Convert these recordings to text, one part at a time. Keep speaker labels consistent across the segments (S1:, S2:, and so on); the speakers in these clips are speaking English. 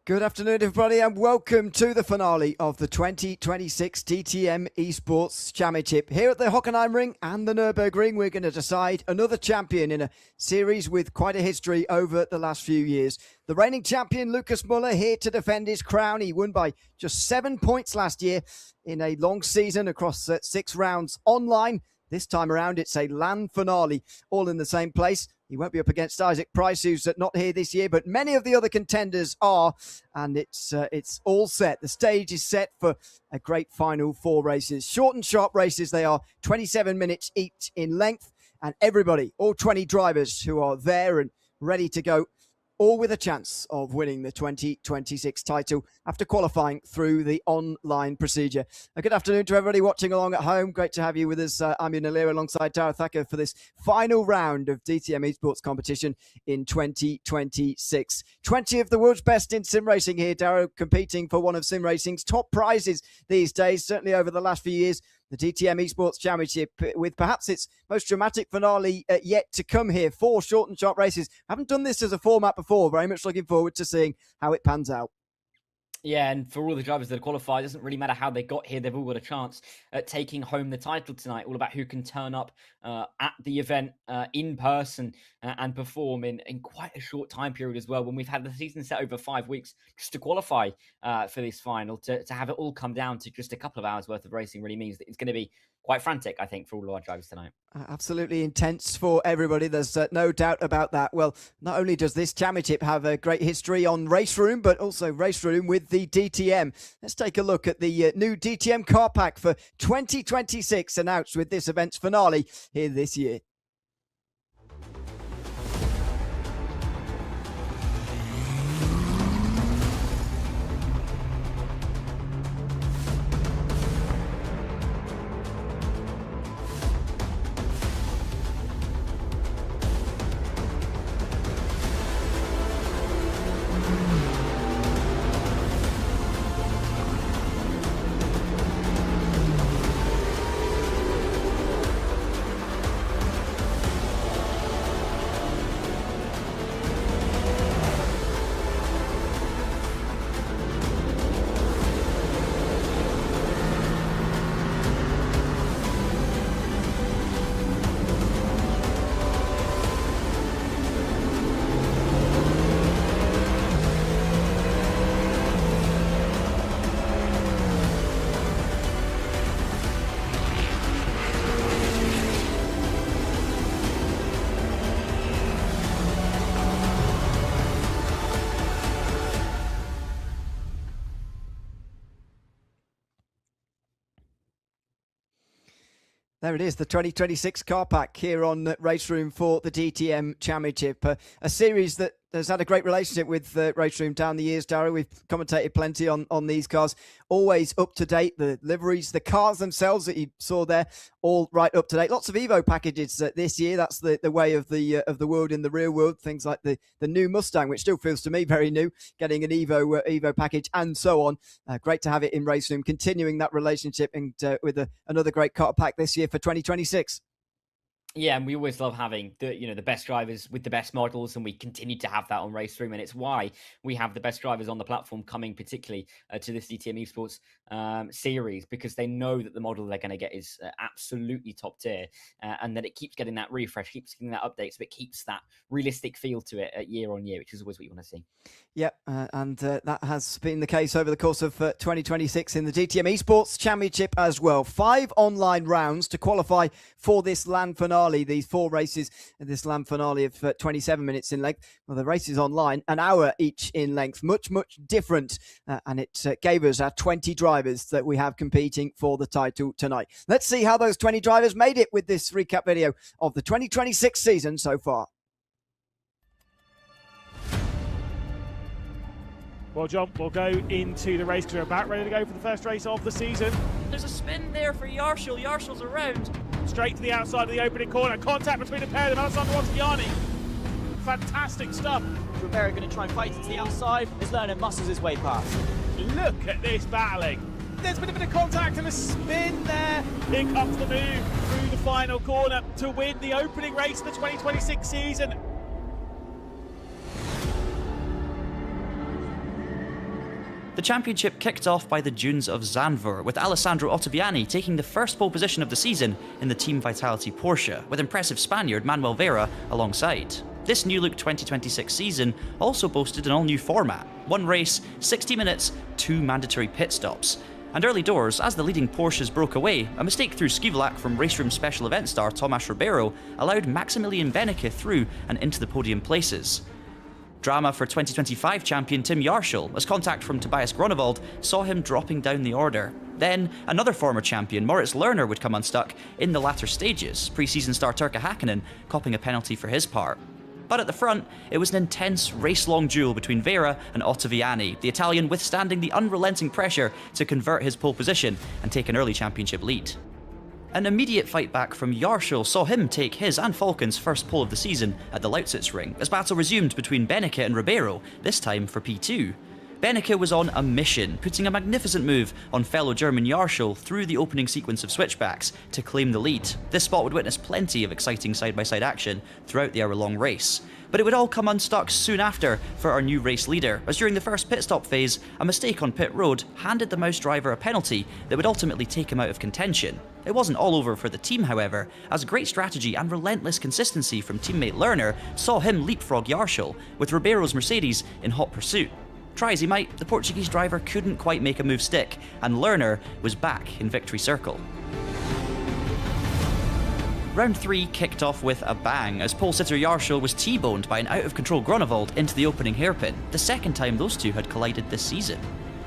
S1: Good afternoon, everybody, and welcome to the finale of the 2026 DTM eSports Championship. Here at the Hockenheimring and the Nürburgring, we're going to decide another champion in a series with quite a history over the last few years. The reigning champion, Lukas Müller, here to defend his crown. He won by just 7 points last year in a long season across 6 rounds online. This time around, it's a LAN finale, all in the same place. He won't be up against Isaac Price, who's not here this year, but many of the other contenders are, and it's all set. The stage is set for a great final 4 races. Short and sharp races, they are 27 minutes each in length, and everybody, all 20 drivers who are there and ready to go, all with a chance of winning the 2026 title after qualifying through the online procedure. A good afternoon to everybody watching along at home. Great to have you with us. I'm Ian Alira alongside Tara Thacker for this final round of DTM eSports competition in 2026. 20 of the world's best in sim racing here, Dara, competing for one of sim racing's top prizes these days, certainly over the last few years. The DTM eSports Championship, with perhaps its most dramatic finale yet to come here. 4 short and sharp races. Haven't done this as a format before. Very much looking forward to seeing how it pans out.
S2: Yeah, and for all the drivers that are qualified, it doesn't really matter how they got here. They've all got a chance at taking home the title tonight. All about who can turn up at the event in person and perform in quite a short time period as well. When we've had the season set over 5 weeks just to qualify for this final, to have it all come down to just a couple of hours worth of racing really means that it's going to be quite frantic, I think, for all of our drivers tonight.
S1: Absolutely intense for everybody. There's no doubt about that. Well, not only does this championship have a great history on RaceRoom, but also RaceRoom with the DTM. Let's take a look at the new DTM car pack for 2026 announced with this event's finale here this year. There it is, the 2026 car pack here on RaceRoom for the DTM Championship. A series that has had a great relationship with RaceRoom down the years, Dara. We've commentated plenty on these cars. Always up to date. The liveries, the cars themselves that you saw there, all right up to date. Lots of Evo packages this year. That's the way of the world in the real world. Things like the new Mustang, which still feels to me very new, getting an Evo package and so on. Great to have it in RaceRoom, continuing that relationship and with another great car pack this year for 2026.
S2: Yeah, and we always love having the best drivers with the best models, and we continue to have that on RaceRoom, and it's why we have the best drivers on the platform coming particularly to this DTM eSports series, because they know that the model they're going to get is absolutely top tier, and that it keeps getting that refresh, keeps getting that update, so it keeps that realistic feel to it year on year, which is always what you want to see.
S1: Yep, and that has been the case over the course of 2026 in the DTM eSports Championship as well. 5 online rounds to qualify for this LAN finale. These 4 races in this LAN finale of 27 minutes in length. Well, the races online, an hour each in length. Much different. And it gave us our 20 drivers that we have competing for the title tonight. Let's see how those 20 drivers made it with this recap video of the 2026 season so far.
S3: Well, John, we'll go into the race because we're about ready to go for the first race of the season.
S4: There's a spin there for Yarshall. Yarshall's around.
S3: Straight to the outside of the opening corner. Contact between the pair of them. Alexander Rosciani. Fantastic stuff.
S4: Rivera going to try and fight it to the outside. Is Lerner muscles his way past.
S3: Look at this battling. There's been a bit of contact and a spin there. Here comes the move through the final corner to win the opening race of the 2026 season.
S5: The championship kicked off by the dunes of Zandvoort, with Alessandro Ottaviani taking the first pole position of the season in the Team Vitality Porsche, with impressive Spaniard Manuel Vera alongside. This new look 2026 season also boasted an all-new format: 1 race, 60 minutes, 2 mandatory pit stops. And early doors, as the leading Porsches broke away, a mistake through Skivlak from RaceRoom special event star Tomas Ribeiro allowed Maximilian Benecke through and into the podium places. Drama for 2025 champion Tim Jarschel, as contact from Tobias Grunewald saw him dropping down the order. Then, another former champion, Moritz Lerner, would come unstuck in the latter stages, pre-season star Turkka Häkkinen copping a penalty for his part. But at the front, it was an intense race-long duel between Vera and Ottaviani, the Italian withstanding the unrelenting pressure to convert his pole position and take an early championship lead. An immediate fight back from Jarschel saw him take his and Falken's first pole of the season at the Lausitzring, as battle resumed between Benecke and Ribeiro, this time for P2. Benecke was on a mission, putting a magnificent move on fellow German Jarschel through the opening sequence of switchbacks to claim the lead. This spot would witness plenty of exciting side-by-side action throughout the hour-long race. But it would all come unstuck soon after for our new race leader, as during the first pit stop phase, a mistake on pit road handed the Mouse driver a penalty that would ultimately take him out of contention. It wasn't all over for the team, however, as great strategy and relentless consistency from teammate Lerner saw him leapfrog Jarschel, with Ribeiro's Mercedes in hot pursuit. Try as he might, the Portuguese driver couldn't quite make a move stick, and Lerner was back in victory circle. Round 3 kicked off with a bang, as pole sitter Jarschel was T-boned by an out-of-control Grunewald into the opening hairpin, the second time those two had collided this season.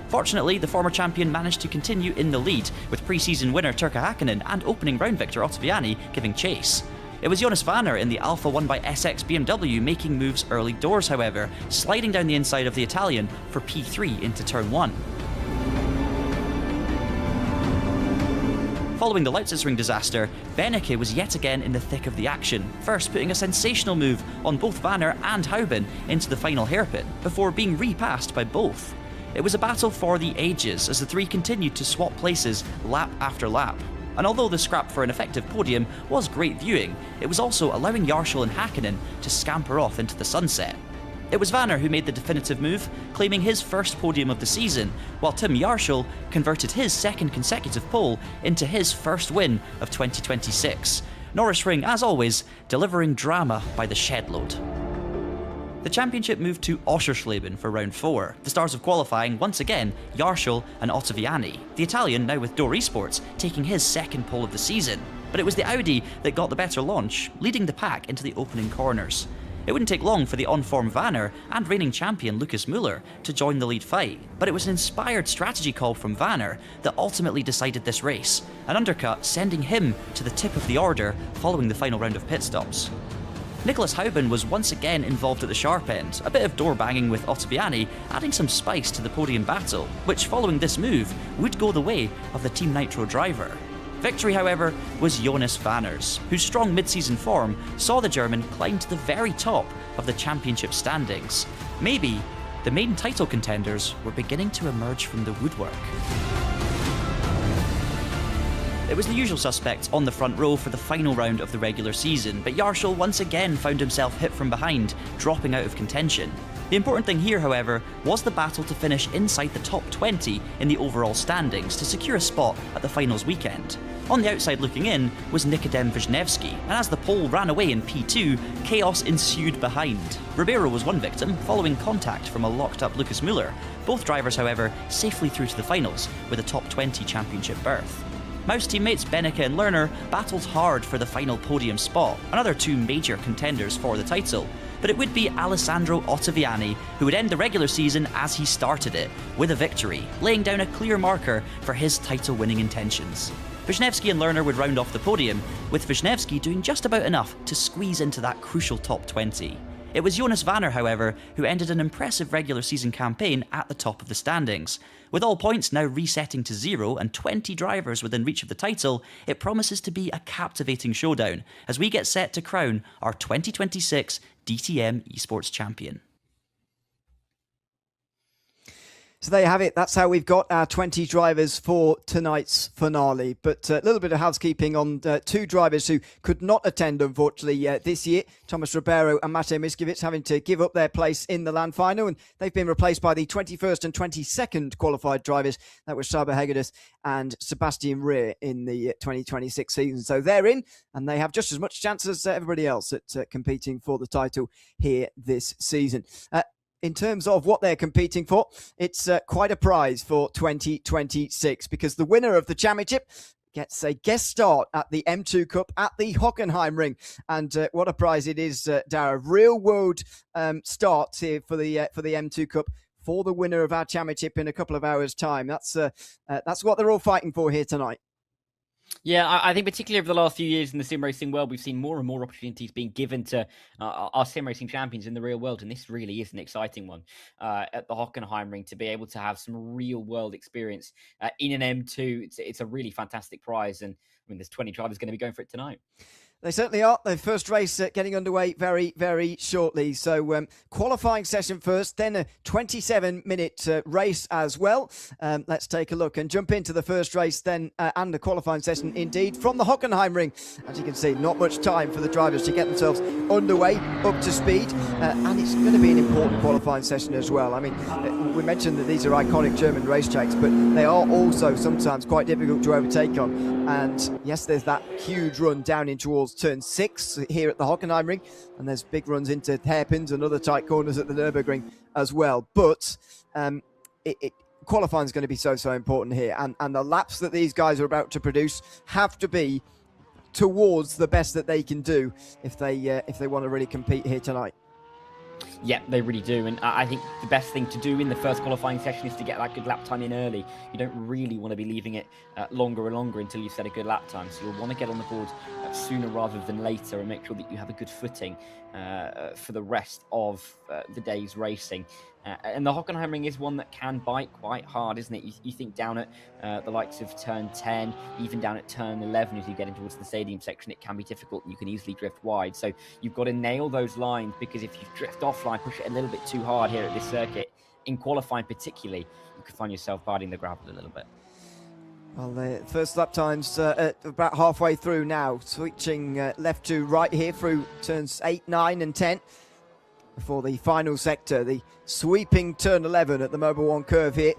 S5: Fortunately, the former champion managed to continue in the lead, with pre-season winner Turkka Häkkinen and opening round victor Ottaviani giving chase. It was Jonas Vanner in the Alpha 1/SX BMW making moves early doors, however, sliding down the inside of the Italian for P3 into turn 1. Following the Lausitzring disaster, Benecke was yet again in the thick of the action, first putting a sensational move on both Vanner and Hauben into the final hairpin, before being repassed by both. It was a battle for the ages as the three continued to swap places lap after lap. And although the scrap for an effective podium was great viewing, it was also allowing Jarschel and Häkkinen to scamper off into the sunset. It was Vanner who made the definitive move, claiming his first podium of the season, while Tim Jarschel converted his second consecutive pole into his first win of 2026. Nürburgring, as always, delivering drama by the shed load. The championship moved to Oschersleben for round 4, the stars of qualifying once again Jarschel and Ottaviani, the Italian now with DTM eSports taking his second pole of the season. But it was the Audi that got the better launch, leading the pack into the opening corners. It wouldn't take long for the on-form Vanner and reigning champion Lucas Müller to join the lead fight, but it was an inspired strategy call from Vanner that ultimately decided this race, an undercut sending him to the tip of the order following the final round of pit stops. Nicholas Hauben was once again involved at the sharp end, a bit of door banging with Ottaviani, adding some spice to the podium battle, which following this move would go the way of the Team Nitro driver. Victory, however, was Jonas Vanner's, whose strong mid-season form saw the German climb to the very top of the championship standings. Maybe the main title contenders were beginning to emerge from the woodwork. It was the usual suspects on the front row for the final round of the regular season, but Jarschel once again found himself hit from behind, dropping out of contention. The important thing here, however, was the battle to finish inside the top 20 in the overall standings to secure a spot at the finals weekend. On the outside looking in was Nikodem Wisniewski, and as the pole ran away in P2, chaos ensued behind. Ribeiro was one victim, following contact from a locked-up Lucas Müller. Both drivers, however, safely through to the finals with a top 20 championship berth. Mouse teammates Benecke and Lerner battled hard for the final podium spot, another two major contenders for the title. But it would be Alessandro Ottaviani who would end the regular season as he started it, with a victory, laying down a clear marker for his title-winning intentions. Wisniewski and Lerner would round off the podium, with Wisniewski doing just about enough to squeeze into that crucial top 20. It was Jonas Vanner, however, who ended an impressive regular season campaign at the top of the standings. With all points now resetting to 0 and 20 drivers within reach of the title, it promises to be a captivating showdown as we get set to crown our 2026 DTM eSports champion.
S1: So there you have it. That's how we've got our 20 drivers for tonight's finale. But a little bit of housekeeping on two drivers who could not attend, unfortunately, this year. Thomas Ribeiro and Matej Miskovic having to give up their place in the land final. And they've been replaced by the 21st and 22nd qualified drivers. That was Saba Hegedus and Sebastian Rear in the 2026 season. So they're in, and they have just as much chance as everybody else at competing for the title here this season. In terms of what they're competing for, it's quite a prize for 2026 because the winner of the championship gets a guest start at the M2 Cup at the Hockenheimring. And what a prize it is, Dara. Real world starts here for the M2 Cup for the winner of our championship in a couple of hours' time. That's what they're all fighting for here tonight.
S2: Yeah, I think particularly over the last few years in the sim racing world, we've seen more and more opportunities being given to our sim racing champions in the real world. And this really is an exciting one at the Hockenheimring to be able to have some real world experience in an M2. It's a really fantastic prize. And I mean, there's 20 drivers going to be going for it tonight.
S1: They certainly are. The first race getting underway very, very shortly. So qualifying session first, then a 27-minute race as well. Let's take a look and jump into the first race then and the qualifying session indeed from the Hockenheimring. As you can see, not much time for the drivers to get themselves underway, up to speed. And it's going to be an important qualifying session as well. I mean, we mentioned that these are iconic German racetracks, but they are also sometimes quite difficult to overtake on. And yes, there's that huge run down in towards turn 6 here at the Hockenheimring, and there's big runs into hairpins and other tight corners at the Nürburgring as well. But qualifying is going to be so important here, and the laps that these guys are about to produce have to be towards the best that they can do if they want to really compete here tonight.
S2: Yeah, they really do. And I think the best thing to do in the first qualifying session is to get that good lap time in early. You don't really want to be leaving it longer and longer until you've set a good lap time. So you'll want to get on the board sooner rather than later and make sure that you have a good footing for the rest of the day's racing. And the Hockenheimring is one that can bite quite hard, isn't it? You think down at the likes of turn 10, even down at turn 11, as you get in towards the stadium section, it can be difficult and you can easily drift wide. So you've got to nail those lines, because if you drift offline, push it a little bit too hard here at this circuit, in qualifying particularly, you could find yourself biting the gravel a little bit.
S1: Well, the first lap time's about halfway through now, switching left to right here through turns 8, 9 and 10. Before the final sector, the sweeping turn 11 at the Mobile 1 curve here.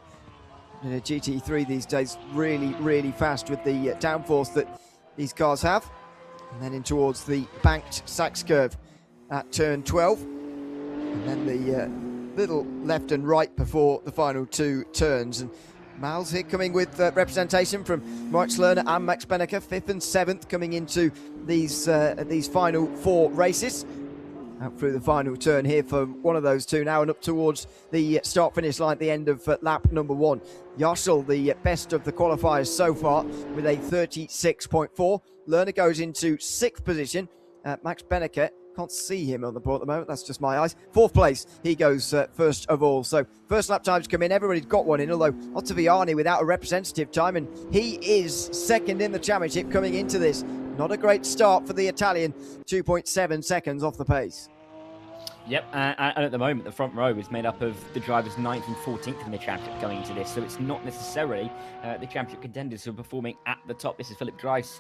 S1: In a GT3 these days, really fast with the downforce that these cars have. And then in towards the banked Sachs curve at turn 12. And then the little left and right before the final two turns. And Miles here coming with representation from Moritz Lerner and Max Benneker, 5th and 7th coming into these final 4 races. Out through the final turn here for one of those two now, and up towards the start-finish line at the end of lap number 1. Yarshall, the best of the qualifiers so far, with a 36.4. Lerner goes into 6th position. Max Benneker, can't see him on the board at the moment, that's just my eyes. 4th place, he goes first of all. So first lap times come in, everybody's got one in, although Ottaviani without a representative time, and he is 2nd in the championship coming into this. Not a great start for the Italian, 2.7 seconds off the pace.
S2: Yep, and at the moment, the front row is made up of the drivers 9th and 14th in the championship going into this, so it's not necessarily the championship contenders who are performing at the top. This is Philip Dries,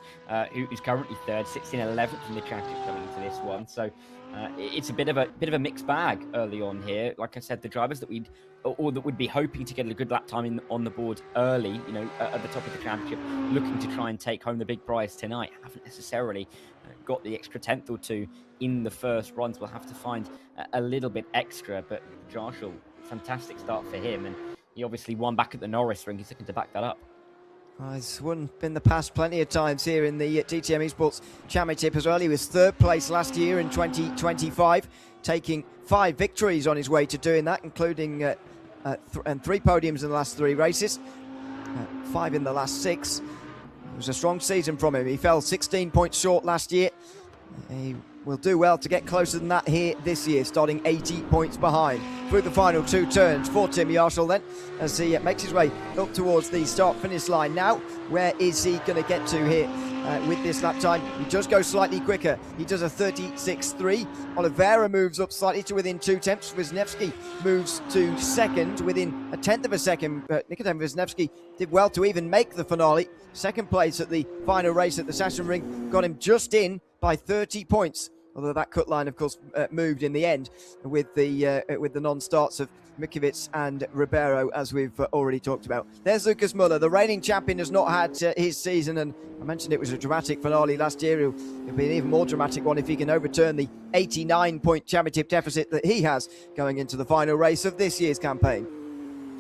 S2: who's currently 3rd, 16th and 11th in the championship coming into this one. So it's a bit of a mixed bag early on here. Like I said, the drivers that would be hoping to get a good lap time on the board early, you know, at the top of the championship, looking to try and take home the big prize tonight, haven't necessarily got the extra 10th or 2 in the first runs. We'll have to find a little bit extra, but Jarshall, fantastic start for him, and he obviously won back at the Norris ring. He's looking to back that up.
S1: He's won in the past plenty of times here in the DTM eSports Championship as well. He was 3rd place last year in 2025, taking 5 victories on his way to doing that, including 3 podiums in the last 3 races, 5 in the last 6. It was a strong season from him. He fell 16 points short last year. He will do well to get closer than that here this year, starting 80 points behind. Through the final 2 turns for Tim Yarshall then, as he makes his way up towards the start-finish line now. Where is he going to get to here? with this lap time. He does go slightly quicker. He does a 36.3. Oliveira moves up slightly to within 2/10. Wisniewski moves to second within a 10th of a second. Nikodem Wisniewski did well to even make the finale. Second place at the final race at the Sachsenring got him just in by 30 points. Although that cut line, of course, moved in the end with the non-starts of Mikiewicz and Ribeiro, as we've already talked about. There's Lucas Muller. The reigning champion has not had his season, and I mentioned it was a dramatic finale last year. It'll be an even more dramatic one if he can overturn the 89-point championship deficit that he has going into the final race of this year's campaign.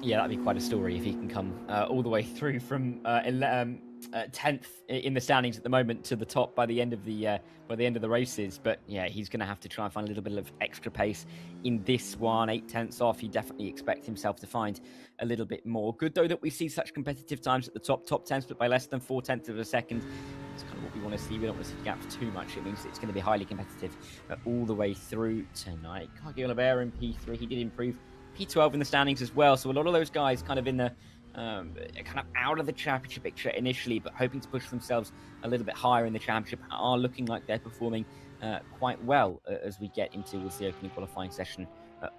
S2: Yeah, that'd be quite a story if he can come all the way through from 10th in the standings at the moment to the top by the end of the races. But yeah, he's going to have to try and find a little bit of extra pace in this one. 8/10 off. You definitely expect himself to find a little bit more. Good though that we see such competitive times at the top 10 split by less than 4/10 of a second. It's kind of what we want to see. We don't want to see gaps too much. It means it's going to be highly competitive all the way through tonight. Kagi Oliveira in P3. He did improve P12 in the standings as well. So a lot of those guys kind of in the kind of out of the championship picture initially, but hoping to push themselves a little bit higher in the championship, are looking like they're performing quite well as we get into the opening qualifying session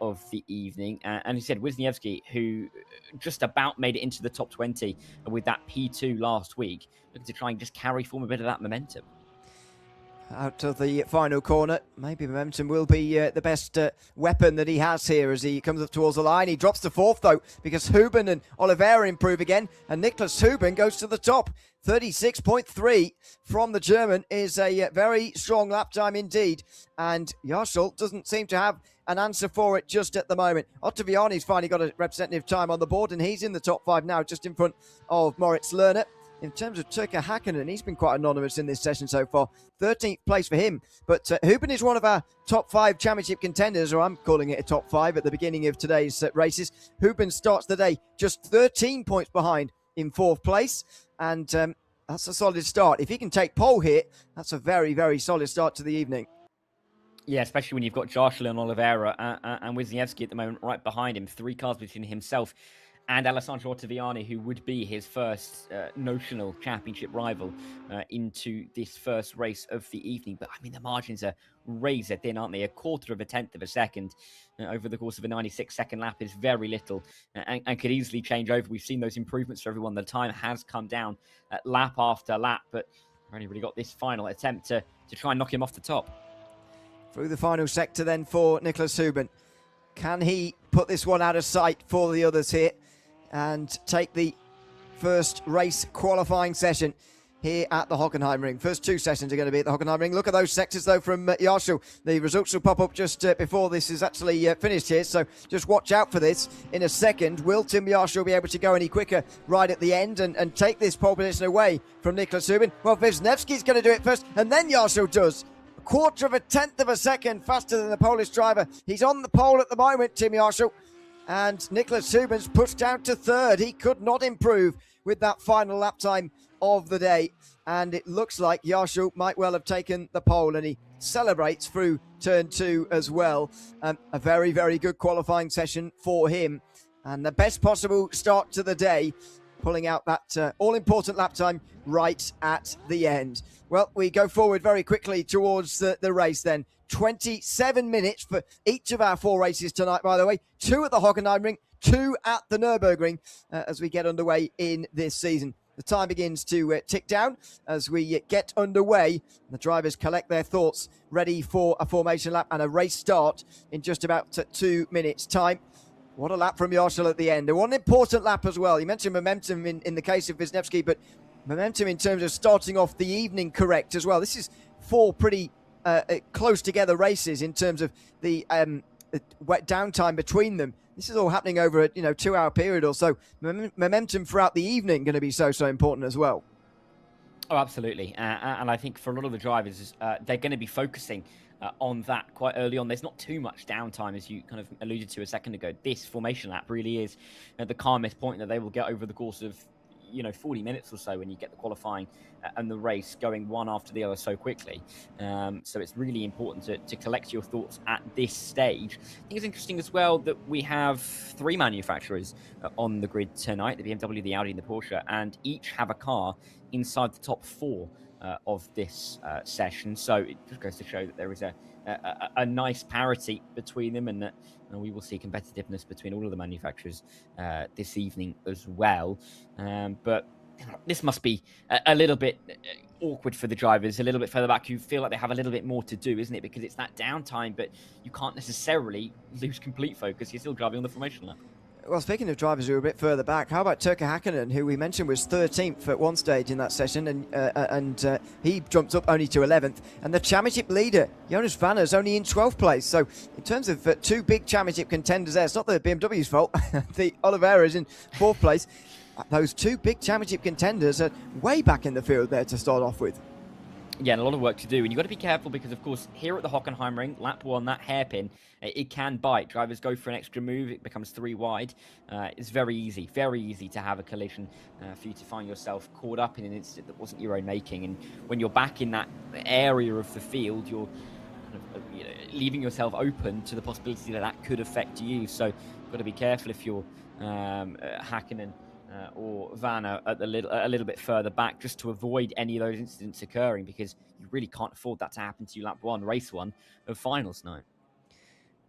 S2: of the evening. And he said Wisniewski, who just about made it into the top 20 with that P2 last week, looking to try and just carry forward a bit of that momentum.
S1: Out of the final corner, maybe momentum will be the best weapon that he has here as he comes up towards the line. He drops to fourth though, because Huben and Oliveira improve again, and Niklas Huben goes to the top. 36.3 from the German is a very strong lap time indeed, and Yarshall doesn't seem to have an answer for it just at the moment. Ottaviani's finally got a representative time on the board, and he's in the top 5 now, just in front of Moritz Lerner. In terms of Turka Hakkinen, he's been quite anonymous in this session so far. 13th place for him. But Huben is one of our top 5 championship contenders, or I'm calling it a top 5 at the beginning of today's races. Huben starts the day just 13 points behind in 4th place. And that's a solid start. If he can take pole here, that's a very, very solid start to the evening.
S2: Yeah, especially when you've got Jarshall and Oliveira and Wisniewski at the moment right behind him. 3 cars between himself and Alessandro Ottaviani, who would be his first notional championship rival into this first race of the evening. But, I mean, the margins are razor thin, aren't they? 1/4 of a second over the course of a 96-second lap is very little and could easily change over. We've seen those improvements for everyone. The time has come down lap after lap, but we've only really got this final attempt to try and knock him off the top.
S1: Through the final sector then for Niklas Huben. Can he put this one out of sight for the others here and take the first race qualifying session here at the Hockenheimring? First 2 sessions are going to be at the Hockenheimring. Look at those sectors, though, from Yarshall. The results will pop up just before this is actually finished here, so just watch out for this. In a second, will Tim Yarshall be able to go any quicker right at the end and take this pole position away from Niklas Huben? Well, Wisniewski's going to do it first, and then Yarshall does. 1/4 of a second faster than the Polish driver. He's on the pole at the moment, Tim Yarshall. And Niklas Huben's pushed down to 3rd. He could not improve with that final lap time of the day. And it looks like Yarshall might well have taken the pole, and he celebrates through turn 2 as well. A very, very good qualifying session for him. And the best possible start to the day, pulling out that all-important lap time right at the end. Well, we go forward very quickly towards the race then. 27 minutes for each of our 4 races tonight, by the way. 2 at the Hockenheimring, 2 at the Nürburgring as we get underway in this season. The time begins to tick down as we get underway. The drivers collect their thoughts, ready for a formation lap and a race start in just about 2 minutes' time. What a lap from Yarshall at the end. And one important lap as well. You mentioned momentum in the case of Wisniewski, but momentum in terms of starting off the evening correct as well. This is 4 pretty close together races in terms of the downtime between them. This is all happening over a 2-hour period or so. Momentum throughout the evening going to be so important as well.
S2: Oh, absolutely. And I think for a lot of the drivers, they're going to be focusing on that quite early on. There's not too much downtime, as you kind of alluded to a second ago. This formation lap really is the calmest point that they will get over the course of 40 minutes or so when you get the qualifying and the race going one after the other so quickly. So it's really important to collect your thoughts at this stage. I think it's interesting as well that we have 3 manufacturers on the grid tonight, the BMW, the Audi and the Porsche, and each have a car inside the top 4 of this session. So it just goes to show that there is a nice parity between them, and that we will see competitiveness between all of the manufacturers this evening as well. But this must be a little bit awkward for the drivers, a little bit further back. You feel like they have a little bit more to do, isn't it? Because it's that downtime, but you can't necessarily lose complete focus. You're still driving on the formation lap.
S1: Well, speaking of drivers who are a bit further back, how about Turkka Hakkinen, who we mentioned was 13th at one stage in that session, and he jumped up only to 11th. And the championship leader, Jonas Vanner, is only in 12th place. So in terms of two big championship contenders there, it's not the BMW's fault. The Oliveira is in 4th place. Those two big championship contenders are way back in the field there to start off with.
S2: Yeah, and a lot of work to do. And you've got to be careful because, of course, here at the Hockenheimring, lap 1, that hairpin, it can bite. Drivers go for an extra move. It becomes 3 wide. It's very easy to have a collision for you to find yourself caught up in an incident that wasn't your own making. And when you're back in that area of the field, you're kind of, leaving yourself open to the possibility that that could affect you. So you've got to be careful if you're Hakkinen or Vanner at a little bit further back, just to avoid any of those incidents occurring, because you really can't afford that to happen to you lap 1, race 1 of finals night.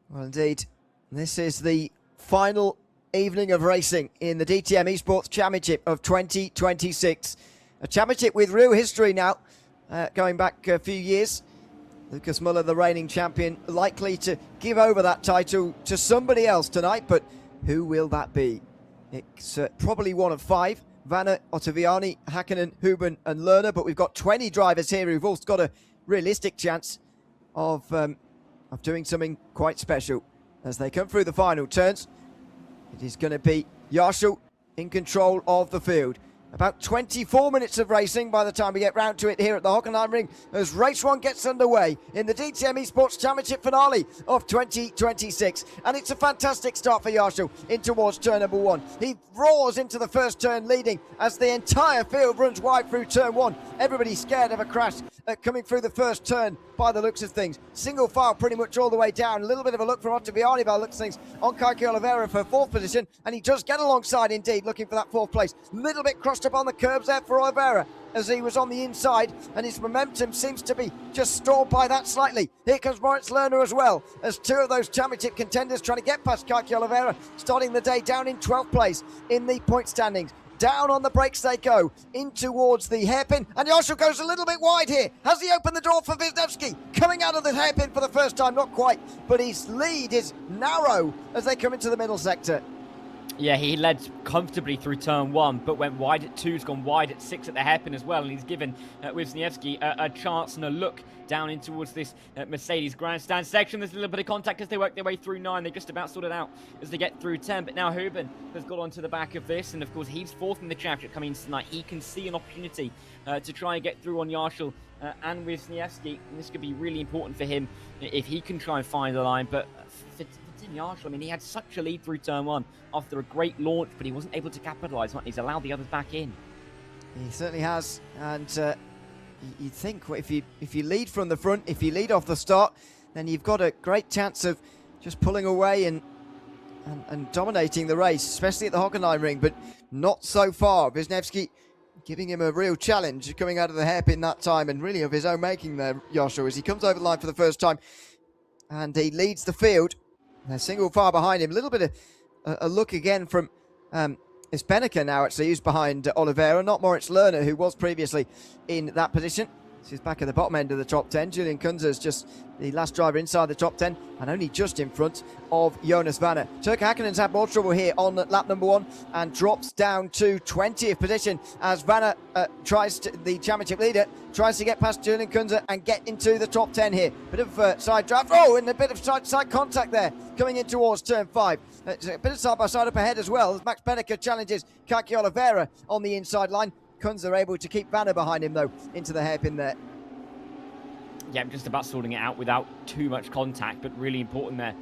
S1: Well, indeed, this is the final evening of racing in the DTM eSports Championship of 2026. A championship with real history now, going back a few years. Lucas Muller, the reigning champion, likely to give over that title to somebody else tonight, but who will that be? It's probably one of 5. Vanner, Ottaviani, Hakkinen, Huben and Lerner. But we've got 20 drivers here who've all got a realistic chance of doing something quite special as they come through the final turns. It is going to be Yarshall in control of the field. About 24 minutes of racing by the time we get round to it here at the Hockenheimring as race 1 gets underway in the DTM eSports Championship finale of 2026. And it's a fantastic start for Yarshall in towards turn number 1. He roars into the first turn leading as the entire field runs wide through turn 1. Everybody's scared of a crash coming through the first turn by the looks of things. Single file pretty much all the way down. A little bit of a look from Ottaviani by the looks of things on Kaki Oliveira for 4th position. And he does get alongside indeed, looking for that 4th place. Little bit crossed up on the curbs there for Oliveira as he was on the inside, and his momentum seems to be just stalled by that slightly. Here comes Moritz Lerner as well, as 2 of those championship contenders trying to get past Kaki Oliveira, starting the day down in 12th place in the point standings. Down on the brakes they go, in towards the hairpin, and Yarshall goes a little bit wide here. Has he opened the door for Wisniewski? Coming out of the hairpin for the first time, not quite, but his lead is narrow as they come into the middle sector.
S2: Yeah, he led comfortably through turn 1, but went wide at 2, has gone wide at 6 at the hairpin as well, and he's given Wisniewski a chance and a look down in towards this Mercedes grandstand section. There's a little bit of contact as they work their way through 9. They just about sorted out as they get through 10, but now Huben has got onto the back of this, and of course he's 4th in the championship coming into tonight. He can see an opportunity to try and get through on Yarshall and Wisniewski, and this could be really important for him if he can try and find the line. But Yarshall, I mean, he had such a lead through turn 1 after a great launch, but he wasn't able to capitalise on it. He's allowed the others back in.
S1: He certainly has, and you'd think if you lead from the front, if you lead off the start, then you've got a great chance of just pulling away and dominating the race, especially at the Hockenheimring, but not so far. Wisniewski giving him a real challenge coming out of the hairpin that time, and really of his own making there, Yarshall, as he comes over the line for the first time, and he leads the field. A single far behind him. A little bit of a look again from Isbenica now, actually, who's behind Oliveira, not Moritz Lerner, who was previously in that position. This is back at the bottom end of the top 10. Julian Kunze is just the last driver inside the top 10 and only just in front of Jonas Vanner. Turkka Hakkinen's had more trouble here on lap number 1 and drops down to 20th position as Vanner the championship leader, tries to get past Julian Kunze and get into the top 10 here. Bit of side draft. Oh, and a bit of side contact there coming in towards turn 5. A bit of side-by-side up ahead as well as Max Benecker challenges Kaki Oliveira on the inside line. Kunze are able to keep Vanner behind him, though, into the hairpin there.
S2: Yeah, just about sorting it out without too much contact, but really important there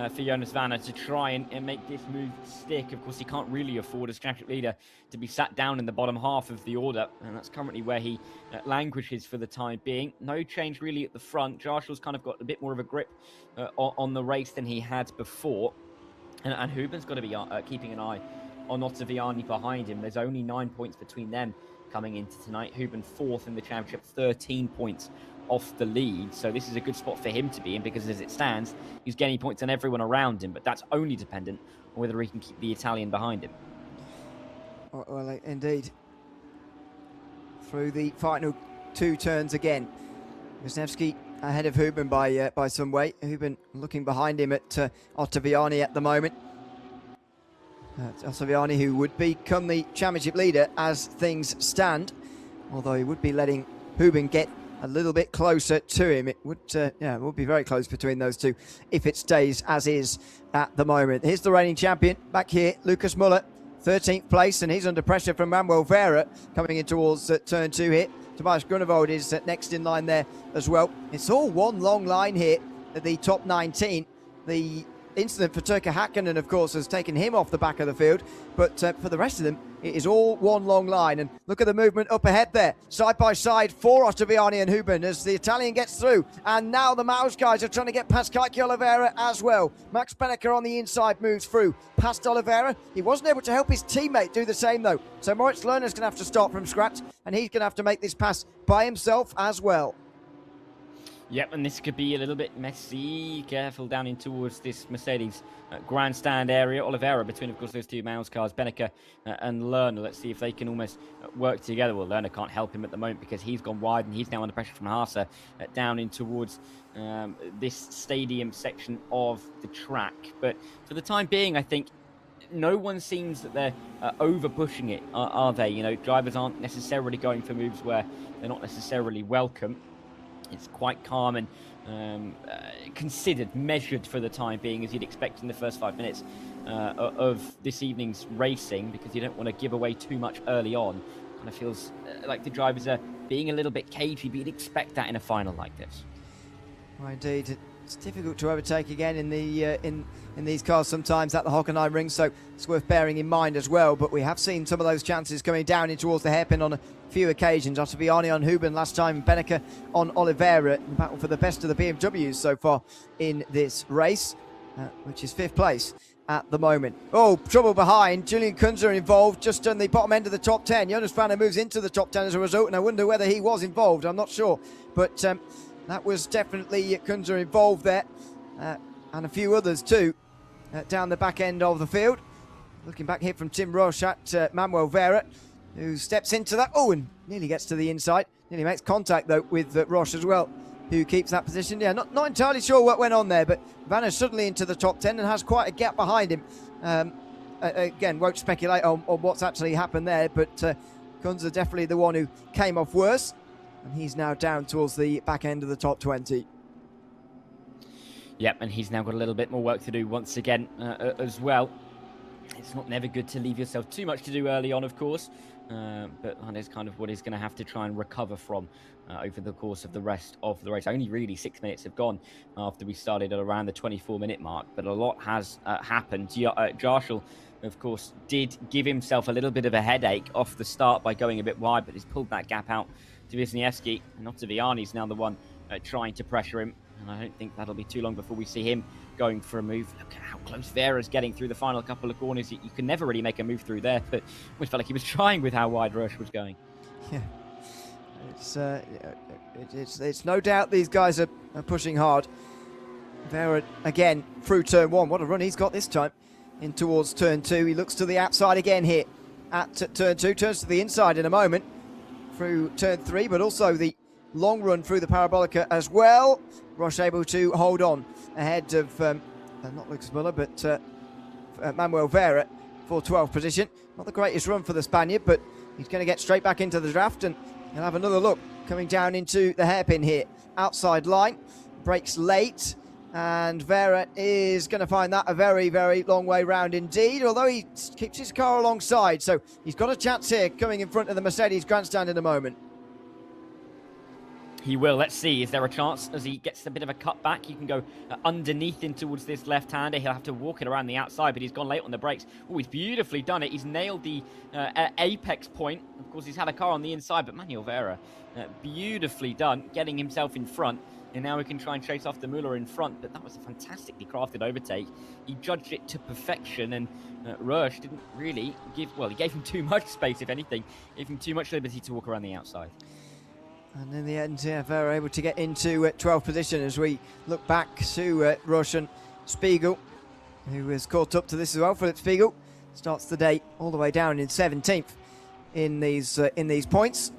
S2: for Jonas Vanner to try and make this move stick. Of course, he can't really afford as championship leader to be sat down in the bottom half of the order, and that's currently where he languishes for the time being. No change really at the front. Jarshall's kind of got a bit more of a grip on the race than he had before, and Huben's got to be keeping an eye on Ottaviani behind him. There's only 9 points between them coming into tonight. Huben 4th in the championship, 13 points off the lead. So this is a good spot for him to be in, because as it stands, he's getting points on everyone around him. But that's only dependent on whether he can keep the Italian behind him.
S1: Well, indeed. Through the final 2 turns again. Wisniewski ahead of Huben by some way. Huben looking behind him at Ottaviani at the moment. Ottaviani, who would become the championship leader as things stand, although he would be letting Huben get a little bit closer to him. It would be very close between those two if it stays as is at the moment. Here's the reigning champion back here, Lucas Muller, 13th place, and he's under pressure from Manuel Vera coming in towards turn 2 here. Tobias Grunewald is next in line there as well. It's all one long line here at the top 19. The incident for Turkka Hakkinen, of course, has taken him off the back of the field, but for the rest of them, it is all one long line. And look at the movement up ahead there, side by side for Ottaviani and Huben as the Italian gets through. And now the Maus guys are trying to get past Kaki Oliveira as well. Max Benneker on the inside moves through past Oliveira. He wasn't able to help his teammate do the same though, so Moritz Lerner's going to have to start from scratch, and he's going to have to make this pass by himself as well.
S2: Yep, and this could be a little bit messy. Careful down in towards this Mercedes grandstand area. Oliveira between, of course, those two Maus cars, Benneker and Lerner. Let's see if they can almost work together. Well, Lerner can't help him at the moment because he's gone wide and he's now under pressure from Haase down in towards this stadium section of the track. But for the time being, I think no one seems that they're over pushing it, are they? You know, drivers aren't necessarily going for moves where they're not necessarily welcome. It's quite calm and considered, measured for the time being, as you'd expect in the first 5 minutes of this evening's racing, because you don't want to give away too much early on. Kind of feels like the drivers are being a little bit cagey, but you'd expect that in a final like this.
S1: Well, indeed, it's difficult to overtake again in the in these cars sometimes at the Hockenheimring, so it's worth bearing in mind as well. But we have seen some of those chances coming down in towards the hairpin on a few occasions. Ottaviani on Huben last time, Benneker on Oliveira, in battle for the best of the BMWs so far in this race, which is 5th place at the moment. Oh, trouble behind. Julian Kunze involved just on the bottom end of the top 10. Jonas Vanner moves into the top 10 as a result, and I wonder whether he was involved. I'm not sure, but that was definitely Kunze involved there, and a few others too, down the back end of the field. Looking back here from Tim Roche at Manuel Vera, who steps into that. Oh, and nearly gets to the inside. Nearly makes contact, though, with Roche as well, who keeps that position. Yeah, not entirely sure what went on there, but Vanner's suddenly into the top 10 and has quite a gap behind him. Again, won't speculate on what's actually happened there, but Kunze definitely the one who came off worse. And he's now down towards the back end of the top 20.
S2: Yep, and he's now got a little bit more work to do once again as well. It's never good to leave yourself too much to do early on, of course. But that is kind of what he's going to have to try and recover from over the course of the rest of the race. Only really 6 minutes have gone after we started at around the 24-minute mark, but a lot has happened. Jarschel, of course, did give himself a little bit of a headache off the start by going a bit wide, but he's pulled that gap out to Wisniewski, and Ottaviani's now the one trying to pressure him. And I don't think that'll be too long before we see him going for a move. Look at how close Vera's getting through the final couple of corners. You can never really make a move through there, but we felt like he was trying with how wide Roche was going.
S1: Yeah, it's no doubt these guys are pushing hard. Vera again through turn 1. What a run he's got this time in towards turn 2. He looks to the outside again here at turn 2. Turns to the inside in a moment through turn 3, but also the long run through the Parabolica as well. Roche able to hold on ahead of, not Lucas Muller, but Manuel Vera for 12th position. Not the greatest run for the Spaniard, but he's going to get straight back into the draft, and he'll have another look coming down into the hairpin here. Outside line, brakes late, and Vera is going to find that a very, very long way round indeed, although he keeps his car alongside, so he's got a chance here coming in front of the Mercedes grandstand in a moment.
S2: He will. Let's see. Is there a chance as he gets a bit of a cut back? He can go underneath in towards this left-hander. He'll have to walk it around the outside, but he's gone late on the brakes. Oh, he's beautifully done it. He's nailed the apex point. Of course, he's had a car on the inside, but Manuel Vera, beautifully done, getting himself in front. And now we can try and chase after Muller in front, but that was a fantastically crafted overtake. He judged it to perfection, and Rush didn't really he gave him too much space, if anything. Gave him too much liberty to walk around the outside.
S1: And in the end, Vera able to get into 12th position as we look back to Rush and Spiegel, who has caught up to this as well. Philip Spiegel starts the day all the way down in 17th in these points.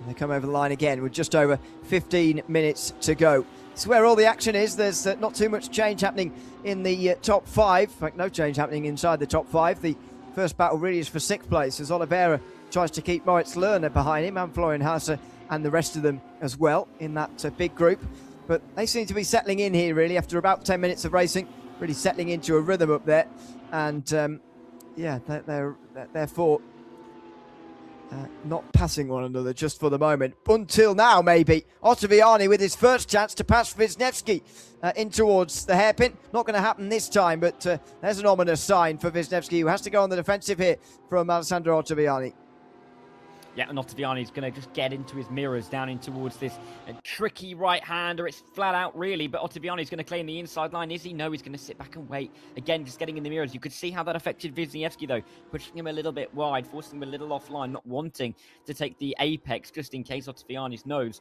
S1: And they come over the line again with just over 15 minutes to go. This is where all the action is. There's not too much change happening in the top 5. In fact, no change happening inside the top 5. The first battle really is for 6th place as Oliveira tries to keep Moritz Lerner behind him and Florian Haase and the rest of them as well in that big group. But they seem to be settling in here really after about 10 minutes of racing, really settling into a rhythm up there. And yeah, they're therefore not passing one another just for the moment. Until now, maybe. Ottaviani with his first chance to pass Wisniewski in towards the hairpin. Not going to happen this time, but there's an ominous sign for Wisniewski, who has to go on the defensive here from Alessandro Ottaviani.
S2: Yeah, and Ottaviani's going to just get into his mirrors down in towards this tricky right-hander. It's flat out, really, but Ottaviani's going to claim the inside line. Is he? No, he's going to sit back and wait. Again, just getting in the mirrors. You could see how that affected Wisniewski, though, pushing him a little bit wide, forcing him a little offline, not wanting to take the apex, just in case Ottaviani's nose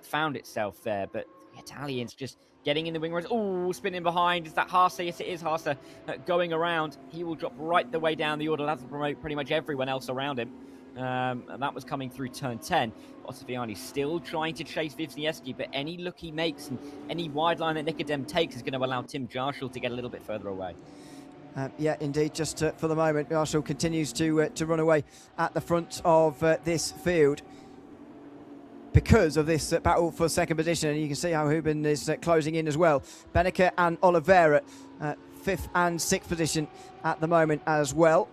S2: found itself there. But the Italians just getting in the wing mirrors. Oh, spinning behind. Is that Haase? Yes, it is Haase going around. He will drop right the way down the order. That'll promote pretty much everyone else around him. And that was coming through turn 10. Ottaviani still trying to chase Wisniewski, but any look he makes and any wide line that Nicodem takes is going to allow Tim Jarschel to get a little bit further away.
S1: Yeah, indeed. Just for the moment, Jarschel continues to run away at the front of this field because of this battle for second position. And you can see how Huben is closing in as well. Benneker and Oliveira, 5th and 6th position at the moment as well.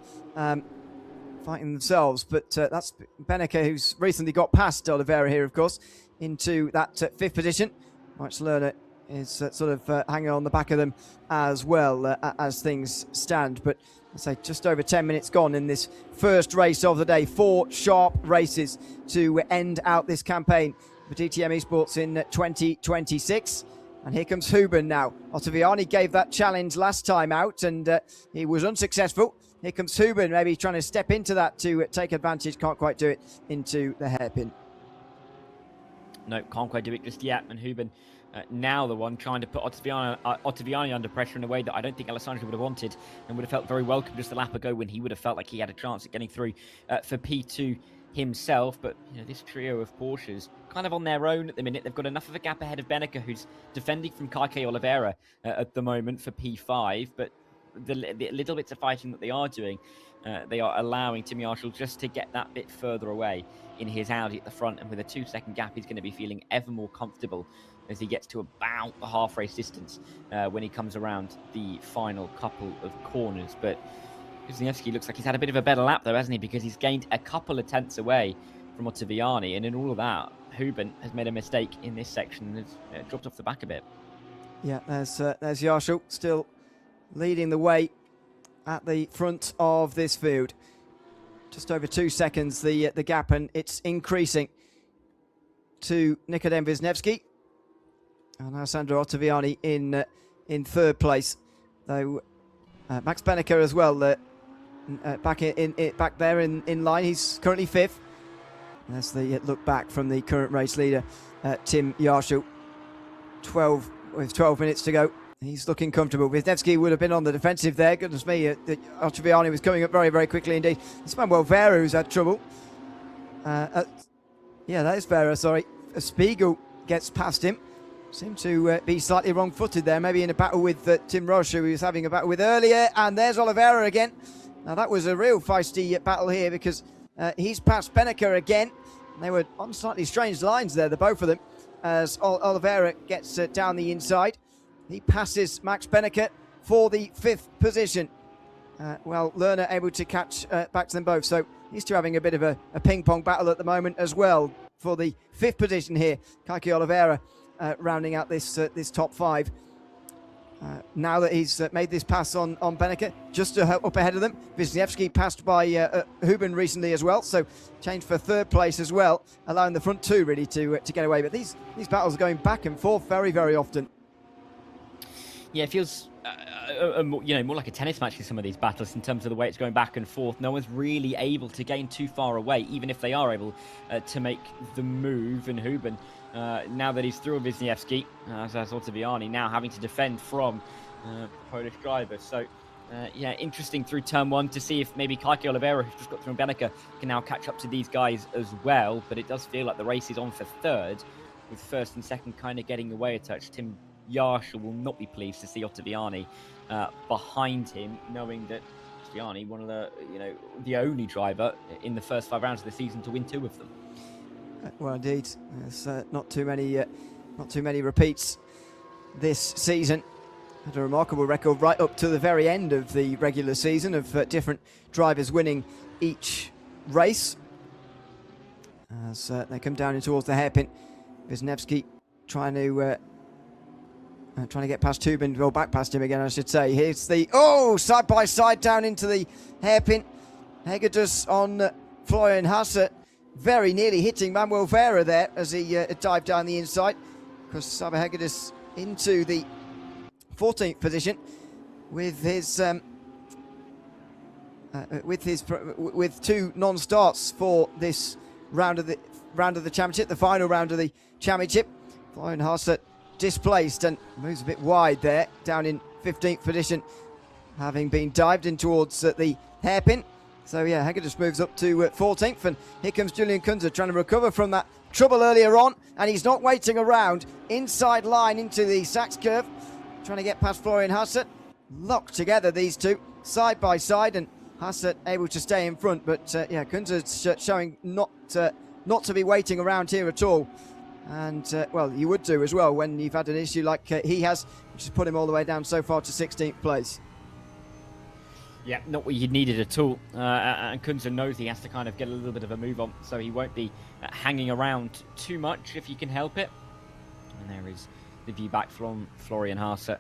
S1: Fighting themselves, but that's Benneker, who's recently got past Oliveira here, of course, into that 5th position. Max Lerner is sort of hanging on the back of them as well as things stand. But I say just over 10 minutes gone in this first race of the day. 4 sharp races to end out this campaign for DTM eSports in 2026. And here comes Huben now. Ottaviani gave that challenge last time out and he was unsuccessful. Here comes Huben, maybe trying to step into that to take advantage. Can't quite do it into the hairpin.
S2: No, can't quite do it just yet. And Huben now the one trying to put Ottaviani under pressure in a way that I don't think Alessandro would have wanted and would have felt very welcome just a lap ago when he would have felt like he had a chance at getting through for P2 himself. But you know, this trio of Porsches kind of on their own at the minute. They've got enough of a gap ahead of Benneker, who's defending from Kake Oliveira at the moment for P5. But the little bits of fighting that they are doing, they are allowing Tim Jarschel just to get that bit further away in his Audi at the front. And with a 2-second gap, he's going to be feeling ever more comfortable as he gets to about the half-race distance when he comes around the final couple of corners. But Wisniewski looks like he's had a bit of a better lap, though, hasn't he? Because he's gained a couple of tenths away from Ottaviani. And in all of that, Huben has made a mistake in this section and has dropped off the back a bit. Yeah, there's Jarschel still leading the way at the front of this field. Just over 2 seconds the gap, and it's increasing to Nicodem Wisniewski and Alessandro Ottaviani in 3rd place, though Max Benneker as well back there in line. He's currently 5th. That's the look back from the current race leader Tim Jarschel. 12 minutes to go. He's looking comfortable. Wisniewski would have been on the defensive there. Goodness me, Ottaviani was coming up very, very quickly indeed. It's Manuel Vera who's had trouble. Yeah, that is Vera, sorry. Spiegel gets past him. Seemed to be slightly wrong-footed there, maybe in a battle with Tim Roche, who he was having a battle with earlier. And there's Oliveira again. Now, that was a real feisty battle here because he's past Benneker again. They were on slightly strange lines there, the both of them, as Oliveira gets down the inside. He passes Max Benneker for the 5th position. Well, Lerner able to catch back to them both. So these two having a bit of a ping-pong battle at the moment as well for the 5th position here. Kake Oliveira rounding out this top 5.
S1: now that he's made this pass on Beneke, just up ahead of them. Wisniewski passed by Huben recently as well, so changed for third place as well, allowing the front two really to get away. But these battles are going back and forth very, very often.
S2: Yeah, it feels more like a tennis match in some of these battles in terms of the way it's going back and forth. No one's really able to gain too far away, even if they are able to make the move. And Huben, now that he's through Wisniewski, as Ottaviani now having to defend from the Polish driver. So, yeah, interesting through turn one to see if maybe Kaki Oliveira, who's just got through Beneke, can now catch up to these guys as well. But it does feel like the race is on for third, with first and second kind of getting away a touch. Tim Yarshall will not be pleased to see Ottaviani behind him, knowing that Ottaviani, one of the only driver in the first 5 rounds of the season to win 2 of them.
S1: Well, indeed, there's not too many repeats this season. Had a remarkable record right up to the very end of the regular season of different drivers winning each race. As they come down in towards the hairpin, Wisniewski trying to get past Huben, well, back past him again, I should say. Here's the, side by side down into the hairpin. Hegedus on Florian Hasse, very nearly hitting Manuel Vera there as he dived down the inside. Because Saba Hegedus into the 14th position with his with 2 non-starts for this round of the championship, the final round of the championship. Florian Hasse displaced and moves a bit wide there, down in 15th position, having been dived in towards the hairpin. So yeah, Hegedus moves up to 14th, and here comes Julian Kunze trying to recover from that trouble earlier on, and he's not waiting around. Inside line into the Sachs curve, trying to get past Florian Hasse. Locked together these two, side by side, and Hasse able to stay in front, but yeah, Kunze showing not to be waiting around here at all. And, well, you would do as well when you've had an issue like he has, which has put him all the way down so far to 16th place.
S2: Yeah, not what you needed at all. And Kunze knows he has to kind of get a little bit of a move on, so he won't be hanging around too much if he can help it. And there is the view back from Florian Hasse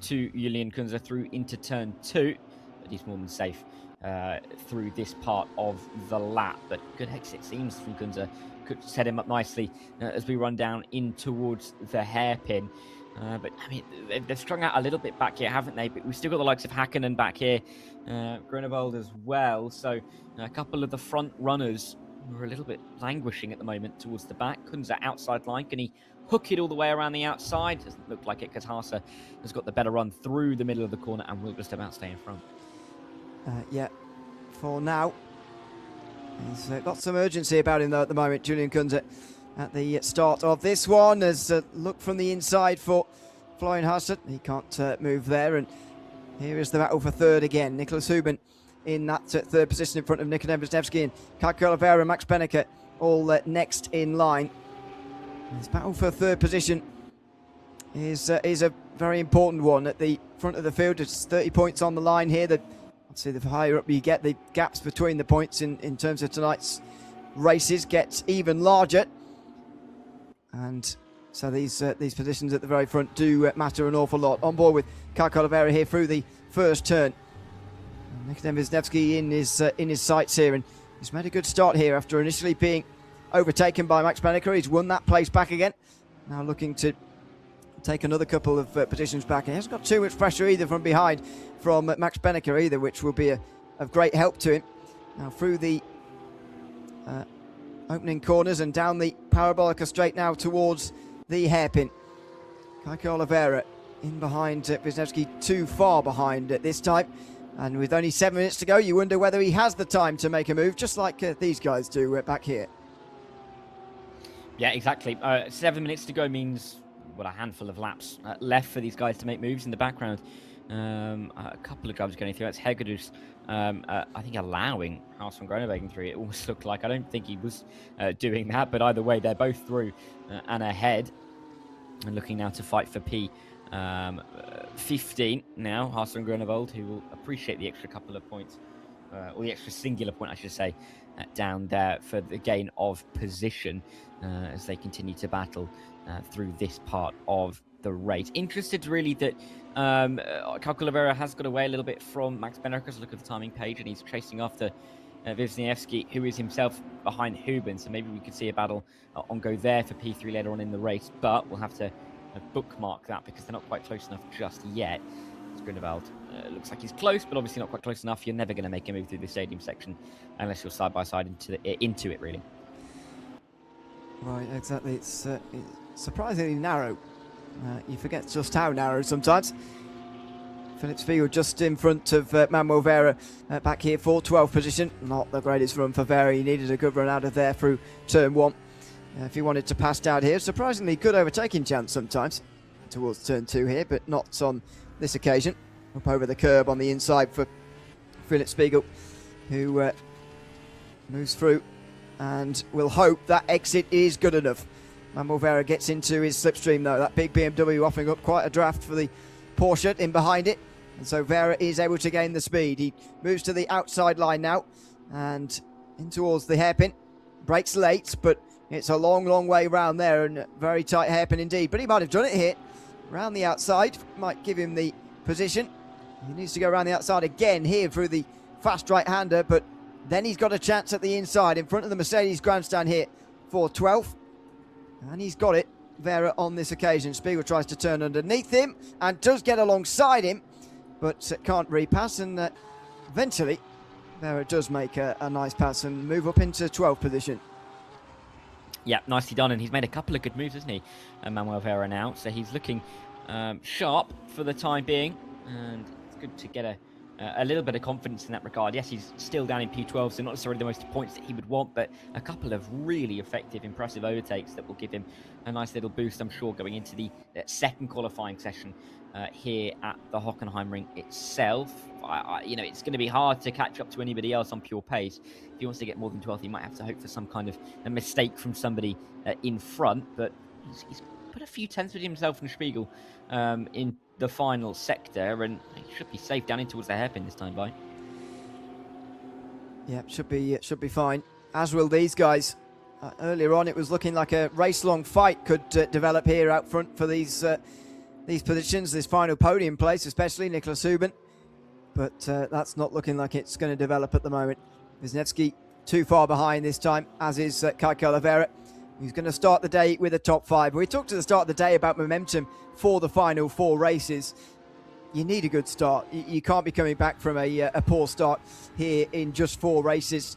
S2: to Julian Kunze through into turn 2. But he's more than safe through this part of the lap. But good exit seems from Kunze. Could set him up nicely as we run down in towards the hairpin. But I mean, they've strung out a little bit back here, haven't they? But we've still got the likes of Hakkinen back here, Grunewald as well. So a couple of the front runners were a little bit languishing at the moment towards the back. Kunze outside line. Can he hook it all the way around the outside? Doesn't look like it, because Hasse has got the better run through the middle of the corner and will just about stay in front. Yeah,
S1: for now. He's got some urgency about him though at the moment, Julian Kunze, at the start of this one. As a look from the inside for Florian Hasse. He can't move there, and here is the battle for third again. Nicholas Huben in that third position in front of Nikodem Wisniewski, and Kaki Oliveira and Max Beneke all next in line. This battle for third position is a very important one at the front of the field. It's 30 points on the line here. Obviously, the higher up you get, the gaps between the points in terms of tonight's races get even larger. And so these positions at the very front do matter an awful lot. On board with Kaki Oliveira here through the first turn. Nikodem Wisniewski in his sights here, and he's made a good start here after initially being overtaken by Max Beneke. He's won that place back again. Now looking to take another couple of positions back. He hasn't got too much pressure either from behind from Max Beneke either, which will be of great help to him. Now through the opening corners and down the Parabolica straight now towards the hairpin. Kaki Oliveira in behind Wisniewski, too far behind at this time. And with only 7 minutes to go, you wonder whether he has the time to make a move, just like these guys do back here.
S2: Yeah, exactly. 7 minutes to go means, a handful of laps left for these guys to make moves in the background. A couple of drivers going through. That's Hegedus, I think, allowing Haas from Groenewegen through. It almost looked like. I don't think he was doing that, but either way, they're both through and ahead. And looking now to fight for P15 now. Haas and Groenewald, who will appreciate the extra couple of points, or the extra singular point, I should say, down there for the gain of position as they continue to battle through this part of the race. Interested really that Calculavera has got away a little bit from Max Bennerkers. Look at the timing page, and he's chasing after Wisniewski, who is himself behind Huben. So maybe we could see a battle on go there for P3 later on in the race, but we'll have to bookmark that because they're not quite close enough just yet. Grunewald looks like he's close, but obviously not quite close enough. You're never going to make a move through the stadium section unless you're side by side into it, really.
S1: Right, exactly. It's surprisingly narrow. You forget just how narrow sometimes. Philip Spiegel just in front of Manuel Vera back here for 12th position. Not the greatest run for Vera. He needed a good run out of there through turn 1. If he wanted to pass down here, surprisingly good overtaking chance sometimes towards turn 2 here, but not on this occasion. Up over the curb on the inside for Philip Spiegel, who moves through and will hope that exit is good enough. Manuel Vera gets into his slipstream though. That big BMW offering up quite a draft for the Porsche in behind it, and so Vera is able to gain the speed. He moves to the outside line now and in towards the hairpin. Brakes late, but it's a long way round there, and very tight hairpin indeed, but he might have done it here. Round the outside might give him the position. He needs to go around the outside again here through the fast right-hander, but then he's got a chance at the inside in front of the Mercedes grandstand here for 12th, and he's got it. Vera on this occasion. Spiegel tries to turn underneath him and does get alongside him, but can't repass, and eventually Vera does make a nice pass and move up into 12th position.
S2: Yeah, nicely done, and he's made a couple of good moves, hasn't he, Manuel Vera now, so he's looking sharp for the time being, and it's good to get a little bit of confidence in that regard. Yes, he's still down in P12, so not necessarily the most points that he would want, but a couple of really effective, impressive overtakes that will give him a nice little boost, I'm sure, going into the second qualifying session here at the Hockenheimring itself. You know, it's going to be hard to catch up to anybody else on pure pace. If he wants to get more than 12th, he might have to hope for some kind of a mistake from somebody in front, but he's put a few tenths with himself and Spiegel in the final sector, and he should be safe down in towards the hairpin this time, by. Yeah, should be fine, as will these guys. Earlier on, it was looking like a race-long fight could develop here out front for these positions, this final podium place, especially Nicholas Huben. But that's not looking like it's going to develop at the moment. Wisniewski too far behind this time, as is Keke Oliveira. He's going to start the day with a top 5. We talked at the start of the day about momentum for the final 4 races. You need a good start. You can't be coming back from a poor start here in just 4 races.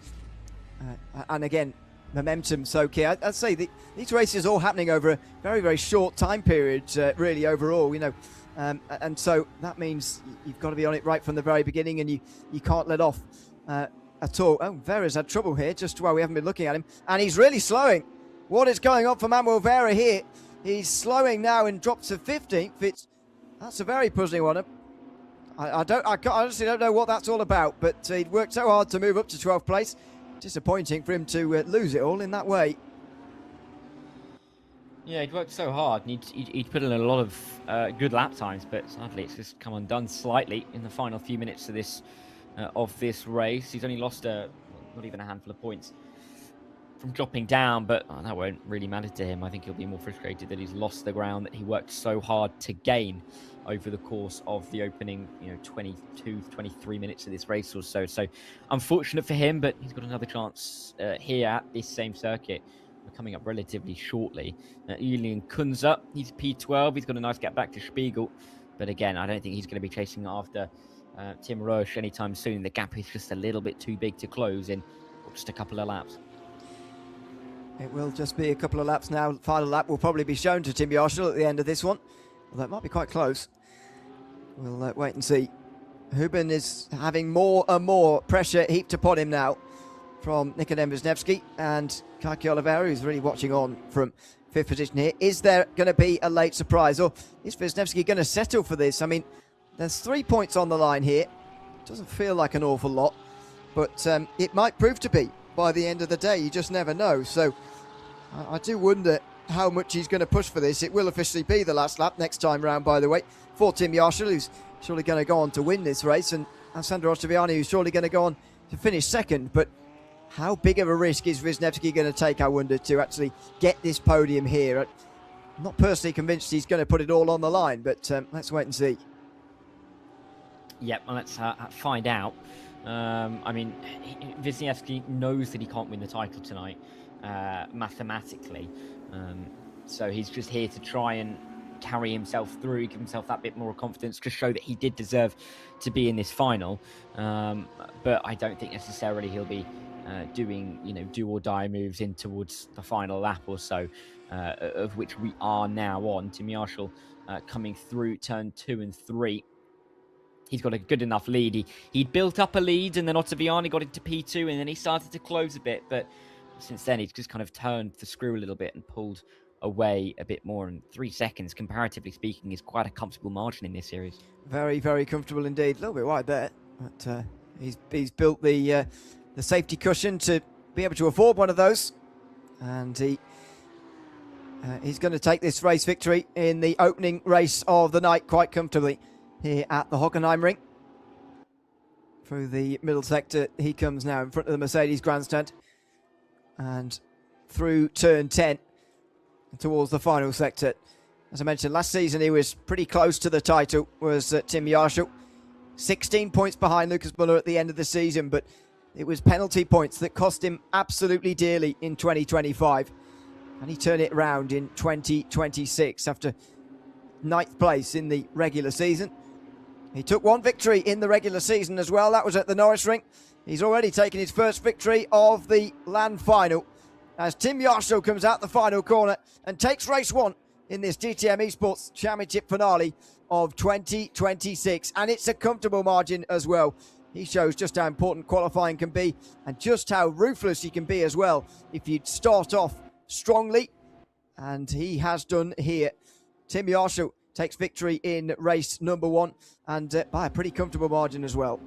S2: And again, momentum so key. I'd say these races are all happening over a very short time period, really, overall, you know. And so that means you've got to be on it right from the very beginning, and you can't let off at all. Oh, Vera's had trouble here, just while we haven't been looking at him. And he's really slowing. What is going on for Manuel Vera here? He's slowing now and drops to 15th. That's a very puzzling one. I honestly don't know what that's all about, but he'd worked so hard to move up to 12th place. Disappointing for him to lose it all in that way. Yeah, he'd worked so hard, and he'd put in a lot of good lap times, but sadly it's just come undone slightly in the final few minutes of this race. He's only lost not even a handful of points from dropping down, but that won't really matter to him. I think he'll be more frustrated that he's lost the ground that he worked so hard to gain over the course of the opening, 22, 23 minutes of this race or so. So unfortunate for him, but he's got another chance here at this same circuit. We're coming up relatively shortly. Julian Kunze, he's P12. He's got a nice gap back to Spiegel, but again, I don't think he's going to be chasing after Tim Roche anytime soon. The gap is just a little bit too big to close in just a couple of laps.
S1: It will just be a couple of laps now. Final lap will probably be shown to Tim Yarshall at the end of this one, although it might be quite close. We'll wait and see. Huben is having more and more pressure heaped upon him now from Nikodem Wisniewski, and Keke Oliveira, who's really watching on from 5th position here. Is there going to be a late surprise, or is Wisniewski going to settle for this? I mean, there's 3 points on the line here. Doesn't feel like an awful lot, but it might prove to be by the end of the day. You just never know. So I do wonder how much he's going to push for this. It will officially be the last lap next time round, by the way, for Tim Yarshall, who's surely going to go on to win this race, and Alessandro Ottaviani, who's surely going to go on to finish second. But how big of a risk is Wisniewski going to take, I wonder, to actually get this podium here? I'm not personally convinced he's going to put it all on the line, but let's wait and see.
S2: Yep, well, let's find out. I mean, Wisniewski knows that he can't win the title tonight, mathematically. So he's just here to try and carry himself through, give himself that bit more confidence to show that he did deserve to be in this final. But I don't think necessarily he'll be doing, do or die moves in towards the final lap or so, of which we are now on. Tim Marshall coming through turn 2 and 3. He's got a good enough lead. He'd built up a lead, and then Ottaviani got into P2, and then he started to close a bit. But since then, he's just kind of turned the screw a little bit and pulled away a bit more. And 3 seconds, comparatively speaking, is quite a comfortable margin in this series.
S1: Very, very comfortable indeed. A little bit wide there, but he's built the safety cushion to be able to afford one of those, and he's going to take this race victory in the opening race of the night quite comfortably here at the Hockenheimring. Through the middle sector, he comes now in front of the Mercedes grandstand, and through turn 10 towards the final sector. As I mentioned, last season he was pretty close to the title, was Tim Marshall. 16 points behind Lucas Muller at the end of the season, but it was penalty points that cost him absolutely dearly in 2025. And he turned it around in 2026 after 9th place in the regular season. He took one victory in the regular season as well. That was at the Nürburgring. He's already taken his first victory of the land final as Tim Marshall comes out the final corner and takes race 1 in this DTM eSports Championship finale of 2026. And it's a comfortable margin as well. He shows just how important qualifying can be and just how ruthless you can be as well if you start off strongly. And he has done here. Tim Marshall takes victory in race number 1 and by a pretty comfortable margin as well.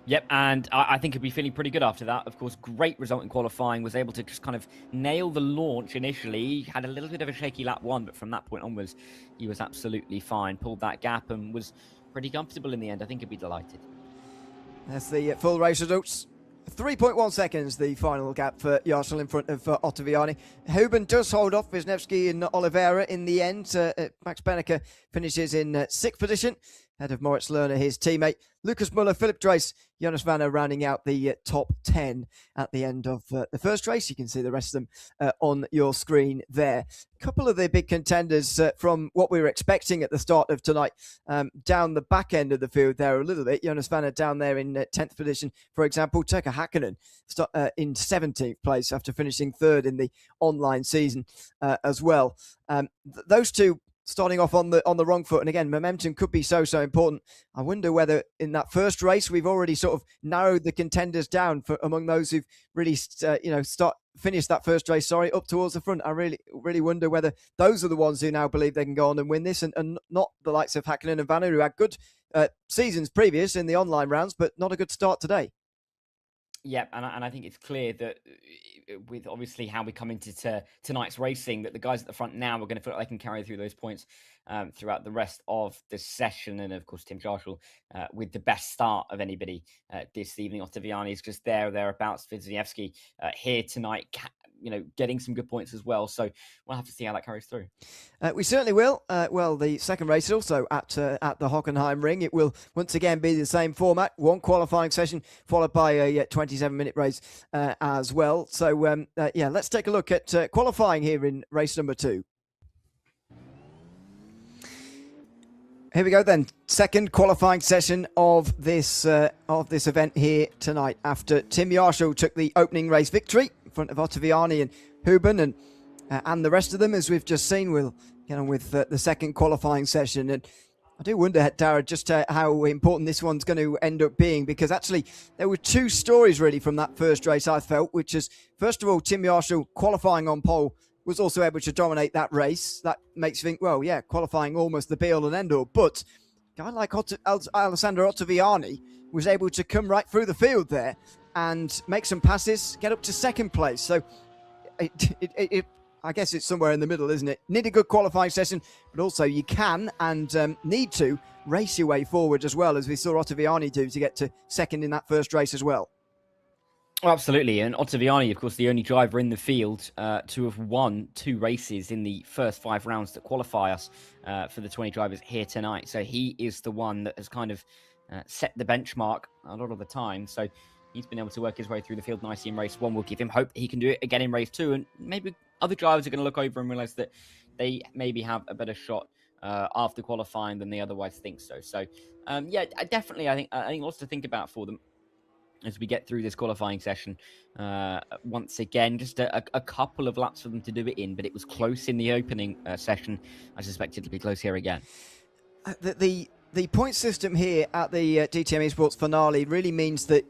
S2: Yep, and I think he'll be feeling pretty good after that. Of course, great result in qualifying. Was able to just kind of nail the launch initially. He had a little bit of a shaky lap 1, but from that point onwards, he was absolutely fine. Pulled that gap and was pretty comfortable in the end. I think he'd be delighted.
S1: That's the full race results. 3.1 seconds, the final gap for Marshall in front of Ottaviani. Huben does hold off Wisniewski and Oliveira in the end. Max Benneker finishes in 6th position, ahead of Moritz Lerner, his teammate. Lucas Muller, Philip Dreis, Jonas Vanner rounding out the top 10 at the end of the first race. You can see the rest of them on your screen there. A couple of the big contenders from what we were expecting at the start of tonight down the back end of the field there a little bit. Jonas Vanner down there in 10th position, for example. Turkka Häkkinen in 17th place after finishing 3rd in the online season as well. Those two starting off on the wrong foot, and again, momentum could be so important. I wonder whether in that first race we've already sort of narrowed the contenders down for among those who've really finished that first race. Up towards the front. I really wonder whether those are the ones who now believe they can go on and win this, and not the likes of Häkkinen and Vanner, who had good seasons previous in the online rounds, but not a good start today.
S2: Yeah, and I think it's clear that with obviously how we come into tonight's racing, that the guys at the front now are going to feel like they can carry through those points throughout the rest of the session. And of course, Tim Marshall with the best start of anybody this evening. Ottaviani is just thereabouts. Wisniewski here tonight, getting some good points as well. So we'll have to see how that carries through.
S1: We certainly will. The second race is also at the Hockenheimring. It will once again be the same format. One qualifying session followed by a 27-minute race as well. So, let's take a look at qualifying here in race number 2. Here we go then. Second qualifying session of this event here tonight after Tim Marshall took the opening race victory in front of Ottaviani and Huben and the rest of them, as we've just seen. We'll get on with the second qualifying session. And I do wonder, Dara, just how important this one's going to end up being, because actually there were 2 stories really from that first race, I felt, which is, first of all, Tim Marshall qualifying on pole was also able to dominate that race. That makes you think, well, yeah, qualifying almost the be-all and end-all. But a guy like Alessandro Ottaviani was able to come right through the field there and make some passes, get up to second place. So I guess it's somewhere in the middle, isn't it? Need a good qualifying session, but also you can and need to race your way forward as well, as we saw Ottaviani do to get to second in that first race as well.
S2: Oh, absolutely. And Ottaviani, of course, the only driver in the field to have won 2 races in the first 5 rounds that qualify us for the 20 drivers here tonight. So he is the one that has kind of set the benchmark a lot of the time. So he's been able to work his way through the field nicely in race 1. We'll give him hope that he can do it again in race 2. And maybe other drivers are going to look over and realize that they maybe have a better shot after qualifying than they otherwise think so. So, yeah, definitely, I think lots to think about for them as we get through this qualifying session. Once again, just a couple of laps for them to do it in, but it was close in the opening session. I suspect it'll be close here again.
S1: The point system here at the DTM eSports finale really means that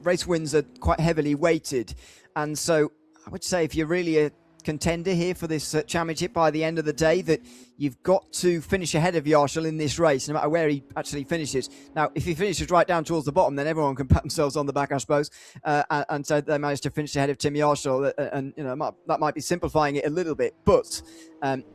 S1: race wins are quite heavily weighted, and so I would say if you're really a contender here for this championship by the end of the day, that you've got to finish ahead of Yarshall in this race, no matter where he actually finishes. Now, if he finishes right down towards the bottom, then everyone can pat themselves on the back, I suppose. And so they managed to finish ahead of Tim Yarshall, and that might be simplifying it a little bit, but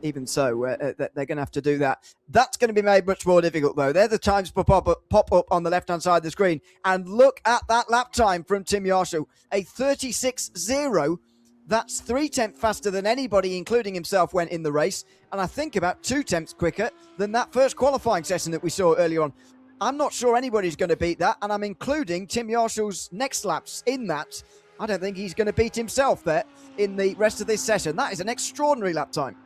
S1: even so, they're going to have to do that. That's going to be made much more difficult, though. They're the times pop up on the left-hand side of the screen, and look at that lap time from Tim Yarshall, a 36.0. That's 3/10 faster than anybody, including himself, went in the race. And I think about 2/10 quicker than that first qualifying session that we saw earlier on. I'm not sure anybody's going to beat that. And I'm including Tim Yarshall's next laps in that. I don't think he's going to beat himself there in the rest of this session. That is an extraordinary lap time.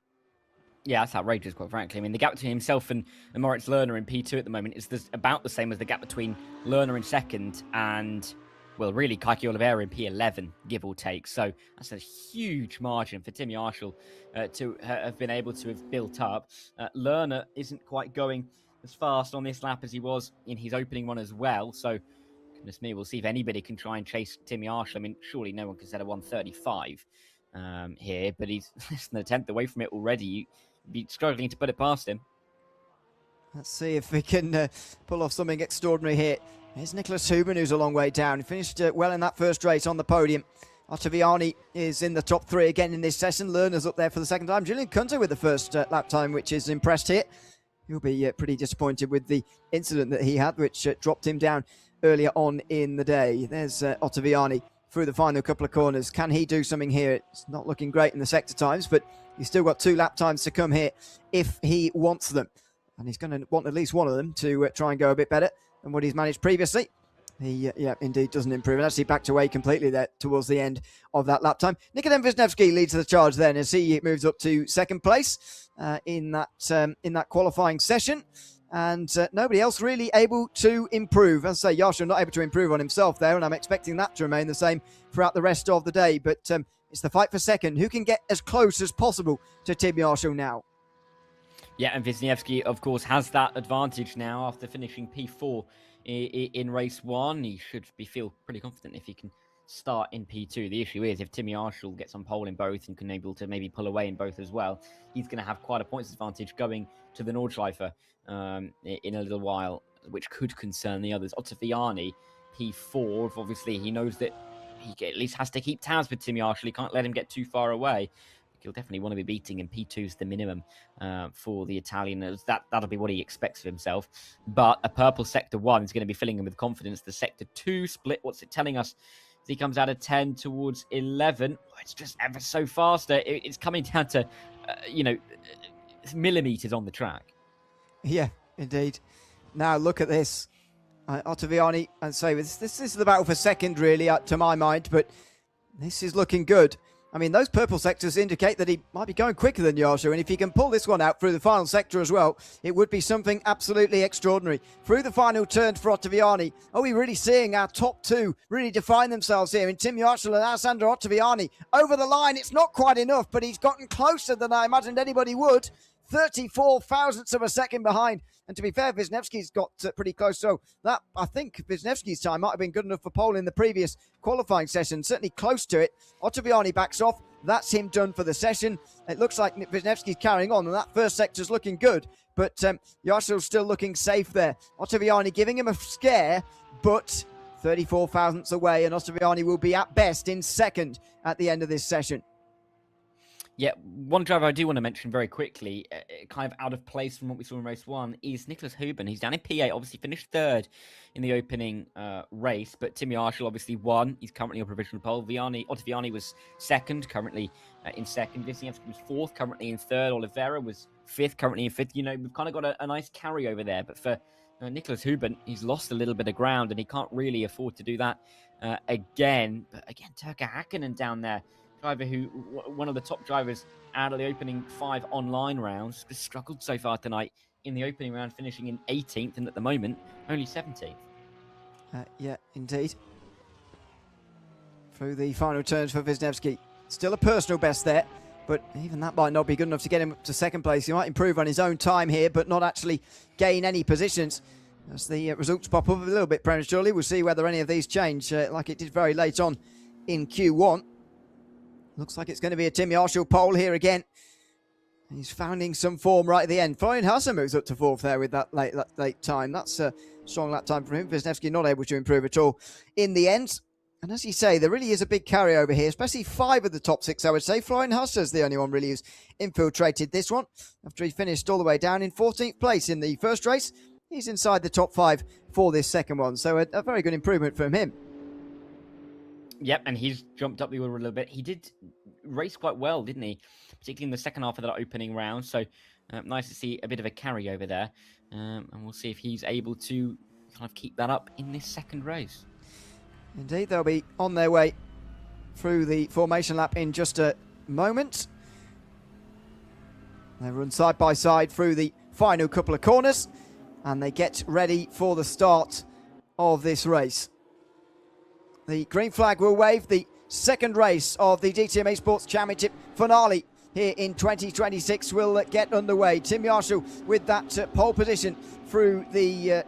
S2: Yeah, that's outrageous, quite frankly. I mean, the gap between himself and Moritz Lerner in P2 at the moment is about the same as the gap between Lerner in second and, well, really, Kaiki Oliveira in P11, give or take. So that's a huge margin for Tim Yarshall to have been able to have built up. Lerner isn't quite going as fast on this lap as he was in his opening one as well. So, goodness me, we'll see if anybody can try and chase Tim Yarshall. I mean, surely no one can set a 135 here, but he's less than a tenth away from it already. You'd be struggling to put it past him.
S1: Let's see if we can pull off something extraordinary here. Here's Nicholas Huben, who's a long way down. He finished well in that first race on the podium. Ottaviani is in the top 3 again in this session. Lerner's up there for the second time. Julian Kunter with the first lap time, which is impressed here. He'll be pretty disappointed with the incident that he had, which dropped him down earlier on in the day. There's Ottaviani through the final couple of corners. Can he do something here? It's not looking great in the sector times, but he's still got 2 lap times to come here if he wants them. And he's going to want at least one of them to try and go a bit better than what he's managed previously. He, indeed doesn't improve. And actually backed away completely there towards the end of that lap time. Nikodem Wisniewski leads the charge then as he moves up to second place in that qualifying session. And nobody else really able to improve. As I say, Yarshall not able to improve on himself there, and I'm expecting that to remain the same throughout the rest of the day. But it's the fight for second. Who can get as close as possible to Tim Yarshall now?
S2: Yeah, and Wisniewski, of course, has that advantage now after finishing P4 in race 1. He should feel pretty confident if he can start in P2. The issue is if Tim Yarshall gets on pole in both and can able to maybe pull away in both as well, he's going to have quite a points advantage going to the Nordschleife in a little while, which could concern the others. Ottaviani, P4, obviously he knows that he at least has to keep tabs with Tim Yarshall. He can't let him get too far away. He'll definitely want to be beating, and P2 is the minimum for the Italian. That'll be what he expects of himself. But a purple Sector 1 is going to be filling him with confidence. The Sector 2 split, what's it telling us? As he comes out of 10 towards 11. It's just ever so faster. It's coming down to, millimetres on the track.
S1: Yeah, indeed. Now look at this. Ottaviani, and say this is the battle for second, really, to my mind, but this is looking good. I mean, those purple sectors indicate that he might be going quicker than Yarshall, and if he can pull this one out through the final sector as well, it would be something absolutely extraordinary. Through the final turn for Ottaviani, are we really seeing our top 2 really define themselves here in Tim Yarshall and Alessandro Ottaviani? Over the line, it's not quite enough, but he's gotten closer than I imagined anybody would. 34 thousandths of a second behind. And to be fair, Wisniewski's got pretty close. So that, I think Wisniewski's time might have been good enough for pole in the previous qualifying session. Certainly close to it. Ottaviani backs off. That's him done for the session. It looks like Wisniewski's carrying on, and that first sector's looking good. But Yarshall's still looking safe there. Ottaviani giving him a scare, but 34 thousandths away, and Ottaviani will be at best in second at the end of this session.
S2: Yeah, one driver I do want to mention very quickly, kind of out of place from what we saw in race 1, is Nicholas Huben. He's down in P8, obviously finished 3rd in the opening race, but Timmy Arshall obviously won. He's currently on provisional pole. Ottaviani was 2nd, currently in 2nd. Wisniewski was 4th, currently in 3rd. Oliveira was 5th, currently in 5th. You know, we've kind of got a nice carryover there, but for Nicholas Huben, he's lost a little bit of ground, and he can't really afford to do that again. But again, Turkka Häkkinen down there, driver who, one of the top drivers out of the opening 5 online rounds, has struggled so far tonight in the opening round, finishing in 18th, and at the moment, only 17th.
S1: Yeah, indeed. Through the final turns for Wisniewski. Still a personal best there, but even that might not be good enough to get him to 2nd place. He might improve on his own time here, but not actually gain any positions. As the results pop up a little bit prematurely, we'll see whether any of these change, like it did very late on in Q1. Looks like it's going to be a Timmy Arshall pole here again. He's finding some form right at the end. Florian Hasse moves up to 4th there with that late time. That's a strong lap time for him. Wisniewski not able to improve at all in the end. And as you say, there really is a big carryover here, especially 5 of the top 6, I would say. Florian Hasse is the only one really who's infiltrated this one. After he finished all the way down in 14th place in the first race, he's inside the top 5 for this second one. So a very good improvement from him.
S2: Yep, and he's jumped up the order a little bit. He did race quite well, didn't he? Particularly in the second half of that opening round. So nice to see a bit of a carryover there. And we'll see if he's able to kind of keep that up in this second race.
S1: Indeed, they'll be on their way through the formation lap in just a moment. They run side by side through the final couple of corners, and they get ready for the start of this race. The green flag will wave. The second race of the DTM eSports Championship finale here in 2026 will get underway. Tim Arshall with that pole position through the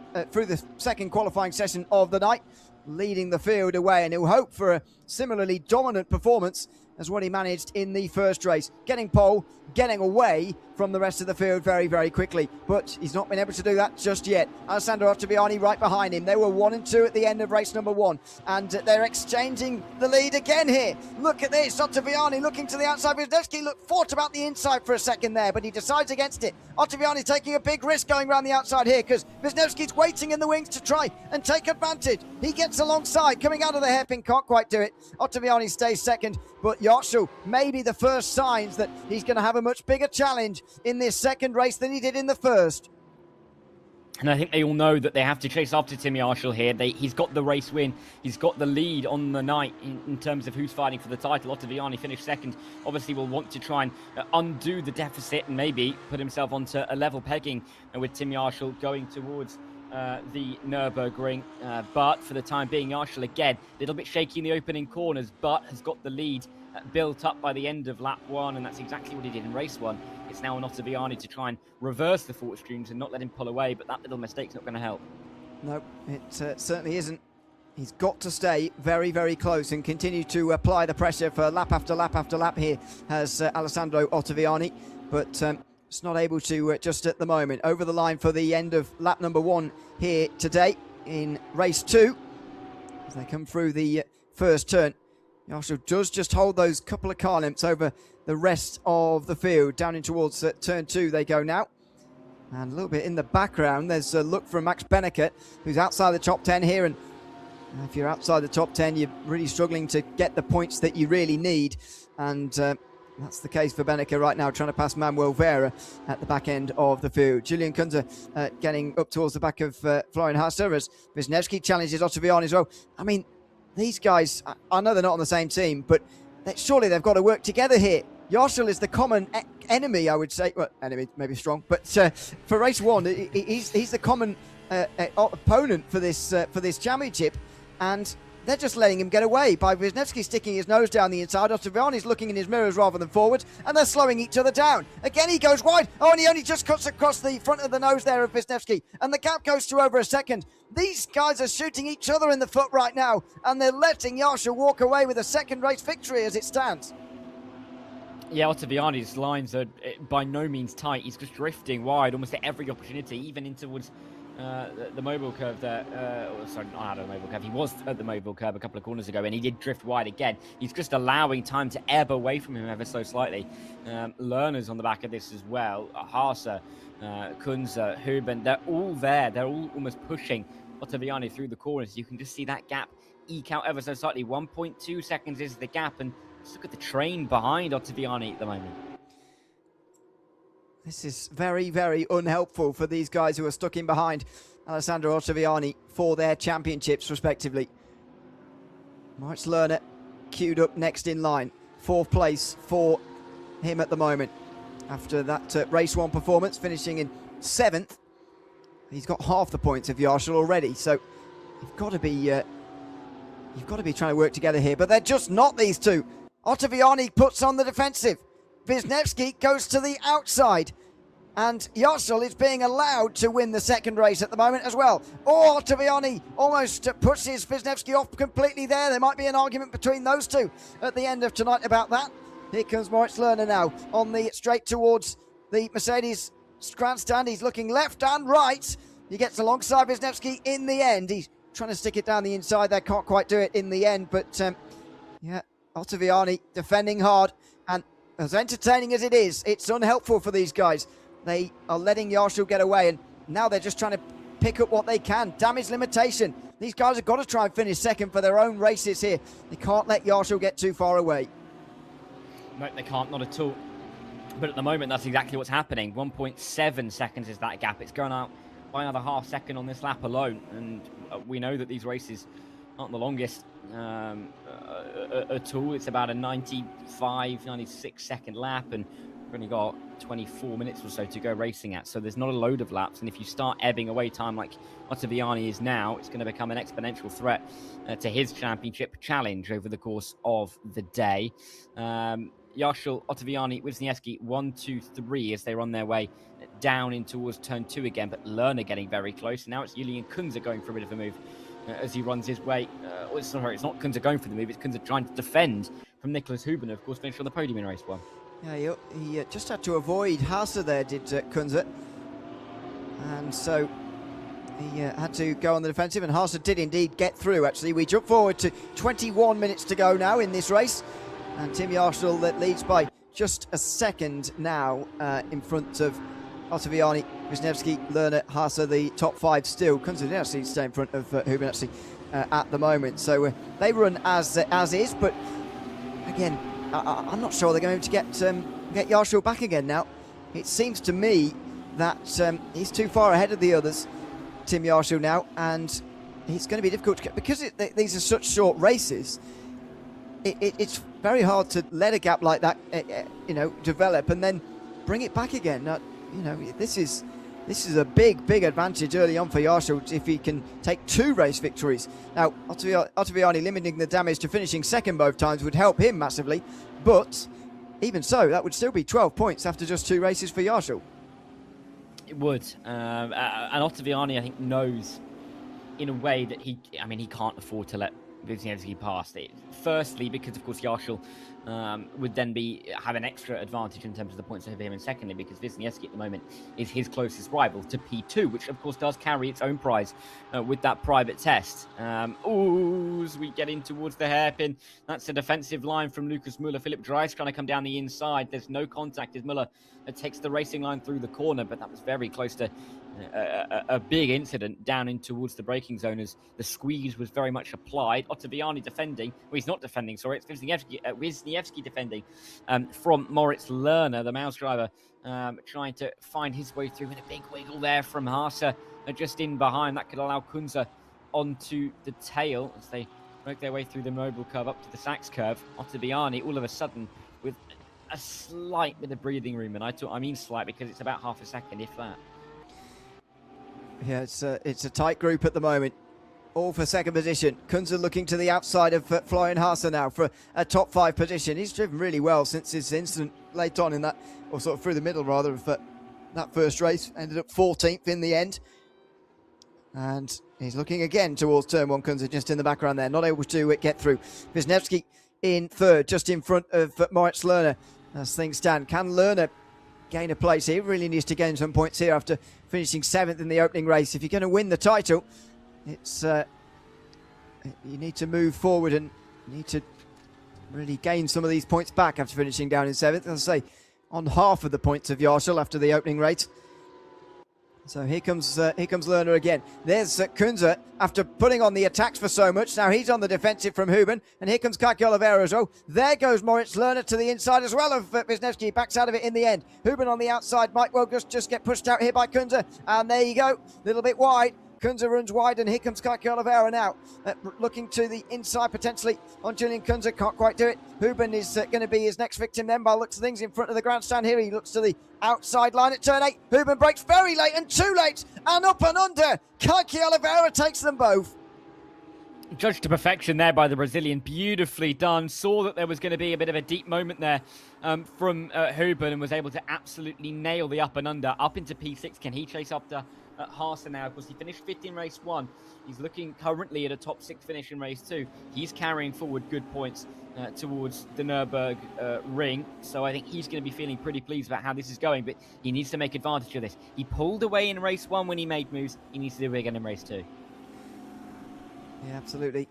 S1: second qualifying session of the night, leading the field away, and he'll hope for a similarly dominant performance as what he managed in the first race, getting pole, getting away from the rest of the field very, very quickly. But he's not been able to do that just yet. Alessandro Ottaviani right behind him. They were 1 and 2 at the end of race number 1, and they're exchanging the lead again here. Look at this, Ottaviani looking to the outside. Wisniewski thought about the inside for a second there, but he decides against it. Ottaviani taking a big risk going around the outside here, because Wisniewski's waiting in the wings to try and take advantage. He gets alongside, coming out of the hairpin, can't quite do it. Ottaviani stays second, but Arshall, maybe the first signs that he's going to have a much bigger challenge in this second race than he did in the first.
S2: And I think they all know that they have to chase after Timmy Arshall here. He's got the race win. He's got the lead on the night in terms of who's fighting for the title. Ottaviani finished second. Obviously will want to try and undo the deficit and maybe put himself onto a level pegging with Timmy Arshall going towards the Nürburgring. But for the time being, Arshall again, a little bit shaky in the opening corners, but has got the lead built up by the end of lap 1, and that's exactly what he did in race 1. It's now on Ottaviani to try and reverse the fortunes and not let him pull away, but that little mistake's not going to help.
S1: No, it certainly isn't. He's got to stay very, very close and continue to apply the pressure for lap after lap after lap here as Alessandro Ottaviani, but it's not able to just at the moment. Over the line for the end of lap number 1 here today in race 2 as they come through the first turn. Arshall does just hold those couple of car lengths over the rest of the field. Down in towards turn 2 they go now. And a little bit in the background, there's a look from Max Benneker, who's outside the top 10 here. And if you're outside the top 10, you're really struggling to get the points that you really need. And that's the case for Benneker right now, trying to pass Manuel Vera at the back end of the field. Julian Kunze getting up towards the back of Florian Hasse as Wisniewski challenges Ottaviani as well. I mean, these guys, I know they're not on the same team, but surely they've got to work together here. Arshall is the common enemy, I would say. Well, enemy maybe strong, but for race 1, he's the common opponent for this championship, and they're just letting him get away by Wisniewski sticking his nose down the inside. Ottaviani's looking in his mirrors rather than forwards, and they're slowing each other down. Again, he goes wide. Oh, and he only just cuts across the front of the nose there of Wisniewski, and the gap goes to over a second. These guys are shooting each other in the foot right now, and they're letting Arshall walk away with a second race victory as it stands.
S2: Yeah, Ottaviani's lines are by no means tight. He's just drifting wide almost at every opportunity, even in towards the mobile curve there. Sorry, not at the mobile curve. He was at the mobile curve a couple of corners ago, and he did drift wide again. He's just allowing time to ebb away from him ever so slightly. Lerner's on the back of this as well. Haase, Kunze, Huben, they're all there. They're all almost pushing Ottaviani through the corners. You can just see that gap eke out ever so slightly. 1.2 seconds is the gap, and just look at the train behind Ottaviani at the moment.
S1: This is very, very unhelpful for these guys who are stuck in behind Alessandro Ottaviani for their championships, respectively. Moritz Lerner queued up next in line. 4th place for him at the moment. After that race 1 performance, finishing in 7th. He's got half the points of Yarshall already, so you've got to be trying to work together here. But they're just not, these two. Ottaviani puts on the defensive. Wisniewski goes to the outside. And Yarshall is being allowed to win the second race at the moment as well. Oh, Ottaviani almost pushes Wisniewski off completely there. There might be an argument between those two at the end of tonight about that. Here comes Moritz Lerner now on the straight towards the Mercedes grandstand. He's looking left and right. He gets alongside Wisniewski in the end. He's trying to stick it down the inside there. Can't quite do it in the end. But, yeah, Ottaviani defending hard. And as entertaining as it is, it's unhelpful for these guys. They are letting Yarshall get away, and now they're just trying to pick up what they can. Damage limitation. These guys have got to try and finish second for their own races here. They can't let Yarshall get too far away.
S2: No, they can't, not at all. But at the moment, that's exactly what's happening. 1.7 seconds is that gap. It's going out by another half second on this lap alone. And we know that these races aren't the longest at all. It's about a 95, 96 second lap, and we've only got 24 minutes or so to go racing at. So there's not a load of laps. And if you start ebbing away time like Ottaviani is now, it's going to become an exponential threat to his championship challenge over the course of the day. Yarshall, Ottaviani, Wisniewski, 1, 2, 3 as they're on their way down in towards turn 2 again. But Lerner getting very close. And now it's Julian Kunze going for a bit of a move as he runs his way. It's not Kunze going for the move. It's Kunze trying to defend from Nicholas Huben, of course, finished on the podium in race 1.
S1: Yeah, he just had to avoid Haase there, did Kunze. And so he had to go on the defensive, and Haase did indeed get through, actually. We jump forward to 21 minutes to go now in this race. And Tim Yarshall that leads by just a second now in front of Ottaviani, Wisniewski, Lerner, Haase, the top 5 still. Kunze did actually stay in front of Huben actually at the moment. So they run as is, but again, I'm not sure they're going to get Yarshall back again now. It seems to me that he's too far ahead of the others, Tim Yarshall now, and it's going to be difficult to get, because these are such short races. It's very hard to let a gap like that, develop and then bring it back again. This is a big advantage early on for Yarshall if he can take 2 race victories. Now, Ottaviani limiting the damage to finishing second both times would help him massively, but even so, that would still be 12 points after just 2 races for Yarshall.
S2: It would, and Ottaviani, I think, knows in a way that he can't afford to let Wisniewski past it. Firstly, because of course Yarshall would then have an extra advantage in terms of the points over him, and secondly, because Wisniewski at the moment is his closest rival to P2, which of course does carry its own prize with that private test. As we get in towards the hairpin, that's a defensive line from Lucas Müller. Philip Dreis trying to come down the inside. There's no contact as Müller takes the racing line through the corner, but that was very close to a big incident down in towards the braking zone as the squeeze was very much applied. Ottaviani defending, well, he's not defending, sorry, it's Wisniewski defending from Moritz Lerner, the Mouse driver, trying to find his way through, and a big wiggle there from Haase just in behind. That could allow Kunze onto the tail as they work their way through the mobile curve up to the Sachs curve. Ottaviani all of a sudden with a slight bit of breathing room, and I mean slight because it's about half a second, if that.
S1: Yeah, it's a tight group at the moment. All for second position. Kunze looking to the outside of Florian Haase now for a top 5 position. He's driven really well since his incident late on in that, or sort of through the middle rather, of that first race. Ended up 14th in the end. And he's looking again towards turn 1. Kunze just in the background there, not able to get through. Wisniewski in 3rd, just in front of Moritz Lerner. as things stand. Can Lerner gain a place here? Really needs to gain some points here after finishing 7th in the opening race. If you're going to win the title, it's you need to move forward and you need to really gain some of these points back after finishing down in 7th. As I say, on half of the points of Yarshall after the opening race. So here comes Lerner again. There's Kunze after putting on the attacks for so much. Now he's on the defensive from Huben. And here comes Kaki Oliveira as well. There goes Moritz Lerner to the inside as well of Wisniewski. Backs out of it in the end. Huben on the outside might well just get pushed out here by Kunze. And there you go. A little bit wide. Kunze runs wide, and here comes Kaki Oliveira now. Looking to the inside potentially on Julian Kunze. Can't quite do it. Huben is going to be his next victim then by the looks of things in front of the grandstand here. He looks to the outside line at turn 8. Huben breaks very late and too late. And up and under. Kaki Oliveira takes them both.
S2: Judged to perfection there by the Brazilian. Beautifully done. Saw that there was going to be a bit of a deep moment there from Huben and was able to absolutely nail the up and under. Up into P6. Can he chase up to Haase now? Of course, he finished 5th in race 1. He's looking currently at a top 6 finish in race 2. He's carrying forward good points towards the Nürburgring. So I think he's going to be feeling pretty pleased about how this is going. But he needs to make advantage of this. He pulled away in race 1 when he made moves. He needs to do it again in race 2.
S1: Yeah, absolutely.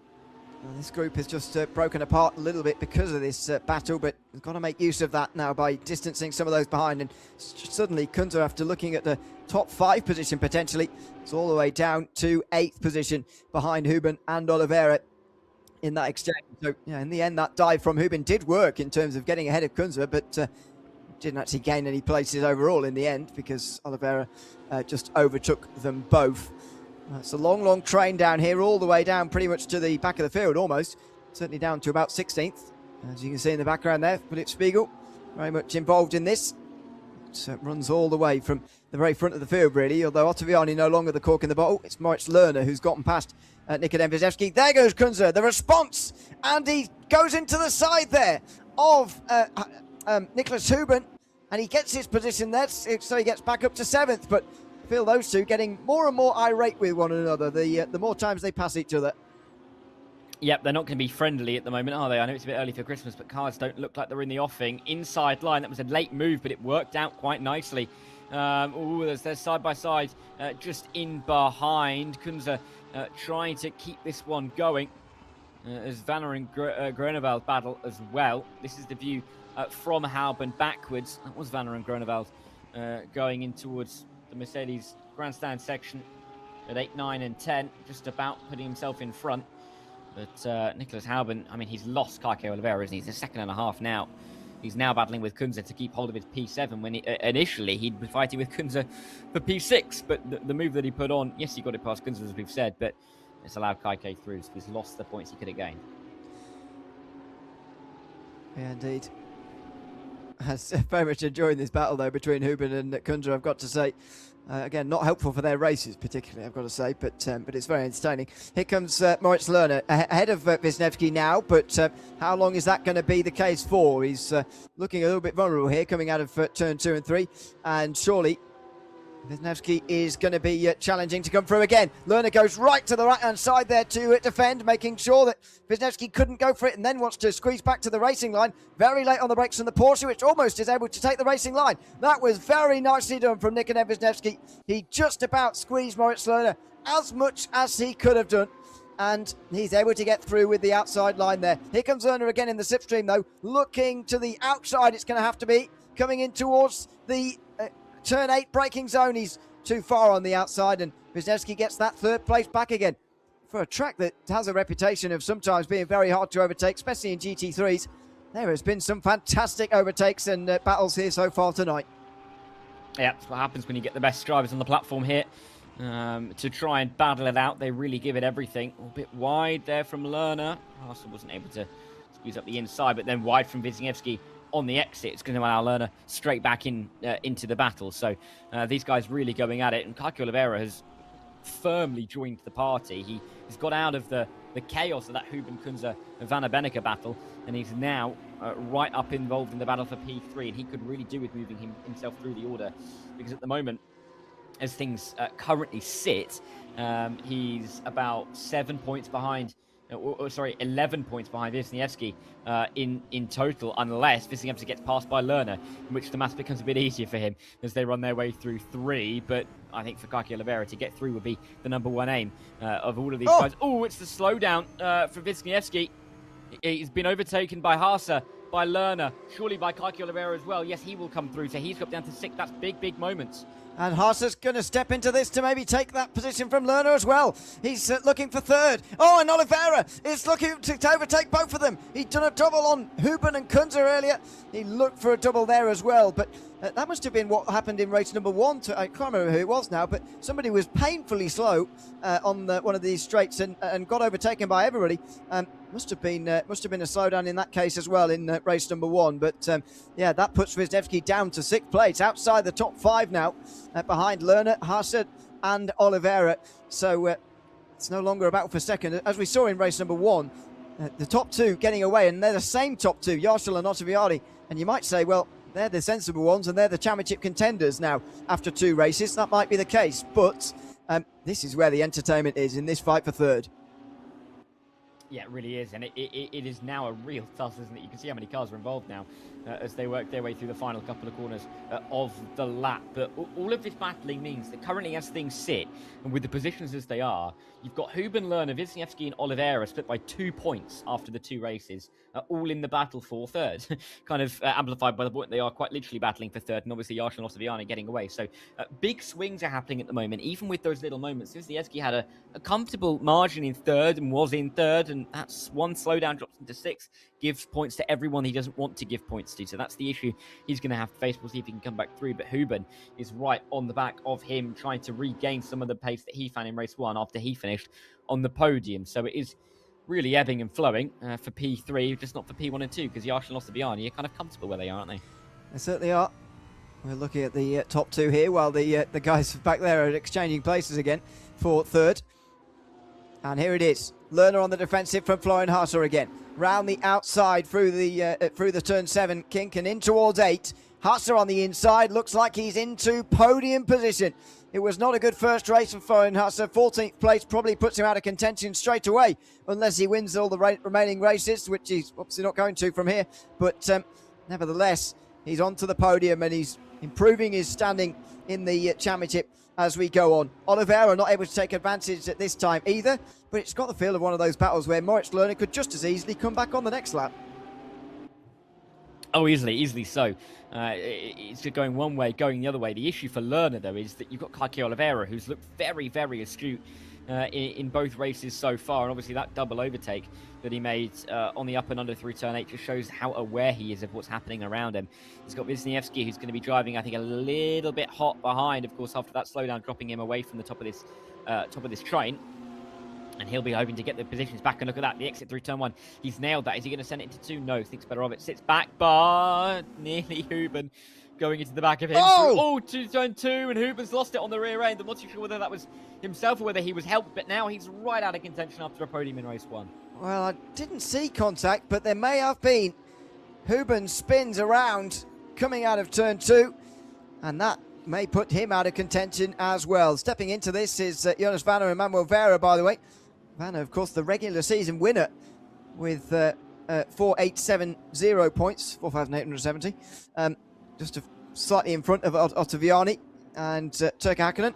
S1: Well, this group has just broken apart a little bit because of this battle, but we've got to make use of that now by distancing some of those behind. And suddenly, Kunze, after looking at the top 5 position potentially, it's all the way down to 8th position behind Huben and Oliveira in that exchange. So, yeah, in the end, that dive from Huben did work in terms of getting ahead of Kunze, but didn't actually gain any places overall in the end because Oliveira just overtook them both. It's a long, long train down here, all the way down pretty much to the back of the field, almost. Certainly down to about 16th. As you can see in the background there, Philip Spiegel, very much involved in this. It runs all the way from the very front of the field, really, although Ottaviani no longer the cork in the bottle. It's Moritz Lerner who's gotten past Nikodem Wisniewski. There goes Kunze, the response, and he goes into the side there of Nicholas Huben, and he gets his position there, so he gets back up to 7th, but I feel those two getting more and more irate with one another the more times they pass each other.
S2: Yep, they're not going to be friendly at the moment, are they? I know it's a bit early for Christmas, but cars don't look like they're in the offing. Inside line, that was a late move, but it worked out quite nicely. They're side by side, just in behind. Kunze trying to keep this one going. As Vanner and Groeneveld battle as well. This is the view from Hauben backwards. That was Vanner and Groeneveld going in towards the Mercedes grandstand section at 8, 9 and 10, just about putting himself in front. But Nicholas Hauben, I mean, he's lost Kaki Oliveira, isn't he? He's a 2nd and a half now. He's now battling with Kunze to keep hold of his P7 when initially he'd be fighting with Kunze for P6. But the move that he put on, yes, he got it past Kunze, as we've said, but it's allowed Kaki through, so he's lost the points he could have gained.
S1: Yeah, indeed. Very much enjoying this battle, though, between Huben and Kunze, I've got to say. Again, not helpful for their races, particularly, I've got to say, but it's very entertaining. Here comes Moritz Lerner, ahead of Wisniewski now, but how long is that going to be the case for? He's looking a little bit vulnerable here, coming out of turn 2 and 3, and surely Wisniewski is going to be challenging to come through again. Lerner goes right to the right-hand side there to defend, making sure that Wisniewski couldn't go for it and then wants to squeeze back to the racing line. Very late on the brakes from the Porsche, which almost is able to take the racing line. That was very nicely done from Nikodem Wisniewski. He just about squeezed Moritz Lerner as much as he could have done. And he's able to get through with the outside line there. Here comes Lerner again in the slipstream, though. Looking to the outside, it's going to have to be. Coming in towards the turn 8 braking zone. He's too far on the outside, and Wisniewski gets that 3rd place back again. For a track that has a reputation of sometimes being very hard to overtake, especially in GT3s, there has been some fantastic overtakes and battles here so far tonight.
S2: Yeah, that's what happens when you get the best drivers on the platform here. To try and battle it out, they really give it everything. A bit wide there from Lerner. Haase wasn't able to squeeze up the inside, but then wide from Wisniewski on the exit. It's going to allow Lerner straight back into the battle. So these guys really going at it. And Kaki Oliveira has firmly joined the party. He has got out of the chaos of that Huben Kunze and Vanna Benneke battle, and he's now right up involved in the battle for P3, and he could really do with moving himself through the order, because at the moment, as things currently sit, he's about 7 points behind sorry, 11 points behind Wisniewski in total, unless Wisniewski gets passed by Lerner, in which the math becomes a bit easier for him as they run their way through 3. But I think for Kaki Oliveira to get through would be the #1 aim of all of these guys. Oh, it's the slowdown for Wisniewski. He's been overtaken by Haase, by Lerner, surely by Kaki Oliveira as well. Yes, he will come through, so he's got down to 6. That's big, big moments.
S1: And Haase's going to step into this to maybe take that position from Lerner as well. He's looking for 3rd. Oh, and Oliveira is looking to overtake both of them. He'd done a double on Huben and Kunze earlier. He looked for a double there as well. But that must have been what happened in race #1. I can't remember who it was now, but somebody was painfully slow on one of these straights and got overtaken by everybody. Must have been a slowdown in that case as well in race #1. But yeah, that puts Wisniewski down to 6th place, outside the top 5 now, behind Lerner, Haase and Oliveira. So it's no longer a battle for 2nd. As we saw in race #1, the top 2 getting away, and they're the same top 2, Yarshall and Ottaviani. And you might say, well, they're the sensible ones and they're the championship contenders now after 2 races. That might be the case, but this is where the entertainment is, in this fight for 3rd.
S2: Yeah, it really is, and it is now a real tuss, isn't it? You can see how many cars are involved now as they work their way through the final couple of corners of the lap. But all of this battling means that currently, as things sit, and with the positions as they are, you've got Huben, Lerner, Wisniewski and Oliveira split by 2 points after the 2 races, all in the battle for 3rd. Kind of amplified by the point they are quite literally battling for 3rd, and obviously Yarshall and Ottaviani getting away. So big swings are happening at the moment, even with those little moments. Wisniewski had a comfortable margin in 3rd and was in 3rd, and that's 1 slowdown, drops into 6th, gives points to everyone he doesn't want to give points to. So that's the issue he's going to have to face. We'll see if he can come back through. But Huben is right on the back of him, trying to regain some of the pace that he found in race 1 after he finished on the podium. So it is really ebbing and flowing for P3, just not for P1 and 2, because Yarshall and Ottaviani are kind of comfortable where they are, aren't they?
S1: They certainly are. We're looking at the top 2 here, while the guys back there are exchanging places again for 3rd. And here it is. Lerner on the defensive from Florian Haase again. Round the outside through the turn 7 kink and in towards 8. Haase on the inside. Looks like he's into podium position. It was not a good first race for Florian Haase. 14th place probably puts him out of contention straight away, unless he wins all the remaining races, which he's obviously not going to from here. But nevertheless, he's onto the podium and he's improving his standing in the championship as we go on. Oliveira not able to take advantage at this time either, but it's got the feel of one of those battles where Moritz Lerner could just as easily come back on the next lap.
S2: Oh, easily so. It's just going one way, going the other way. The issue for Lerner, though, is that you've got Kaki Oliveira, who's looked very, very astute in both races so far. And obviously that double overtake that he made on the up and under through turn 8 just shows how aware he is of what's happening around him. He's got Wisniewski, who's going to be driving, I think, a little bit hot behind, of course, after that slowdown, dropping him away from the top of this train. And he'll be hoping to get the positions back. And look at that, the exit through turn 1. He's nailed that. Is he going to send it into 2? No, thinks better of it. Sits back, but nearly Huben going into the back of him.
S1: Oh!
S2: To turn 2, and Huben's lost it on the rear end. I'm not too sure whether that was himself or whether he was helped, but now he's right out of contention after a podium in race 1.
S1: Well, I didn't see contact, but there may have been. Huben spins around coming out of turn 2, and that may put him out of contention as well. Stepping into this is Jonas Vanner and Manuel Vera, by the way. Vanner, of course, the regular season winner with 4,870 points, 4,870. Just slightly in front of Ottaviani and Turkka Häkkinen,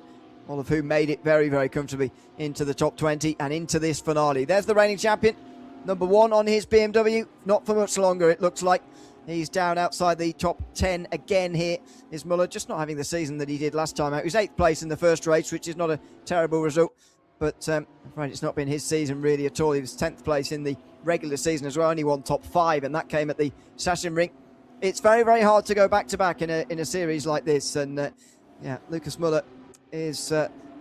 S1: all of whom made it very, very comfortably into the top 20 and into this finale. There's the reigning champion, #1 on his BMW. Not for much longer, it looks like. He's down outside the top 10 again here. Is Muller just not having the season that he did last time out. He was 8th place in the first race, which is not a terrible result. But I'm afraid it's not been his season really at all. He was 10th place in the regular season as well. Only won top 5, and that came at the Sachsenring. It's very, very hard to go back-to-back in a series like this. And yeah, Lucas Muller is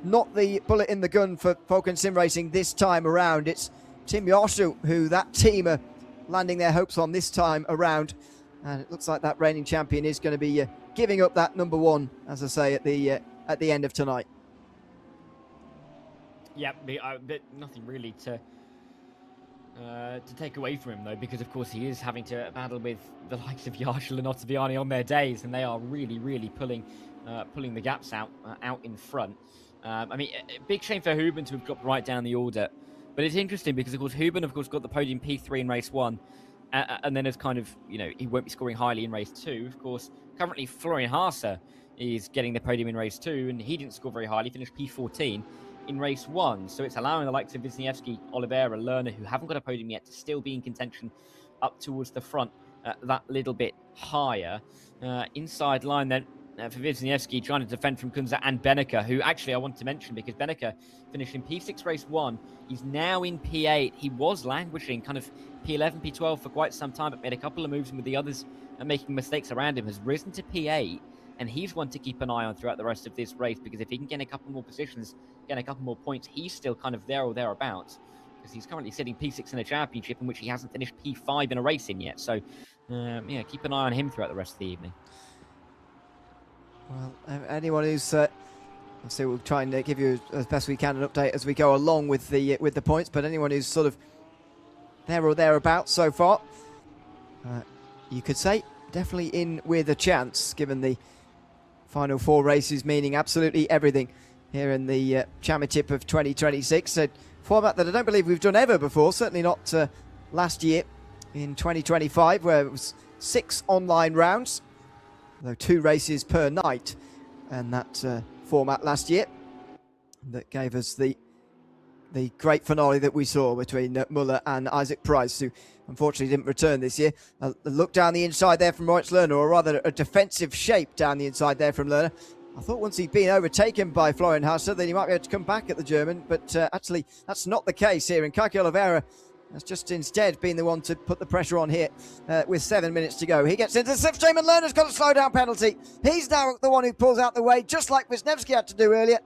S1: not the bullet in the gun for Falcon Sim Racing this time around. It's Tim Yarshall who that team are landing their hopes on this time around. And it looks like that reigning champion is going to be giving up that #1, as I say, at the end of tonight.
S2: Yeah, but nothing really to take away from him, though, because, of course, he is having to battle with the likes of Yarshall and Ottaviani on their days, and they are really, really pulling the gaps out in front. I mean, a big shame for Huben to have dropped right down the order But it's interesting because, of course, Huben, of course, got the podium P3 in race 1. And then it's kind of, he won't be scoring highly in race 2. Of course, currently Florian Haase is getting the podium in race 2, and he didn't score very highly, finished P14 in race 1. So it's allowing the likes of Wisniewski, Oliveira, Lerner, who haven't got a podium yet, to still be in contention up towards the front that little bit higher. Inside line then for Wisniewski, trying to defend from Kunze and Benneker, who actually I want to mention because Benneker finished in P6 race 1. He's now in P8. He was languishing kind of P11, P12 for quite some time, but made a couple of moves, and with the others making mistakes around him, has risen to P8. And he's one to keep an eye on throughout the rest of this race, because if he can get a couple more positions, get a couple more points, he's still kind of there or thereabouts, because he's currently sitting P6 in a championship in which he hasn't finished P5 in a race in yet. So, yeah, keep an eye on him throughout the rest of the evening.
S1: Well, anyone who's obviously we'll try and give you as best we can an update as we go along with the points. But anyone who's sort of there or thereabouts so far, you could say definitely in with a chance, given the final 4 races meaning absolutely everything here in the Championship of 2026. A format that I don't believe we've done ever before, certainly not last year in 2025, where it was 6 online rounds, though 2 races per night, and that format last year that gave us the great finale that we saw between Muller and Isaac Price, who unfortunately didn't return this year. A look down the inside there from Moritz Lerner, or rather a defensive shape down the inside there from Lerner. I thought once he'd been overtaken by Florian Haase, then he might be able to come back at the German, but actually that's not the case here, and Kaki Oliveira has just instead been the one to put the pressure on here with 7 minutes to go. He gets into the slipstream, and Lerner's got a slowdown penalty. He's now the one who pulls out the way, just like Wisniewski had to do earlier.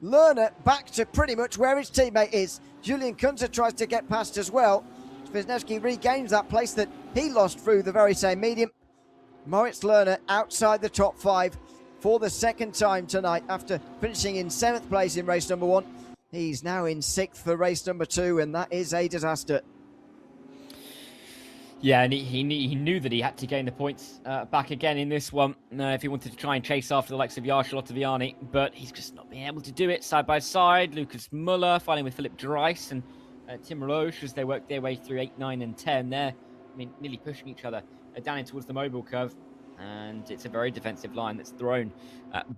S1: Lerner back to pretty much where his teammate is. Julian Kunze tries to get past as well. Wisniewski regains that place that he lost through the very same medium. Moritz Lerner outside the top 5 for the second time tonight after finishing in 7th place in race number 1. He's now in 6th for race number 2, and that is a disaster.
S2: Yeah, and he knew that he had to gain the points back again in this one if he wanted to try and chase after the likes of Jarkko Ottaviani, but he's just not been able to do it. Side by side, Lucas Muller fighting with Philip Dries and Tim Roche as they work their way through 8, 9 and 10 there. I mean, nearly pushing each other down in towards the mobile curve. And it's a very defensive line that's thrown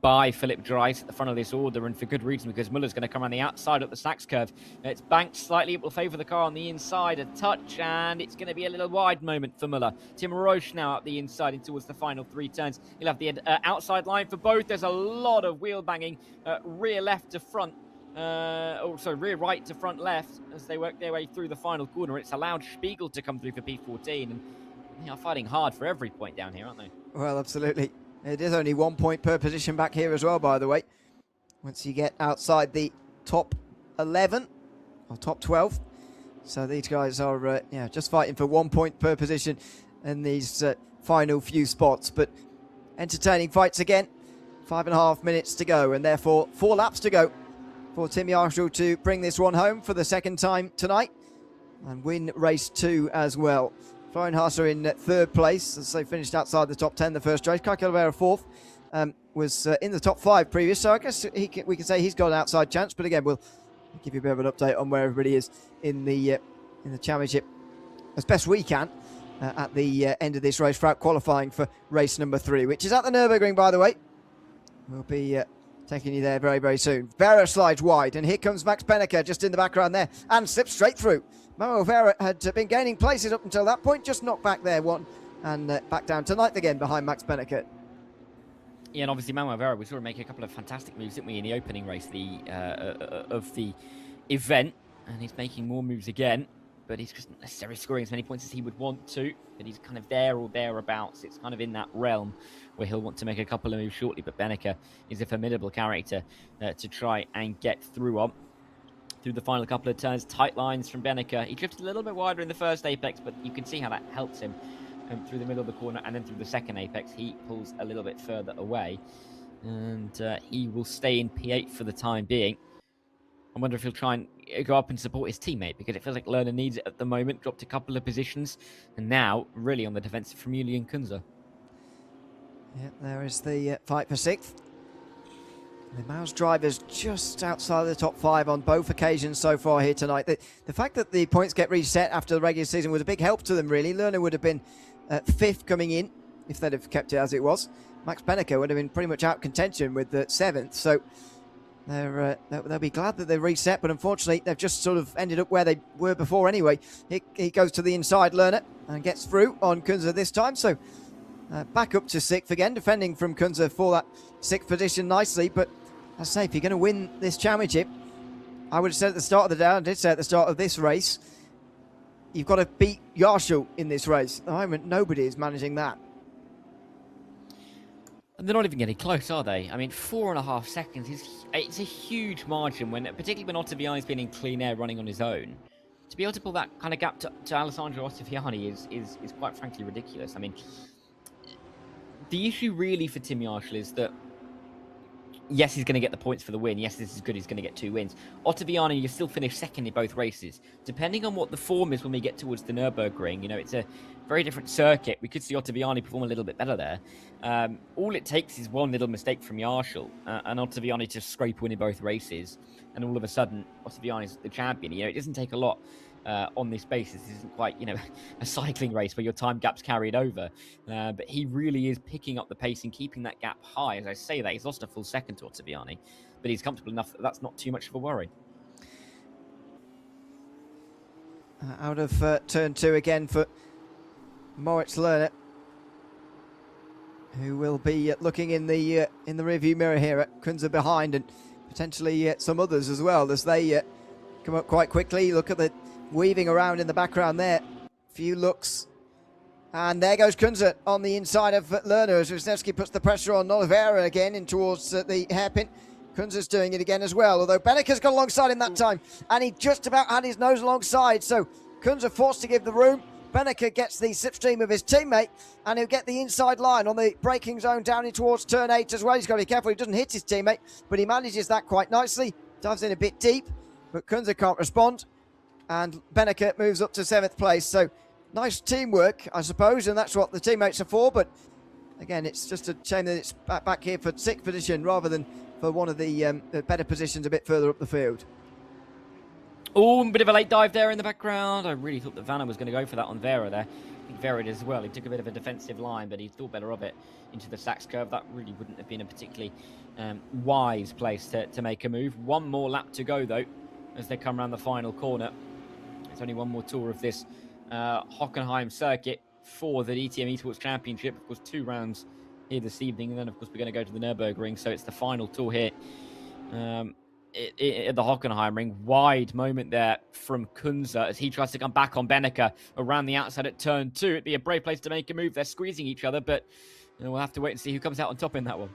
S2: by Philip Dries at the front of this order, and for good reason, because Muller's going to come around the outside up the Sachs curve. It's banked slightly. It will favour the car on the inside. A touch, and it's going to be a little wide moment for Muller. Tim Roche now up the inside in towards the final 3 turns. He'll have the outside line for both. There's a lot of wheel banging, rear left to front. Rear right to front left as they work their way through the final corner. It's allowed Spiegel to come through for P14, and they are fighting hard for every point down here, aren't they?
S1: Well, absolutely. It is only 1 point per position back here as well, by the way. Once you get outside the top 11 or top 12. So these guys are just fighting for 1 point per position in these final few spots. But entertaining fights again. 5.5 minutes to go, and therefore 4 laps to go for Tim Jarkko to bring this one home for the second time tonight and win race 2 as well. Florian Haase in 3rd place as they finished outside the top 10 the first race. Kaki Oliveira 4th, was in the top 5 previous, so I guess we can say he's got an outside chance. But again, we'll give you a bit of an update on where everybody is in the championship as best we can at the end of this race throughout qualifying for race number 3, which is at the Nürburgring, by the way. We'll be taking you there very, very soon. Vera slides wide, and here comes Max Benneker just in the background there and slips straight through. Manuel Vera had been gaining places up until that point, just knocked back there one and back down to 9th again behind Max Benneker.
S2: Yeah, and obviously Manuel Vera, we saw him make a couple of fantastic moves, didn't we, in the opening race of the event, and he's making more moves again, but he's just not necessarily scoring as many points as he would want to, but he's kind of there or thereabouts. It's kind of in that realm where he'll want to make a couple of moves shortly, but Benneker is a formidable character to try and get through on. Through the final couple of turns, tight lines from Benneker. He drifted a little bit wider in the first apex, but you can see how that helps him through the middle of the corner, and then through the second apex, he pulls a little bit further away, and he will stay in P8 for the time being. I wonder if he'll try and go up and support his teammate, because it feels like Lerner needs it at the moment. Dropped a couple of positions, and now really on the defensive from Julian Kunze.
S1: Yeah, there is the fight for 6th. The Maus drivers just outside of the top 5 on both occasions so far here tonight. The fact that the points get reset after the regular season was a big help to them, really. Lerner would have been 5th coming in if they'd have kept it as it was. Max Benneker would have been pretty much out of contention with the 7th. So they'll be glad that they reset, but unfortunately they've just sort of ended up where they were before anyway. He goes to the inside, Lerner, and gets through on Kunze this time. So back up to 6th again, defending from Kunze for that 6th position nicely. But as I say, if you're going to win this championship, I would have said at the start of the day, I did say at the start of this race, you've got to beat Yarshall in this race. At the moment, nobody is managing that.
S2: And they're not even getting close, are they? I mean, 4.5 seconds it's a huge margin, particularly when Ottaviani's been in clean air running on his own. To be able to pull that kind of gap to Alessandro Ottaviani is quite frankly ridiculous. I mean, the issue really for Tim Yarshall is that, yes, he's going to get the points for the win. Yes, this is good. He's going to get 2 wins. Ottaviani, you still finish 2nd in both races. Depending on what the form is when we get towards the Nürburgring, you know, it's a very different circuit. We could see Ottaviani perform a little bit better there. All it takes is one little mistake from Yarshall and Ottaviani to scrape win in both races. And all of a sudden, Ottaviani's the champion. You know, it doesn't take a lot on this basis. This isn't quite, you know, a cycling race where your time gap's carried over. But he really is picking up the pace and keeping that gap high. As I say that, he's lost a full second to Ottaviani, but he's comfortable enough that that's not too much of a worry.
S1: Out of turn 2 again for Moritz Lerner, who will be looking in the rearview mirror here at Kunze behind, and potentially some others as well as they come up quite quickly. Look at the weaving around in the background there. Few looks. And there goes Kunze on the inside of Lerner as Wisniewski puts the pressure on Oliveira again in towards the hairpin. Kunze's doing it again as well, although Benneker's got alongside him that time, and he just about had his nose alongside, so Kunze forced to give the room. Benneker gets the slipstream of his teammate, and he'll get the inside line on the braking zone down in towards turn 8 as well. He's got to be careful he doesn't hit his teammate, but he manages that quite nicely. Dives in a bit deep, but Kunze can't respond, and Benneker moves up to 7th place. So nice teamwork, I suppose, and that's what the teammates are for. But again, it's just a shame that it's back here for 6th position rather than for one of the better positions a bit further up the field.
S2: Oh, a bit of a late dive there in the background. I really thought that Vanna was going to go for that on Vera there. I think Vera did as well. He took a bit of a defensive line, but he thought better of it into the Sachs curve. That really wouldn't have been a particularly wise place to make a move. One more lap to go, though, as they come around the final corner. It's only one more tour of this Hockenheim circuit for the DTM eSports Championship. Of course, 2 rounds here this evening, and then, of course, we're going to go to the Nürburgring, so it's the final tour here. At the Hockenheim ring. Wide moment there from Kunze as he tries to come back on Benneker around the outside at turn 2. It'd be a brave place to make a move. They're squeezing each other, but we'll have to wait and see who comes out on top in that one.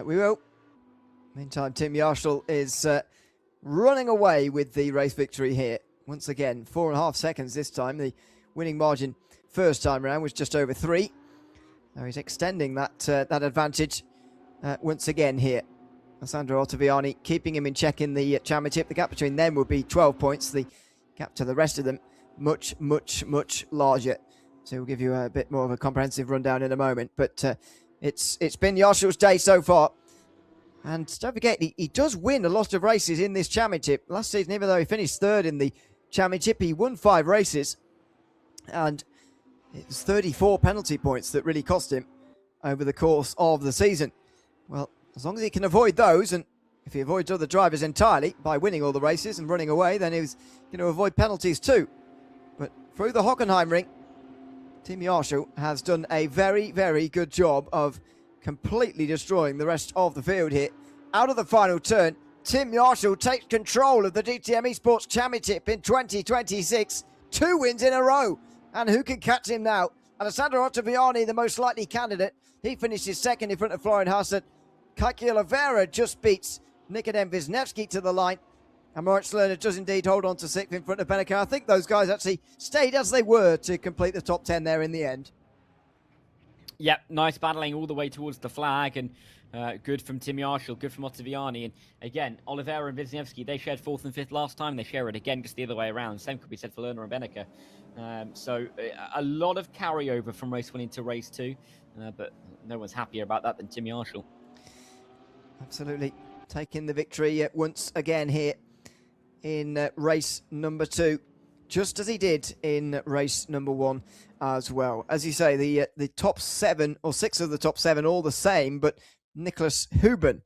S1: We will. Meantime, Tim Yarshall is running away with the race victory here. Once again, 4.5 seconds this time. The winning margin first time around was just over 3. Now he's extending that advantage once again here. Alessandro Ottaviani keeping him in check in the championship. The gap between them would be 12 points. The gap to the rest of them much, much, much larger. So we'll give you a bit more of a comprehensive rundown in a moment. But it's been Yarshall's day so far. And don't forget, he does win a lot of races in this championship. Last season, even though he finished 3rd in the championship, he won 5 races. And it was 34 penalty points that really cost him over the course of the season. Well, as long as he can avoid those, and if he avoids other drivers entirely by winning all the races and running away, then he's going to avoid penalties too. But through the Hockenheim ring, Tim Yarshall has done a very, very good job of completely destroying the rest of the field here. Out of the final turn, Tim Yarshall takes control of the DTM eSports Championship in 2026. 2 wins in a row. And who can catch him now? Alessandro Ottaviani, the most likely candidate. He finishes 2nd in front of Florian Hassett. Kaki Oliveira just beats Nikodem Wisniewski to the line. And Moritz Lerner does indeed hold on to 6th in front of Benneker. I think those guys actually stayed as they were to complete the top 10 there in the end.
S2: Yep, nice battling all the way towards the flag, and good from Tim Yarshall, good from Ottaviani. And again, Oliveira and Wisniewski, they shared 4th and 5th last time. They share it again, just the other way around. Same could be said for Lerner and Benneker. So a lot of carryover from race 1 into race 2, but no one's happier about that than Tim Yarshall.
S1: Absolutely. Taking the victory once again here in race number 2, just as he did in race number 1 as well. As you say, the top 7 or 6 of the top 7 all the same, but Nicholas Huben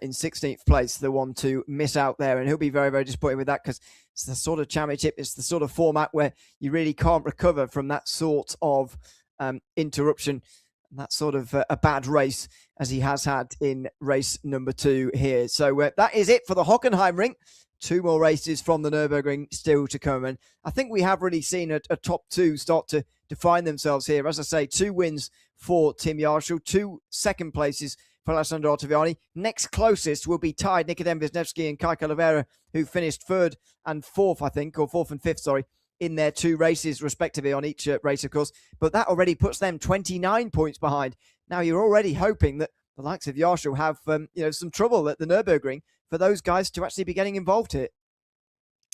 S1: in 16th place, the one to miss out there, and he'll be very, very disappointed with that, because it's the sort of championship, it's the sort of format where you really can't recover from that sort of interruption, that sort of a bad race as he has had in race number 2 here. So that is it for the Hockenheimring. 2 more races from the Nürburgring still to come, and I think we have really seen a top 2 start to define themselves here. As I say, 2 wins for Tim Yarshall, 2 second places for Alessandro Ottaviani. Next closest will be tied Nikodem Wisniewski and Kike Oliveira, who finished 3rd and 4th, I think, or 4th and 5th, sorry, in their 2 races respectively on each race, of course. But that already puts them 29 points behind. Now you're already hoping that the likes of Yarshall have some trouble at the Nürburgring for those guys to actually be getting involved here.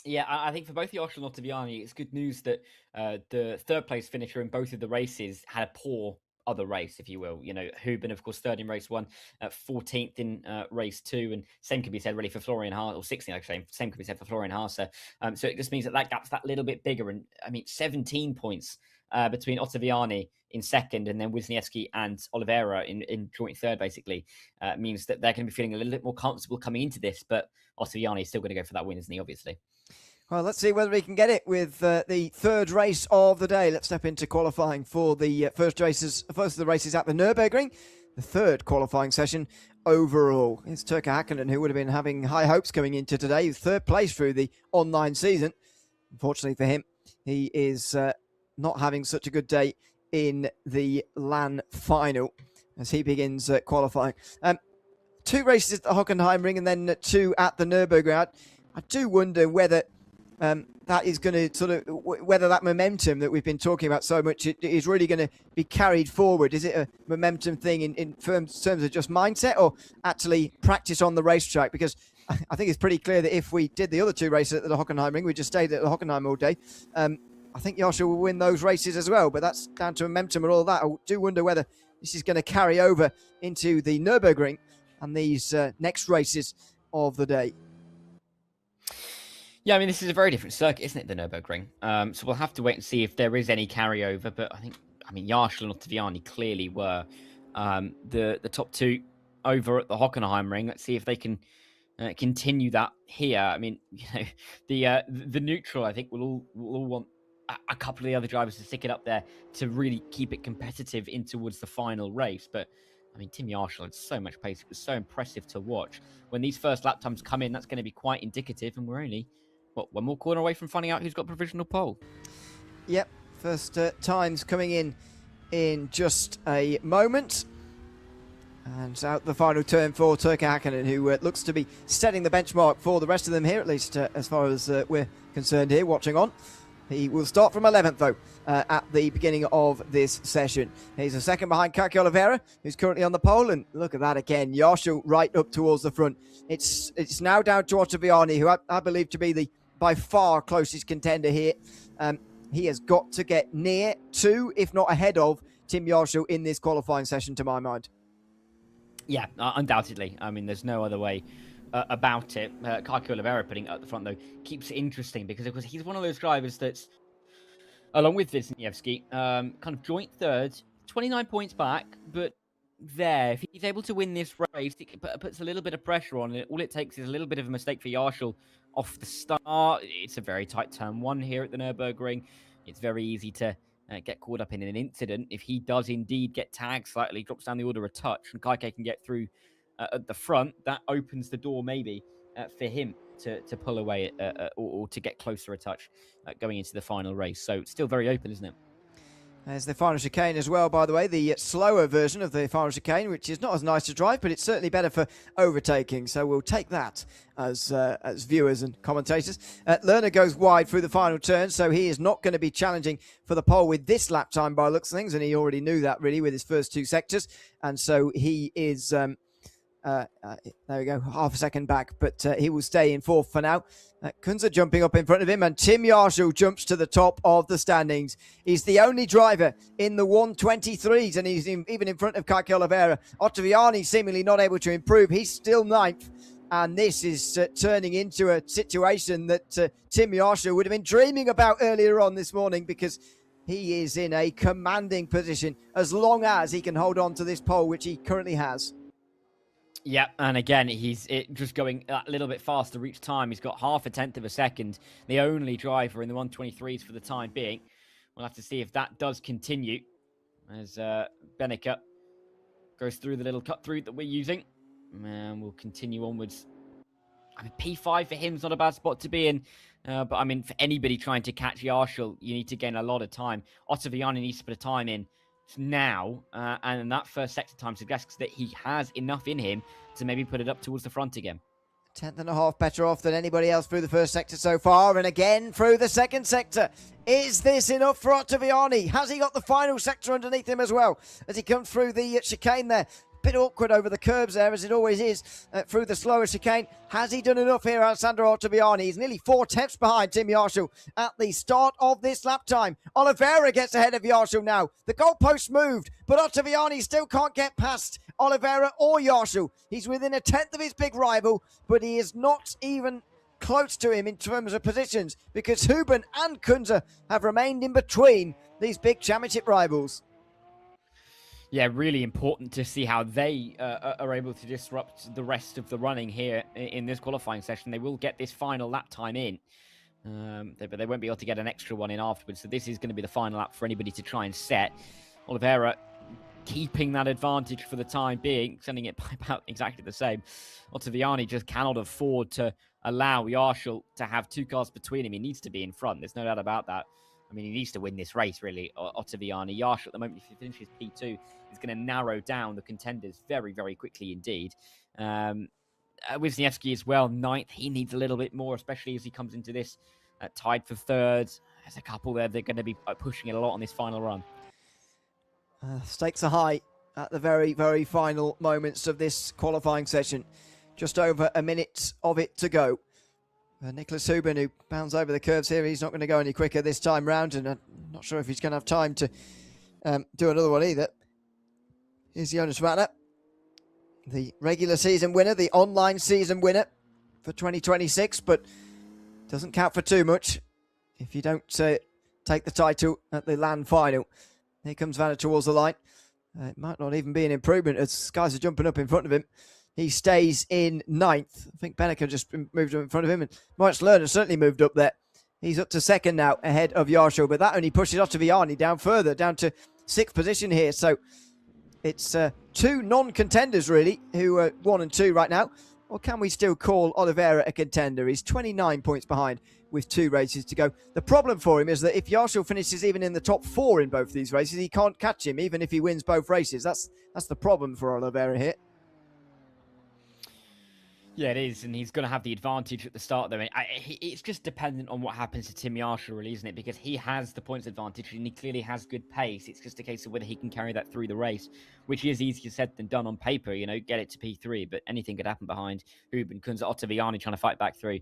S2: Yeah, I think for both Yarshall and Ottaviani, it's good news that the 3rd place finisher in both of the races had a poor other race, if you will. Huben, of course, 3rd in race 1, 14th in race 2, and same can be said really for Florian Haas, or 16th, actually. Same can be said for Florian Haas. So it just means that gap's that little bit bigger. And I mean, 17 points between Ottaviani in 2nd and then Wisniewski and Oliveira in joint 3rd, basically, means that they're going to be feeling a little bit more comfortable coming into this. But Ottaviani is still going to go for that win, isn't he, obviously?
S1: Well, let's see whether he can get it with the 3rd race of the day. Let's step into qualifying for the first of the races at the Nürburgring, the 3rd qualifying session overall. It's Turkka Häkkinen, who would have been having high hopes coming into today. 3rd place through the online season. Unfortunately for him, he is not having such a good day in the LAN final as he begins qualifying. 2 races at the Hockenheimring and then 2 at the Nürburgring. I do wonder whether that is going to whether that momentum that we've been talking about so much is really going to be carried forward. Is it a momentum thing in terms of just mindset, or actually practice on the racetrack? Because I think it's pretty clear that if we did the other 2 races at the Hockenheimring, we just stayed at the Hockenheim all day, I think Yarshall will win those races as well, but that's down to momentum and all that. I do wonder whether this is going to carry over into the Nürburgring and these next races of the day.
S2: Yeah, I mean, this is a very different circuit, isn't it, the Nürburgring? So we'll have to wait and see if there is any carryover. But Yarshall and Ottaviani clearly were the top 2 over at the Hockenheimring. Let's see if they can continue that here. I mean, the neutral, I think, will all want a couple of the other drivers to stick it up there to really keep it competitive in towards the final race. But I mean, Tim Yarshall had so much pace. It was so impressive to watch. When these first lap times come in, that's going to be quite indicative. And we're only, one more corner away from finding out who's got provisional pole.
S1: Yep, first times coming in just a moment. And out the final turn for Turkka Häkkinen, who looks to be setting the benchmark for the rest of them here, at least as far as we're concerned here, watching on. He will start from 11th, though, at the beginning of this session. He's a second behind Kike Oliveira, who's currently on the pole. And look at that again. Yarshall right up towards the front. It's now down to Ottaviani, who I believe to be the by far closest contender here. He has got to get near to, if not ahead of, Tim Yarshall in this qualifying session, to my mind.
S2: Yeah, undoubtedly. I mean, there's no other way about it. Kike Oliveira putting it at the front, though, keeps it interesting because, of course, he's one of those drivers that's, along with Wisniewski, kind of joint 3rd, 29 points back, but there, if he's able to win this race, it puts a little bit of pressure on it. All it takes is a little bit of a mistake for Yarshall off the start. It's a very tight turn 1 here at the Nürburgring. It's very easy to get caught up in an incident. If he does indeed get tagged slightly, drops down the order a touch, and Kike can get through at the front, that opens the door maybe for him to pull away or to get closer a touch going into the final race. So it's still very open, isn't it?
S1: There's the final chicane as well, by the way, the slower version of the final chicane, which is not as nice to drive, but it's certainly better for overtaking. So we'll take that as viewers and commentators. Lerner goes wide through the final turn, so he is not going to be challenging for the pole with this lap time by looks of things, and he already knew that really with his first 2 sectors. And so he is There we go, half a second back, but he will stay in fourth for now. Kunze jumping up in front of him, and Tim Yarshall jumps to the top of the standings. He's the only driver in the 123s, and he's even in front of Kike Oliveira. Ottaviani seemingly not able to improve. He's still ninth, and this is turning into a situation that Tim Yarshall would have been dreaming about earlier on this morning, because he is in a commanding position as long as he can hold on to this pole, which he currently has.
S2: Yeah, and again, he's just going a little bit faster each time. He's got half a tenth of a second. The only driver in the 123s for the time being. We'll have to see if that does continue as Bennica goes through the little cut through that we're using. And we'll continue onwards. I mean, P5 for him is not a bad spot to be in. But I mean, for anybody trying to catch Yarshall, you need to gain a lot of time. Ottaviani needs to put a time in now, and that first sector time suggests that he has enough in him to maybe put it up towards the front again.
S1: 10th and a half better off than anybody else through the first sector so far, and again through the second sector. Is this enough for Ottaviani? Has he got the final sector underneath him as well as he comes through the chicane there? Bit awkward over the curbs there, as it always is, through the slower chicane. Has he done enough here, Alessandro Ottaviani? He's nearly 4 tenths behind Tim Yarshall at the start of this lap time. Oliveira gets ahead of Yarshall now. The goalpost moved, but Ottaviani still can't get past Oliveira or Yarshall. He's within a tenth of his big rival, but he is not even close to him in terms of positions, because Huben and Kunze have remained in between these big championship rivals.
S2: Yeah, really important to see how they are able to disrupt the rest of the running here in this qualifying session. They will get this final lap time in, but they won't be able to get an extra one in afterwards. So this is going to be the final lap for anybody to try and set. Oliveira keeping that advantage for the time being, sending it by about exactly the same. Ottaviani just cannot afford to allow Yarshall to have 2 cars between him. He needs to be in front. There's no doubt about that. I mean, he needs to win this race, really, Ottaviani. Yarshall, at the moment, if he finishes P2, is going to narrow down the contenders very, very quickly indeed. Wisniewski as well, 9th. He needs a little bit more, especially as he comes into this tied for 3rd. There's a couple there. They're going to be pushing it a lot on this final run.
S1: Stakes are high at the very, very final moments of this qualifying session. Just over a minute of it to go. Nicholas Huben, who bounds over the curves here, he's not going to go any quicker this time round, and I'm not sure if he's going to have time to do another one either. Here's Jonas Ratner, the regular season winner, the online season winner for 2026, but doesn't count for too much if you don't take the title at the land final. Here comes Vanna towards the line. It might not even be an improvement as guys are jumping up in front of him. He stays in 9th. I think Bennica just moved up in front of him, and Moritz Lerner certainly moved up there. He's up to 2nd now, ahead of Yarshall, but that only pushes Ottaviani down further, down to 6th position here. So it's 2 non-contenders, really, who are 1 and 2 right now. Or can we still call Oliveira a contender? He's 29 points behind with 2 races to go. The problem for him is that if Yarshall finishes even in the top 4 in both these races, he can't catch him, even if he wins both races. That's the problem for Oliveira here.
S2: Yeah, it is, and he's going to have the advantage at the start, though. It's just dependent on what happens to Tim Yarshall, really, isn't it? Because he has the points advantage, and he clearly has good pace. It's just a case of whether he can carry that through the race, which is easier said than done on paper, you know, get it to P3, but anything could happen behind Huben, Kunze, Ottaviani trying to fight back through.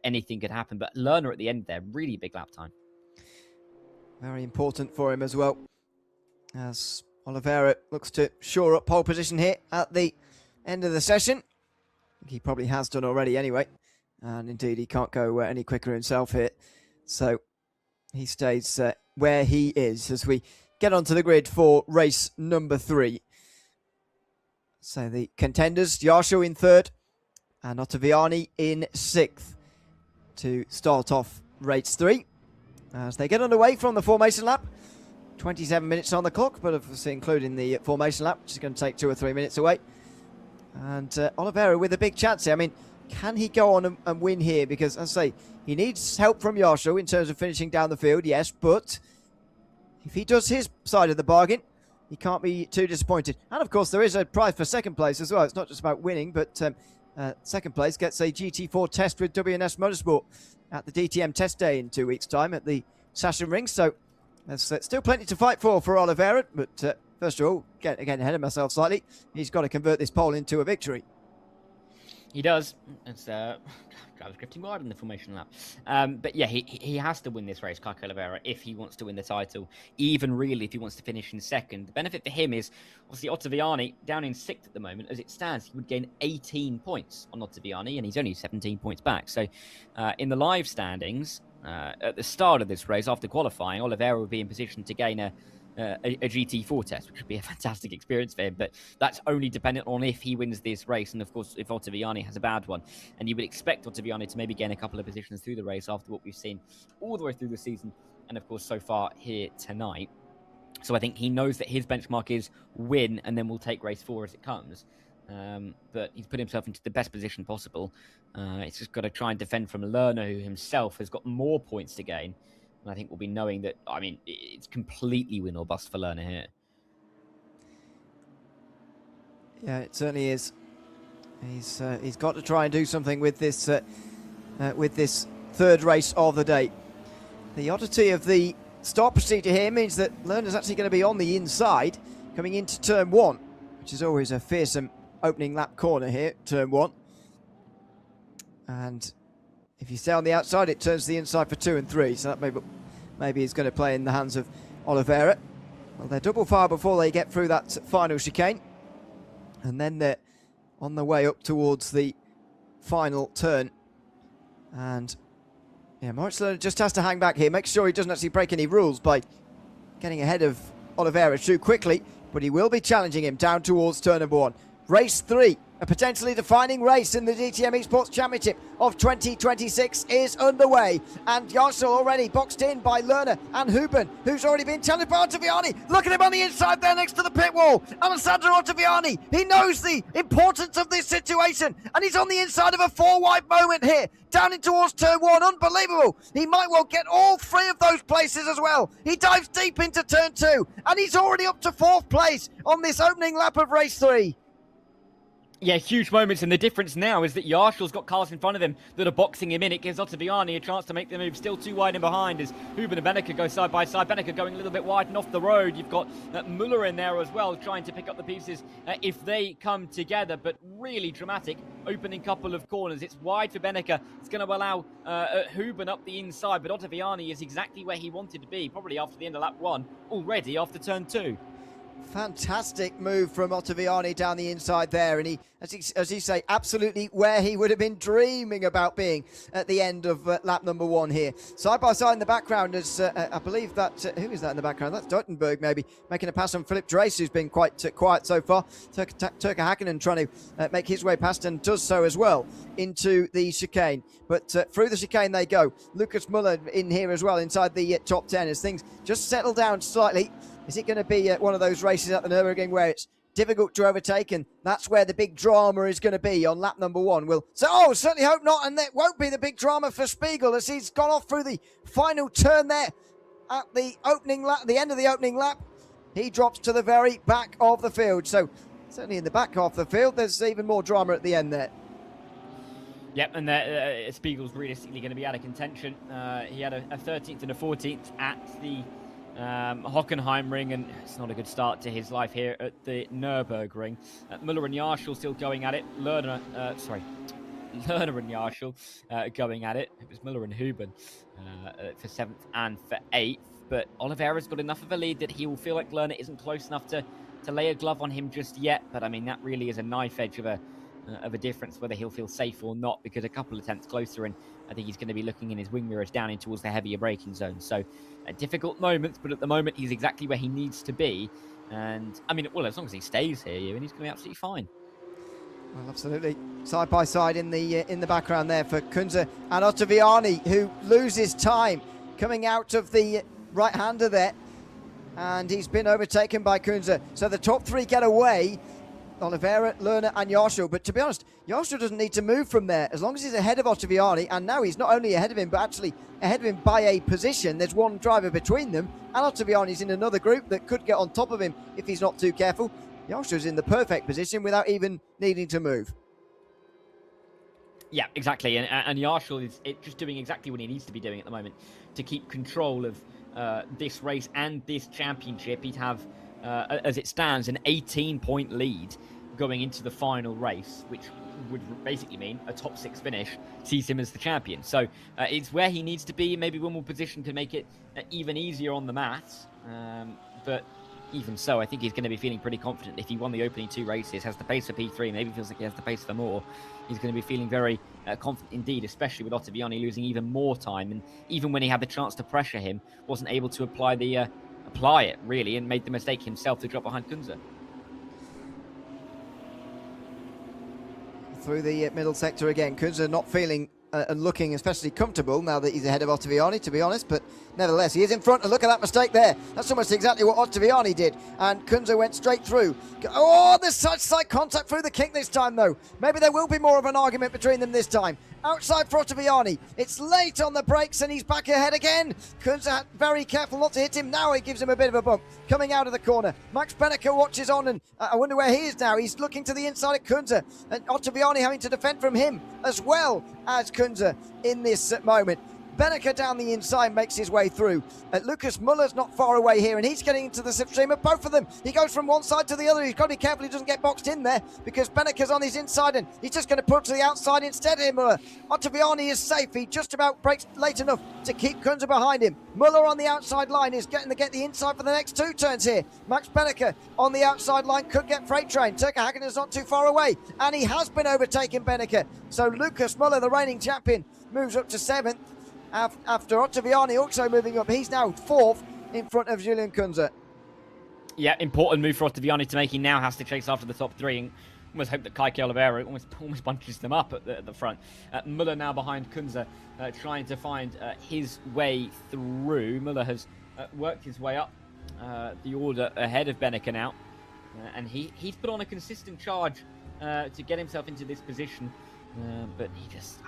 S2: Anything could happen, but Lerner at the end there, really big lap time.
S1: Very important for him as well, as Oliveira looks to shore up pole position here at the end of the session. He probably has done already anyway, and indeed he can't go any quicker himself here, so he stays where he is as we get onto the grid for race number 3. So the contenders, Yarshall in 3rd and Ottaviani in 6th to start off race 3 as they get underway from the formation lap. 27 minutes on the clock, but obviously including the formation lap, which is going to take 2 or 3 minutes away. And Oliveira with a big chance here. I mean, can he go on and win here? Because, as I say, he needs help from Yarshall in terms of finishing down the field, yes, but if he does his side of the bargain, he can't be too disappointed. And, of course, there is a prize for 2nd place as well. It's not just about winning, but 2nd place gets a GT4 test with WNS Motorsport at the DTM test day in 2 weeks' time at the Sachsenring. So there's still plenty to fight for Oliveira, but first of all, again ahead of myself slightly, he's got to convert this pole into a victory.
S2: He does. It's JavaScripting wide in the formation lap. But yeah, he has to win this race, Kike Oliveira, if he wants to win the title. Even really, if he wants to finish in second. The benefit for him is, obviously, Ottaviani down in 6th at the moment. As it stands, he would gain 18 points on Ottaviani, and he's only 17 points back. So in the live standings, at the start of this race, after qualifying, Oliveira would be in position to gain a GT4 test, which would be a fantastic experience for him. But that's only dependent on if he wins this race, and of course, if Ottaviani has a bad one. And you would expect Ottaviani to maybe gain a couple of positions through the race after what we've seen all the way through the season, and of course, so far here tonight. So I think he knows that his benchmark is win, and then we'll take race 4 as it comes. But he's put himself into the best position possible. It's just got to try and defend from Lerner, who himself has got more points to gain. And I think we'll be knowing that, I mean, it's completely win or bust for Lerner here.
S1: Yeah, it certainly is. He's got to try and do something with this third race of the day. The oddity of the start procedure here means that Lerner's actually going to be on the inside coming into turn 1, which is always a fearsome opening lap corner here, turn 1. And if you stay on the outside, it turns to the inside for 2 and 3. So that maybe is going to play in the hands of Oliveira. Well, they're double fire before they get through that final chicane. And then they're on the way up towards the final turn. And yeah, Moritz Lerner just has to hang back here. Make sure he doesn't actually break any rules by getting ahead of Oliveira too quickly. But he will be challenging him down towards turn number 1. Race 3, a potentially defining race in the DTM eSports Championship of 2026 is underway. And Yarshall already boxed in by Lerner and Huben, who's already been challenged by Ottaviani. Look at him on the inside there next to the pit wall. Alessandro Ottaviani, he knows the importance of this situation. And he's on the inside of a 4-wide moment here. Down in towards turn 1, unbelievable. He might well get all 3 of those places as well. He dives deep into turn 2. And he's already up to 4th place on this opening lap of race 3.
S2: Yeah, huge moments, and the difference now is that Yarshall's got cars in front of him that are boxing him in. It gives Ottaviani a chance to make the move. Still too wide in behind as Huben and Benneker go side by side. Benneker going a little bit wide and off the road. You've got Muller in there as well, trying to pick up the pieces if they come together. But really dramatic opening couple of corners. It's wide for Benneker. It's going to allow Huben up the inside, but Ottaviani is exactly where he wanted to be, probably after the end of lap 1, already after turn 2.
S1: Fantastic move from Ottaviani down the inside there, and he, as you say, absolutely where he would have been dreaming about being at the end of lap number 1 here. Side by side in the background, as I believe that who is that in the background? That's Deutenberg maybe making a pass on Philip Drace, who's been quite quiet so far. Turka Hakkinen trying to make his way past, and does so as well into the chicane. But through the chicane they go. Lucas Muller in here as well inside the top 10 as things just settle down slightly. Is it going to be one of those races at the Nürburgring where it's difficult to overtake, and that's where the big drama is going to be on lap number 1? Certainly hope not, and it won't be the big drama for Spiegel as he's gone off through the final turn there at the opening lap, the end of the opening lap. He drops to the very back of the field. So certainly in the back half of the field, there's even more drama at the end there.
S2: Yep, and Spiegel's realistically going to be out of contention. He had a 13th and a 14th at the Hockenheimring, and it's not a good start to his life here at the Nürburgring. Muller and Yarshall still going at it. Lerner and Yarshall going at it. It was Muller and Huben for 7th and for 8th. But Oliveira's got enough of a lead that he will feel like Lerner isn't close enough to lay a glove on him just yet. But I mean, that really is a knife edge of a difference whether he'll feel safe or not, because a couple of attempts closer, and I think he's going to be looking in his wing mirrors down in towards the heavier braking zone. So difficult moments, but at the moment he's exactly where he needs to be. And I mean, well, as long as he stays here, and he's going to be absolutely fine.
S1: Well, absolutely. Side by side in the background there for Kunze and Ottaviani, who loses time coming out of the right-hander there. And he's been overtaken by Kunze. So the top 3 get away. Oliveira, Lerner and Yarshall. But to be honest, Yarshall doesn't need to move from there. As long as he's ahead of Ottaviani, and now he's not only ahead of him, but actually ahead of him by a position. There's one driver between them, and Ottaviani's in another group that could get on top of him if he's not too careful. Yarshall's in the perfect position without even needing to move.
S2: Yeah, exactly. And Yarshall is just doing exactly what he needs to be doing at the moment to keep control of this race and this championship. He'd have, as it stands, an 18-point lead going into the final race, which would basically mean a top 6 finish sees him as the champion. So it's where he needs to be. Maybe one more position to make it even easier on the mats. But even so, I think he's going to be feeling pretty confident. If he won the opening 2 races, has the pace for P3, maybe feels like he has the pace for more, he's going to be feeling very confident indeed, especially with Ottaviani losing even more time. And even when he had the chance to pressure him, wasn't able to apply it, really, and made the mistake himself to drop behind Kunze.
S1: Through the middle sector again, Kunze not feeling and looking especially comfortable now that he's ahead of Ottaviani, to be honest, but nevertheless, he is in front, and look at that mistake there. That's almost exactly what Ottaviani did, and Kunze went straight through. Oh, there's such side contact through the kick this time, though. Maybe there will be more of an argument between them this time. Outside for Ottaviani. It's late on the brakes, and he's back ahead again. Kunze very careful not to hit him. Now he gives him a bit of a bump. Coming out of the corner. Max Benneker watches on, and I wonder where he is now. He's looking to the inside of Kunze, and Ottaviani having to defend from him as well as Kunze in this moment. Benneker down the inside makes his way through. Lucas Muller's not far away here, and he's getting into the slipstream of both of them. He goes from one side to the other. He's got to be careful he doesn't get boxed in there, because Benneker's on his inside, and he's just going to pull to the outside instead here, Muller. Ottaviani is safe. He just about breaks late enough to keep Kunze behind him. Muller on the outside line is getting to get the inside for the next 2 turns here. Max Benneker on the outside line could get Freight Train. Turka Hakkinen is not too far away, and he has been overtaking Benneker. So Lucas Muller, the reigning champion, moves up to 7th. After Ottaviani also moving up. He's now 4th in front of Julian Kunze.
S2: Yeah, important move for Ottaviani to make. He now has to chase after the top 3 and almost hope that Kike Oliveira almost bunches them up at the front. Muller now behind Kunze, trying to find his way through. Muller has worked his way up the order ahead of Benneker now. And he's put on a consistent charge to get himself into this position. But he just,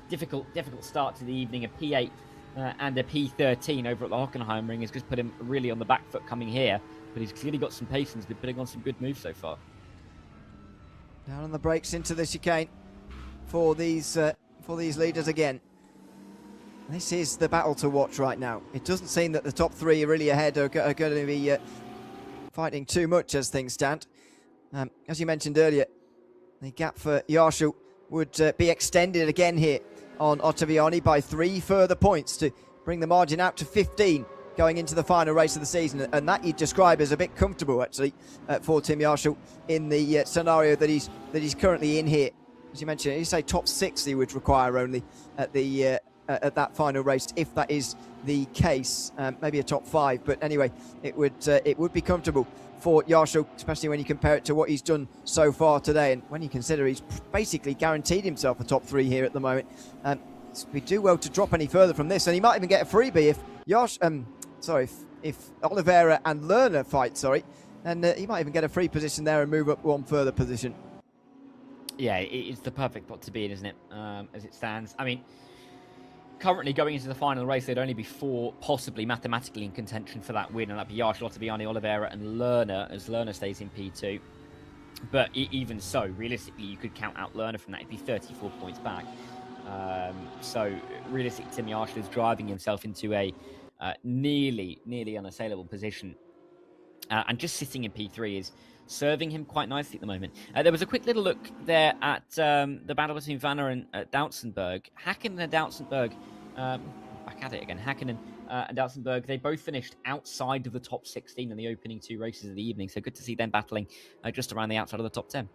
S2: difficult start to the evening. A P8 and a P13 over at the Hockenheimring has just put him really on the back foot coming here. But he's clearly got some pace and has been putting on some good moves so far.
S1: Down on the brakes into the chicane for these leaders again. This is the battle to watch right now. It doesn't seem that the top 3 really ahead are going to be fighting too much as things stand. As you mentioned earlier, the gap for Yarshall would be extended again here on Ottaviani by 3 further points to bring the margin out to 15 going into the final race of the season, and that you'd describe as a bit comfortable actually for Tim Yarshall in the scenario that he's currently in here. As you mentioned, you say top 6 he would require only at the at that final race, if that is the case. Maybe a top 5, but anyway, it would be comfortable for Yarshall, especially when you compare it to what he's done so far today, and when you consider he's basically guaranteed himself a top 3 here at the moment. We do well to drop any further from this, and he might even get a freebie if if Oliveira and Lerner fight, and he might even get a free position there and move up 1 further position.
S2: Yeah, it's the perfect spot to be in, isn't it, as it stands? I mean, currently going into the final race, there'd only be 4 possibly mathematically in contention for that win, and that'd be Yarshall, Ottaviani, Oliveira and Lerner, as Lerner stays in P2. But even so, realistically, you could count out Lerner from that. It'd be 34 points back. So realistically, Tim Yarshall is driving himself into a nearly unassailable position. And just sitting in P3 is serving him quite nicely at the moment. There was a quick little look there at the battle between Vanner and Doutsenberg. Hakkinen and Doutsenberg, back at it again. Hakkinen and Doutsenberg, they both finished outside of the top 16 in the opening 2 races of the evening. So good to see them battling just around the outside of the top 10.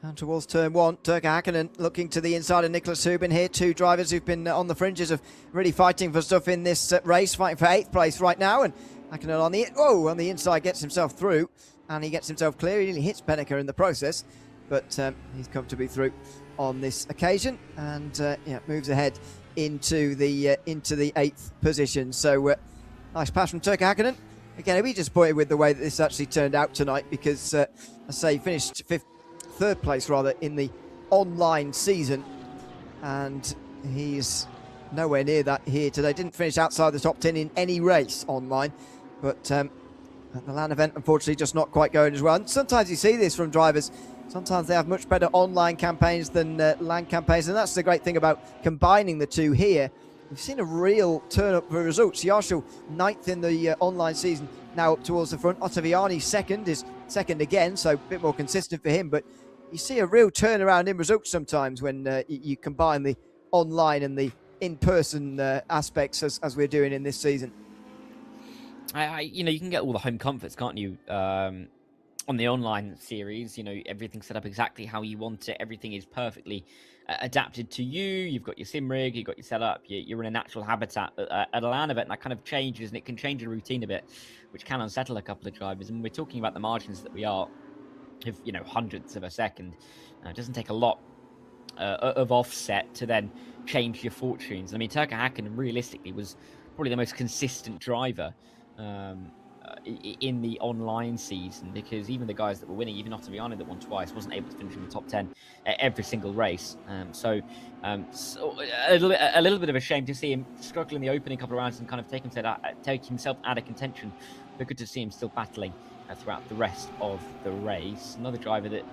S1: And towards turn 1, Turka Hakkinen looking to the inside of Nicholas Hubin here. 2 drivers who've been on the fringes of really fighting for stuff in this race, fighting for 8th place right now. And Hakkinen on the inside gets himself through, and he gets himself clear. He nearly hits Benneker in the process, but he's comfortably through on this occasion, and moves ahead into the 8th position. So nice pass from Turka Hakkinen. Again, I'll be disappointed with the way that this actually turned out tonight, because I say he finished 3rd place rather in the online season, and he's nowhere near that here today. Didn't finish outside the top 10 in any race online, but at the LAN event, unfortunately, just not quite going as well. And sometimes you see this from drivers. Sometimes they have much better online campaigns than LAN campaigns, and that's the great thing about combining the 2 here. We've seen a real turn up for results. Yarshall 9th in the online season, now up towards the front. Ottaviani 2nd is second again, so a bit more consistent for him. But you see a real turnaround in results sometimes when you combine the online and the in-person aspects as we're doing in this season.
S2: You know, you can get all the home comforts, can't you? On the online series, you know, everything's set up exactly how you want it. Everything is perfectly adapted to you. You've got your sim rig, you've got your setup, you're in a natural habitat. At a LAN event, that kind of changes, and it can change your routine a bit, which can unsettle a couple of drivers. And we're talking about the margins that we are of, you know, hundredths of a second. It doesn't take a lot of offset to then change your fortunes. I mean, Turka Hakkinen realistically was probably the most consistent driver in the online season, because even the guys that were winning, even Ottaviani that won twice, wasn't able to finish in the top 10 every single race. So a little bit of a shame to see him struggle in the opening couple of rounds and kind of take himself out of contention, but good to see him still battling throughout the rest of the race. Another driver that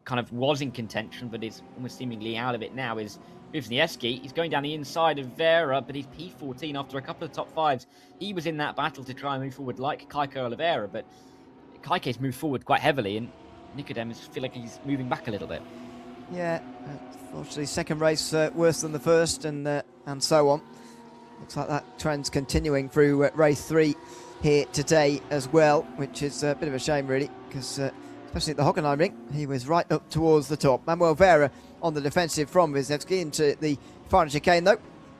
S2: kind of was in contention but is almost seemingly out of it now is Wisniewski. He's going down the inside of Vera, but he's P14 after a couple of top fives. He was in that battle to try and move forward like Kaike Oliveira, but Kaike's moved forward quite heavily, and Nicodemus feel like he's moving back a little bit.
S1: Yeah, unfortunately, second race worse than the first, and so on. Looks like that trend's continuing through race 3 here today as well, which is a bit of a shame, really, because especially at the Hockenheimring, he was right up towards the top. Manuel Vera on the defensive from Wisniewski into the final chicane, though.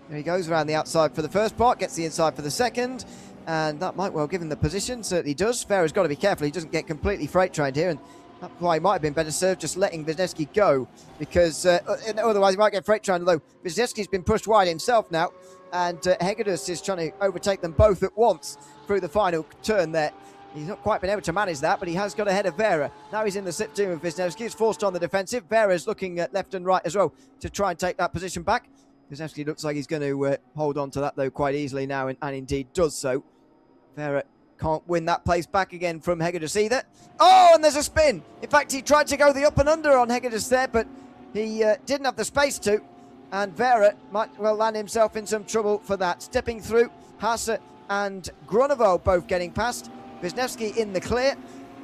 S1: There he goes around the outside for the first part, gets the inside for the second, and that might well give him the position. Certainly does. Vera's got to be careful he doesn't get completely freight trained here, and that's why he might have been better served just letting Wisniewski go, because otherwise he might get freight trained, although Wisniewski's been pushed wide himself now, and Hegedus is trying to overtake them both at once through the final turn there. He's not quite been able to manage that, but he has got ahead of Vera. Now he's in the slipstream of Wisniewski. He's forced on the defensive. Vera's looking at left and right as well to try and take that position back. Wisniewski looks like he's going to hold on to that, though, quite easily now, and indeed does so. Vera can't win that place back again from Hegedus either. Oh, and there's a spin. In fact, he tried to go the up and under on Hegedus there, but he didn't have the space to. And Vera might well land himself in some trouble for that. Stepping through, Haase and Grunewald both getting past. Wisniewski in the clear,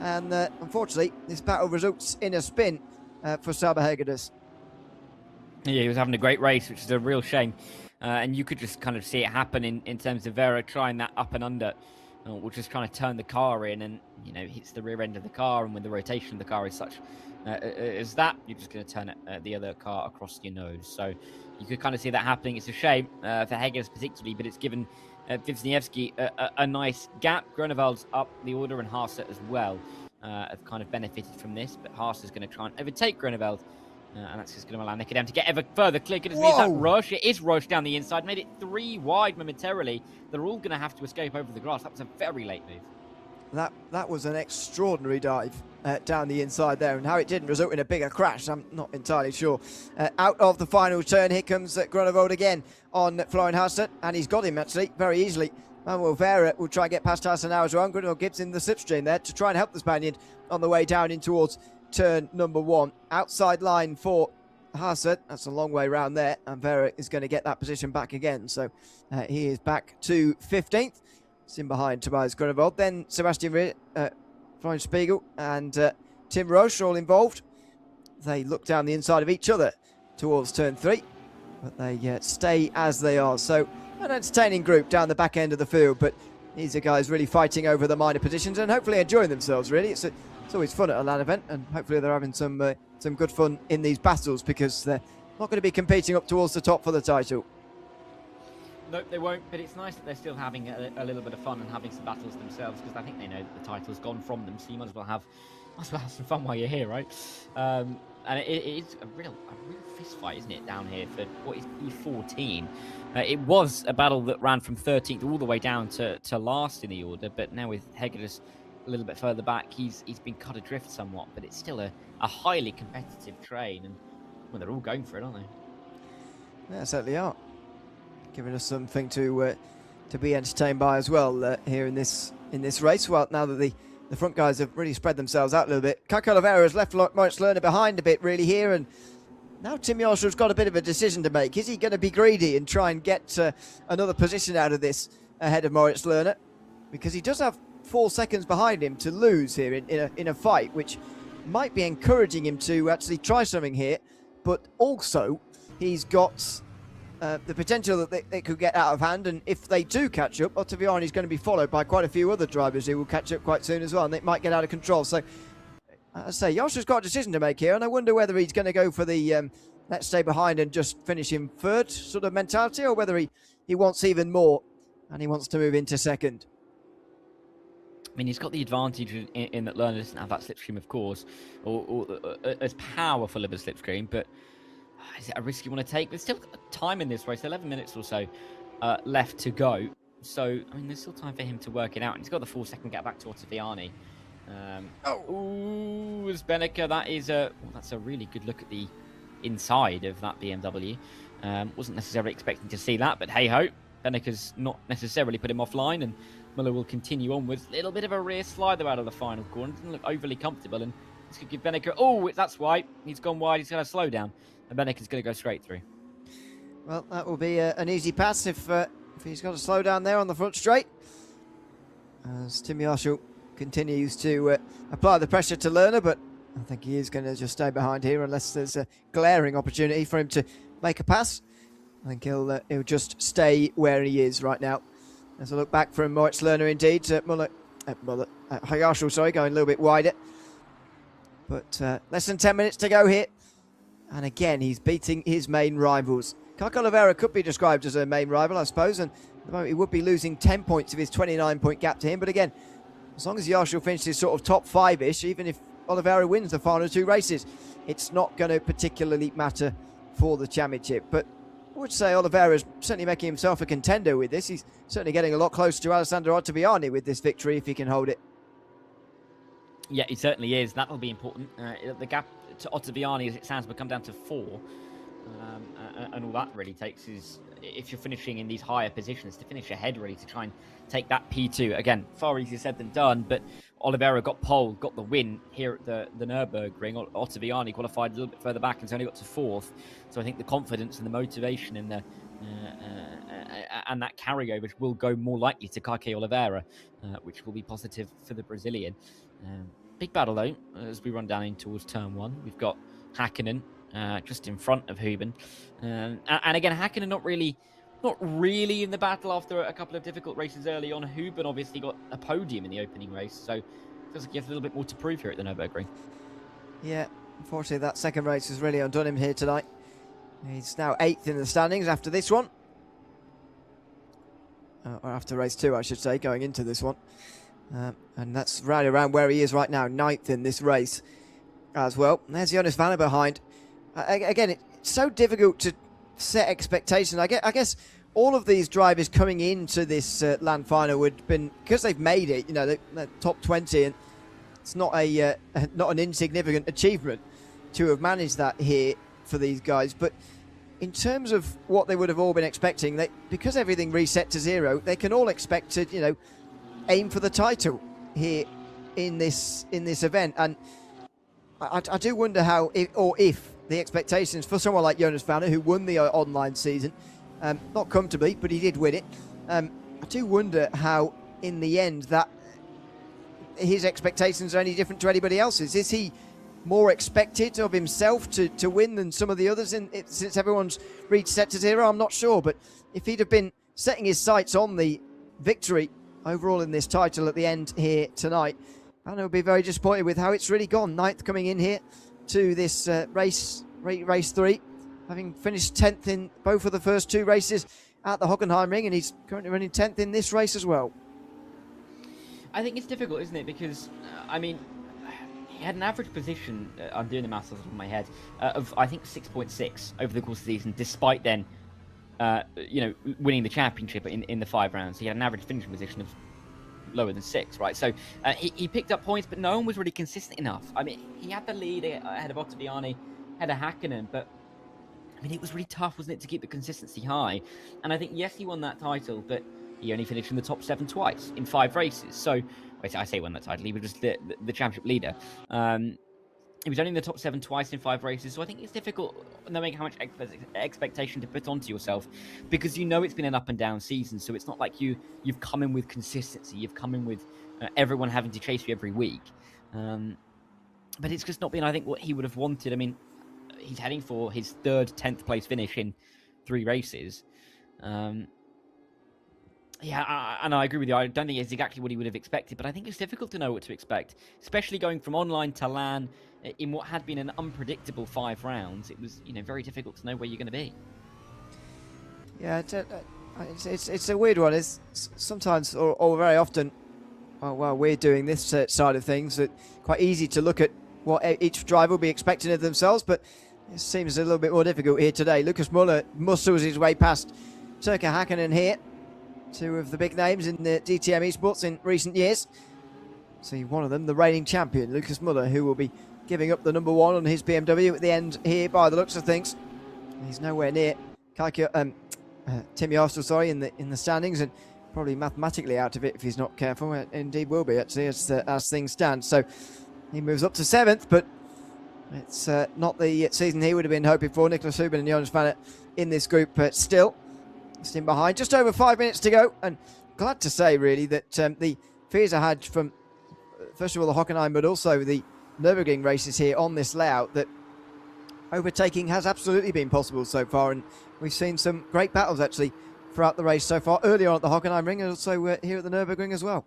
S1: and unfortunately, this battle results in a spin for Saba Hegedus.
S2: Yeah, he was having a great race, which is a real shame. And you could just kind of see it happen in terms of Vera trying that up and under, which is trying to turn the car in, and, you know, hits the rear end of the car, and when the rotation of the car is such as that, you're just going to turn the other car across your nose. So you could kind of see that happening. It's a shame for Hegedus particularly, but it's given Wisniewski a nice gap. Grunewald's up the order, and Haase as well have kind of benefited from this, but Haase is going to try and overtake Grunewald, and that's just going to allow Nikodem to get ever further clear. Is that rush? It is rush down the inside, made it 3 wide momentarily. They're all going to have to escape over the grass. That was a very late move.
S1: That was an extraordinary dive down the inside there, and how it didn't result in a bigger crash, I'm not entirely sure. Out of the final turn, here comes Grunewald again on Florian Haase, and he's got him actually very easily. Manuel Vera will try and get past Haase now as well. Grunewald gives him the slipstream there to try and help the Spaniard on the way down in towards turn number 1. Outside line for Haase, that's a long way round there, and Vera is going to get that position back again, so he is back to 15th. It's in behind Tobias Grunewald. Then Sebastian Reer, Florian Spiegel and Tim Roche all involved. They look down the inside of each other towards turn 3, but they stay as they are. So an entertaining group down the back end of the field, but these are guys really fighting over the minor positions and hopefully enjoying themselves, really. It's always fun at a LAN event, and hopefully they're having some good fun in these battles, because they're not going to be competing up towards the top for the title.
S2: No, they won't, but it's nice that they're still having a little bit of fun and having some battles themselves, because I think they know that the title's gone from them, so you might as well have some fun while you're here, right? And it's a real fist fight, isn't it, down here for what is P14. It was a battle that ran from 13th all the way down to last in the order, but now with Hegedus a little bit further back, he's been cut adrift somewhat, but it's still a highly competitive train, and well, they're all going for it, aren't they?
S1: Yeah, certainly are. Giving us something to be entertained by as well here in this race. Well, now that the front guys have really spread themselves out a little bit. Kaike Oliveira has left Moritz Lerner behind a bit really here, and now Tim Joshua's got a bit of a decision to make. Is he going to be greedy and try and get another position out of this ahead of Moritz Lerner? Because he does have 4 seconds behind him to lose here in a fight, which might be encouraging him to actually try something here. But also, he's got the potential that they could get out of hand, and if they do catch up, Ottaviani is going to be followed by quite a few other drivers who will catch up quite soon as well, and it might get out of control. So, as I say, Joshua's got a decision to make here, and I wonder whether he's going to go for the let's stay behind and just finish in third sort of mentality, or whether he wants even more and he wants to move into second.
S2: I mean, he's got the advantage in that Lerner doesn't have that slipstream, of course, or as powerful of a slipstream, but is it a risk you want to take? There's still time in this race, 11 minutes or so left to go. So, I mean, there's still time for him to work it out. And he's got the 4-second gap back to Ottaviani. Ooh, as Benneker, that's a really good look at the inside of that BMW. Wasn't necessarily expecting to see that, but hey-ho. Benneker's not necessarily put him offline, and Muller will continue onwards. Little bit of a rear slide, though, out of the final corner. Doesn't look overly comfortable, and this could give Benneker... Oh, that's wide. He's gone wide. He's going to slow down. And Benneker's going to go straight through.
S1: Well, that will be an easy pass if he's got to slow down there on the front straight. As Tim Marshall continues to apply the pressure to Lerner, but I think he is going to just stay behind here unless there's a glaring opportunity for him to make a pass. I think he'll just stay where he is right now. As I look back from Moritz Lerner, indeed, Hayashel, sorry, going a little bit wider. But less than 10 minutes to go here. And again, he's beating his main rivals. Kike Oliveira could be described as a main rival, I suppose, and at the moment he would be losing 10 points of his 29-point gap to him. But again, as long as Yarshall finishes sort of top 5-ish, even if Oliveira wins the final 2 races, it's not going to particularly matter for the championship. But I would say Oliveira is certainly making himself a contender with this. He's certainly getting a lot closer to Alessandro Ottaviani with this victory, if he can hold it.
S2: Yeah, he certainly is. That'll be important. The gap to Ottaviani, as it stands, will come down to 4. And all that really takes is, if you're finishing in these higher positions, to finish ahead, really, to try and take that P2. Again, far easier said than done, but Oliveira got pole, got the win here at the Nürburgring. Ottaviani qualified a little bit further back and has only got to 4th. So I think the confidence and the motivation and that carryover will go more likely to Kike Oliveira, which will be positive for the Brazilian. Big battle, though, as we run down in towards turn 1. We've got Häkkinen just in front of Huben. And again, Häkkinen not really in the battle after a couple of difficult races early on. Huben obviously got a podium in the opening race, so it feels like he has a little bit more to prove here at the Nürburgring.
S1: Yeah, unfortunately that second race has really undone him here tonight. He's now 8th in the standings after this one. Or after race 2, I should say, going into this one. And that's right around where he is right now, 9th in this race as well. And there's Jonas Vanner behind. Again, it's so difficult to set expectations. I guess all of these drivers coming into this land final would have been, because they've made it, you know, they're top 20, and it's not an insignificant achievement to have managed that here for these guys. But in terms of what they would have all been expecting, because everything reset to 0, they can all expect to, you know, aim for the title here in this event. And I do wonder how, if the expectations for someone like Jonas Vanner, who won the online season, not comfortably, but he did win it. I do wonder how, in the end, that his expectations are any different to anybody else's. Is he more expected of himself to win than some of the others since everyone's reset to 0? I'm not sure, but if he'd have been setting his sights on the victory overall in this title at the end here tonight, Vanner would be very disappointed with how it's really gone. 9th coming in here to this race 3, having finished 10th in both of the first 2 races at the Hockenheimring, and he's currently running 10th in this race as well.
S2: I think it's difficult, isn't it? Because, I mean, he had an average position, I'm doing the maths off the top of my head, of, I think, 6.6 over the course of the season, despite then, you know, winning the championship in the 5 rounds. He had an average finishing position of lower than 6, right? So he picked up points, but no one was really consistent enough. I mean, he had the lead ahead of Ottaviani, ahead of Häkkinen, but I mean, it was really tough, wasn't it, to keep the consistency high? And I think, yes, he won that title, but he only finished in the top 7 twice in 5 races. So, I say won that title, he was just the championship leader. He was only in the top 7 twice in 5 races, so I think it's difficult knowing how much expectation to put onto yourself, because you know it's been an up and down season. So it's not like you've come in with consistency. You've come in with everyone having to chase you every week. But it's just not been, I think, what he would have wanted. I mean, he's heading for his 3rd 10th place finish in 3 races. Yeah, and I agree with you. I don't think it's exactly what he would have expected, but I think it's difficult to know what to expect, especially going from online to LAN in what had been an unpredictable 5 rounds. It was, very difficult to know where you're going to be.
S1: Yeah, it's a weird one. It's sometimes, or very often, while we're doing this side of things, it's quite easy to look at what each driver will be expecting of themselves, but it seems a little bit more difficult here today. Lucas Muller muscles his way past Turka Hakkinen here. 2 of the big names in the DTM eSports in recent years. See, one of them, the reigning champion, Lucas Muller, who will be giving up the number 1 on his BMW at the end here by the looks of things. He's nowhere near Tim Yarstel, in the standings, and probably mathematically out of it if he's not careful. Indeed will be, actually, as things stand. So he moves up to 7th, but it's not the season he would have been hoping for. Nicholas Hubin and Jonas Vannet in this group still. In behind, just over 5 minutes to go, and glad to say really that the fears I had from first of all the Hockenheim but also the Nürburgring races here on this layout, that overtaking has absolutely been possible so far, and we've seen some great battles actually throughout the race so far, earlier on at the Hockenheim ring and also here at the Nürburgring as well.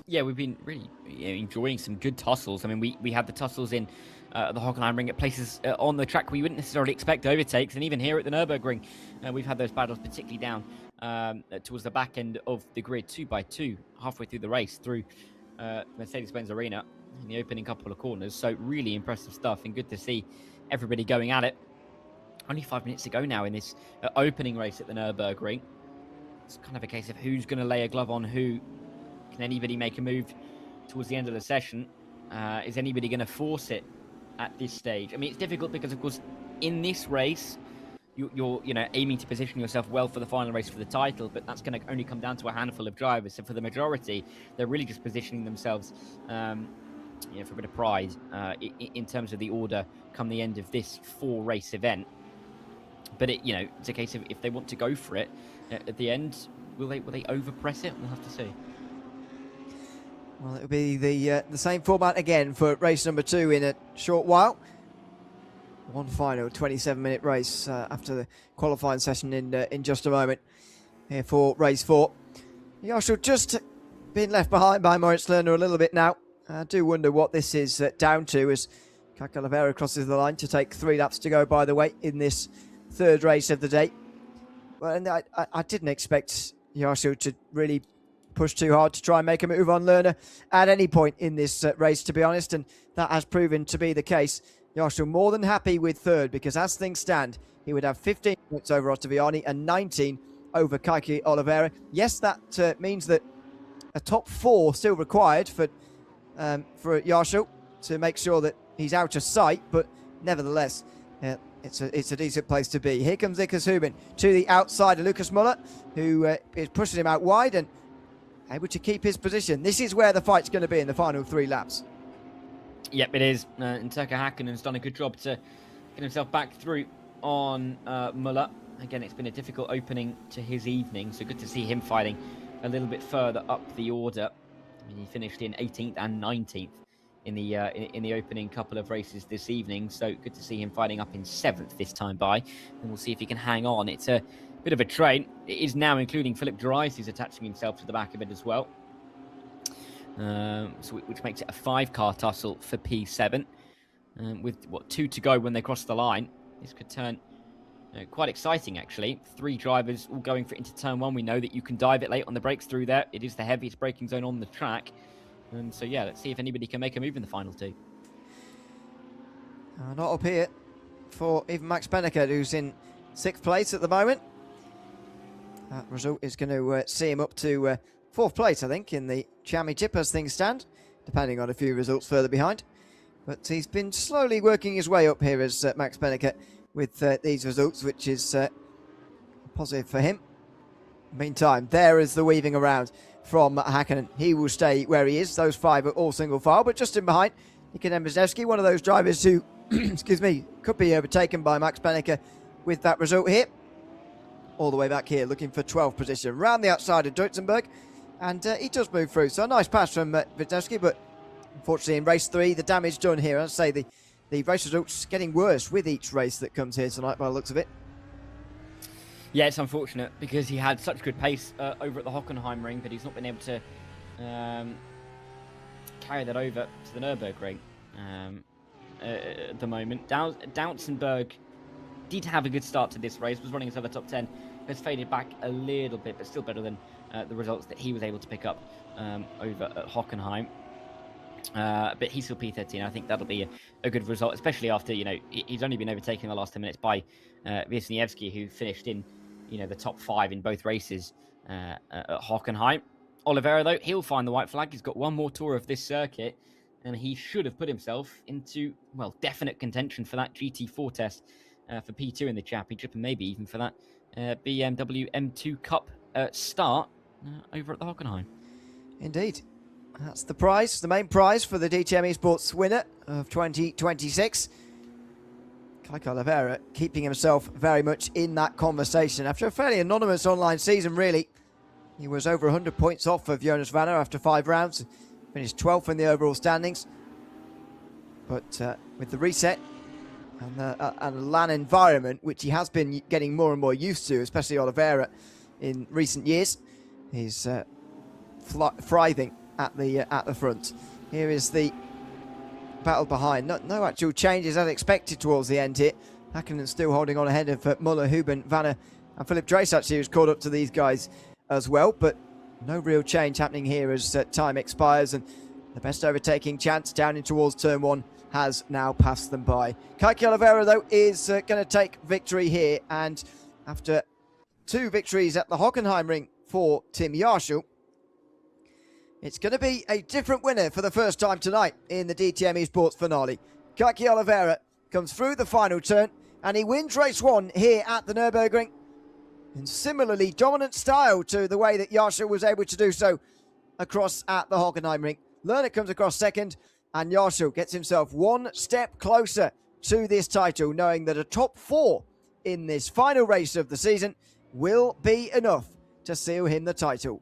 S1: Yeah,
S2: we've been really enjoying some good tussles. I mean, we had the tussles in the Hockenheim ring at places on the track where you wouldn't necessarily expect overtakes, and even here at the Nürburgring, we've had those battles, particularly down towards the back end of the grid, 2x2, halfway through the race, through Mercedes-Benz Arena in the opening couple of corners. So really impressive stuff, and good to see everybody going at it. Only 5 minutes to go now in this opening race at the Nürburgring. It's kind of a case of who's going to lay a glove on who. Can anybody make a move towards the end of the session? Is anybody going to force it at this stage? I mean, it's difficult because, of course, in this race, you're aiming to position yourself well for the final race for the title, but that's going to only come down to a handful of drivers. So for the majority, they're really just positioning themselves for a bit of pride in terms of the order come the end of this 4-race event. But it's a case of if they want to go for it at the end, will they overpress it? We'll have to see.
S1: Well, it'll be the same format again for race number 2 in a short while. One final 27-minute race after the qualifying session in just a moment here for race 4. Yarstel just been left behind by Moritz Lerner a little bit now. I do wonder what this is down to as Kike Oliveira crosses the line to take 3 laps to go, by the way, in this 3rd race of the day. Well, and I didn't expect Yarstel to really push too hard to try and make a move on Lerner at any point in this race, to be honest, and that has proven to be the case. Yarstel more than happy with 3rd, because as things stand, he would have 15 points over Ottaviani and 19 over Kike Oliveira. Yes, that means that a top 4 still required for Yarstel to make sure that he's out of sight, but nevertheless, it's a decent place to be. Here comes Nicholas Hubin to the outside of Lucas Muller, who is pushing him out wide and able to keep his position. This is where the fight's going to be in the final 3 laps.
S2: Yep, it is. And Turka Hakkinen's done a good job to get himself back through on Muller. Again, it's been a difficult opening to his evening, so good to see him fighting a little bit further up the order. I mean, he finished in 18th and 19th in the opening couple of races this evening, so good to see him fighting up in 7th this time by, and we'll see if he can hang on. It's a bit of a train. It is now including Philip Dries, who's attaching himself to the back of it as well. Which makes it a 5-car tussle for P7. With 2 to go when they cross the line. This could turn quite exciting, actually. 3 drivers all going for it into turn 1. We know that you can dive it late on the brakes through there. It is the heaviest braking zone on the track. And so, yeah, let's see if anybody can make a move in the final 2.
S1: Not up here for even Max Benneker, who's in 6th place at the moment. That result is going to see him up to 4th place, I think, in the championship as things stand, depending on a few results further behind. But he's been slowly working his way up here as Max Benneker with these results, which is positive for him. Meantime, there is the weaving around from Hakkinen. He will stay where he is. Those 5 are all single file, but just in behind, Nikodem Wisniewski, one of those drivers who, excuse me, could be overtaken by Max Benneker with that result here. All the way back here, looking for 12th position. Round the outside of Duitzenberg, and he does move through. So a nice pass from Wisniewski, but unfortunately in race 3, the damage done here. I'd say the race results getting worse with each race that comes here tonight by the looks of it.
S2: Yeah, it's unfortunate because he had such good pace over at the Hockenheimring, but he's not been able to carry that over to the Nürburgring at the moment. Duitzenberg did have a good start to this race, was running inside the top 10, has faded back a little bit, but still better than the results that he was able to pick up over at Hockenheim. But he's still P13. I think that'll be a good result, especially after, he's only been overtaken in the last 10 minutes by Wisniewski, who finished in, the top 5 in both races at Hockenheim. Oliveira, though, he'll find the white flag. He's got one more tour of this circuit, and he should have put himself into, well, definite contention for that GT4 test for P2 in the championship, and maybe even for that BMW M2 Cup start over at the Hockenheim.
S1: Indeed. That's the prize, the main prize for the DTM eSports winner of 2026. Kike Oliveira keeping himself very much in that conversation after a fairly anonymous online season, really. He was over 100 points off of Jonas Vanner after 5 rounds, finished 12th in the overall standings. But with the reset and the LAN environment, which he has been getting more and more used to, especially Oliveira in recent years, he's thriving at the front. Here is the battle behind. No actual changes as expected towards the end here. Hakkinen still holding on ahead of Muller, Huben, Vanner, and Philip Drees actually, who's caught up to these guys as well. But no real change happening here as time expires, and the best overtaking chance down in towards turn 1 has now passed them by. Kike Oliveira, though, is going to take victory here, and after 2 victories at the Hockenheimring for Tim Yarshall, it's going to be a different winner for the first time tonight in the DTM eSports finale. Kike Oliveira comes through the final turn, and he wins race 1 here at the Nürburgring in similarly dominant style to the way that Yarshall was able to do so across at the Hockenheimring. Lerner comes across second, and Yarshall gets himself 1 step closer to this title, knowing that a top 4 in this final race of the season will be enough to seal him the title.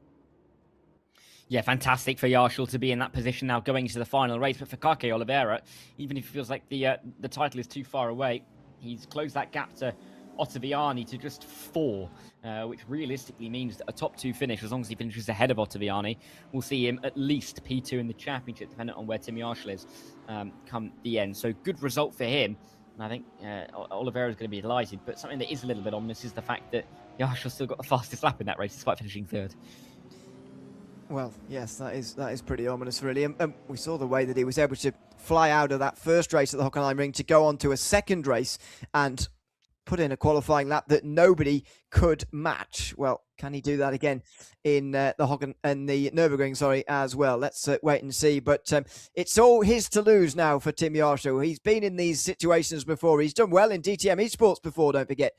S2: Yeah, fantastic for Yarshall to be in that position now going into the final race. But for Kike Oliveira, even if he feels like the title is too far away, he's closed that gap to Ottaviani to just 4, which realistically means that a top 2 finish, as long as he finishes ahead of Ottaviani, will see him at least P2 in the championship, depending on where Tim Yarshall is come the end. So good result for him. And I think Oliveira is going to be delighted. But something that is a little bit ominous is the fact that Yarshall still got the fastest lap in that race, despite finishing 3rd.
S1: Well, yes, that is pretty ominous, really. And we saw the way that he was able to fly out of that first race at the Hockenheimring to go on to a second race and put in a qualifying lap that nobody could match. Well, can he do that again in the Nürburgring, as well? Let's wait and see. But it's all his to lose now for Tim Yarshall. He's been in these situations before. He's done well in DTM eSports before, don't forget.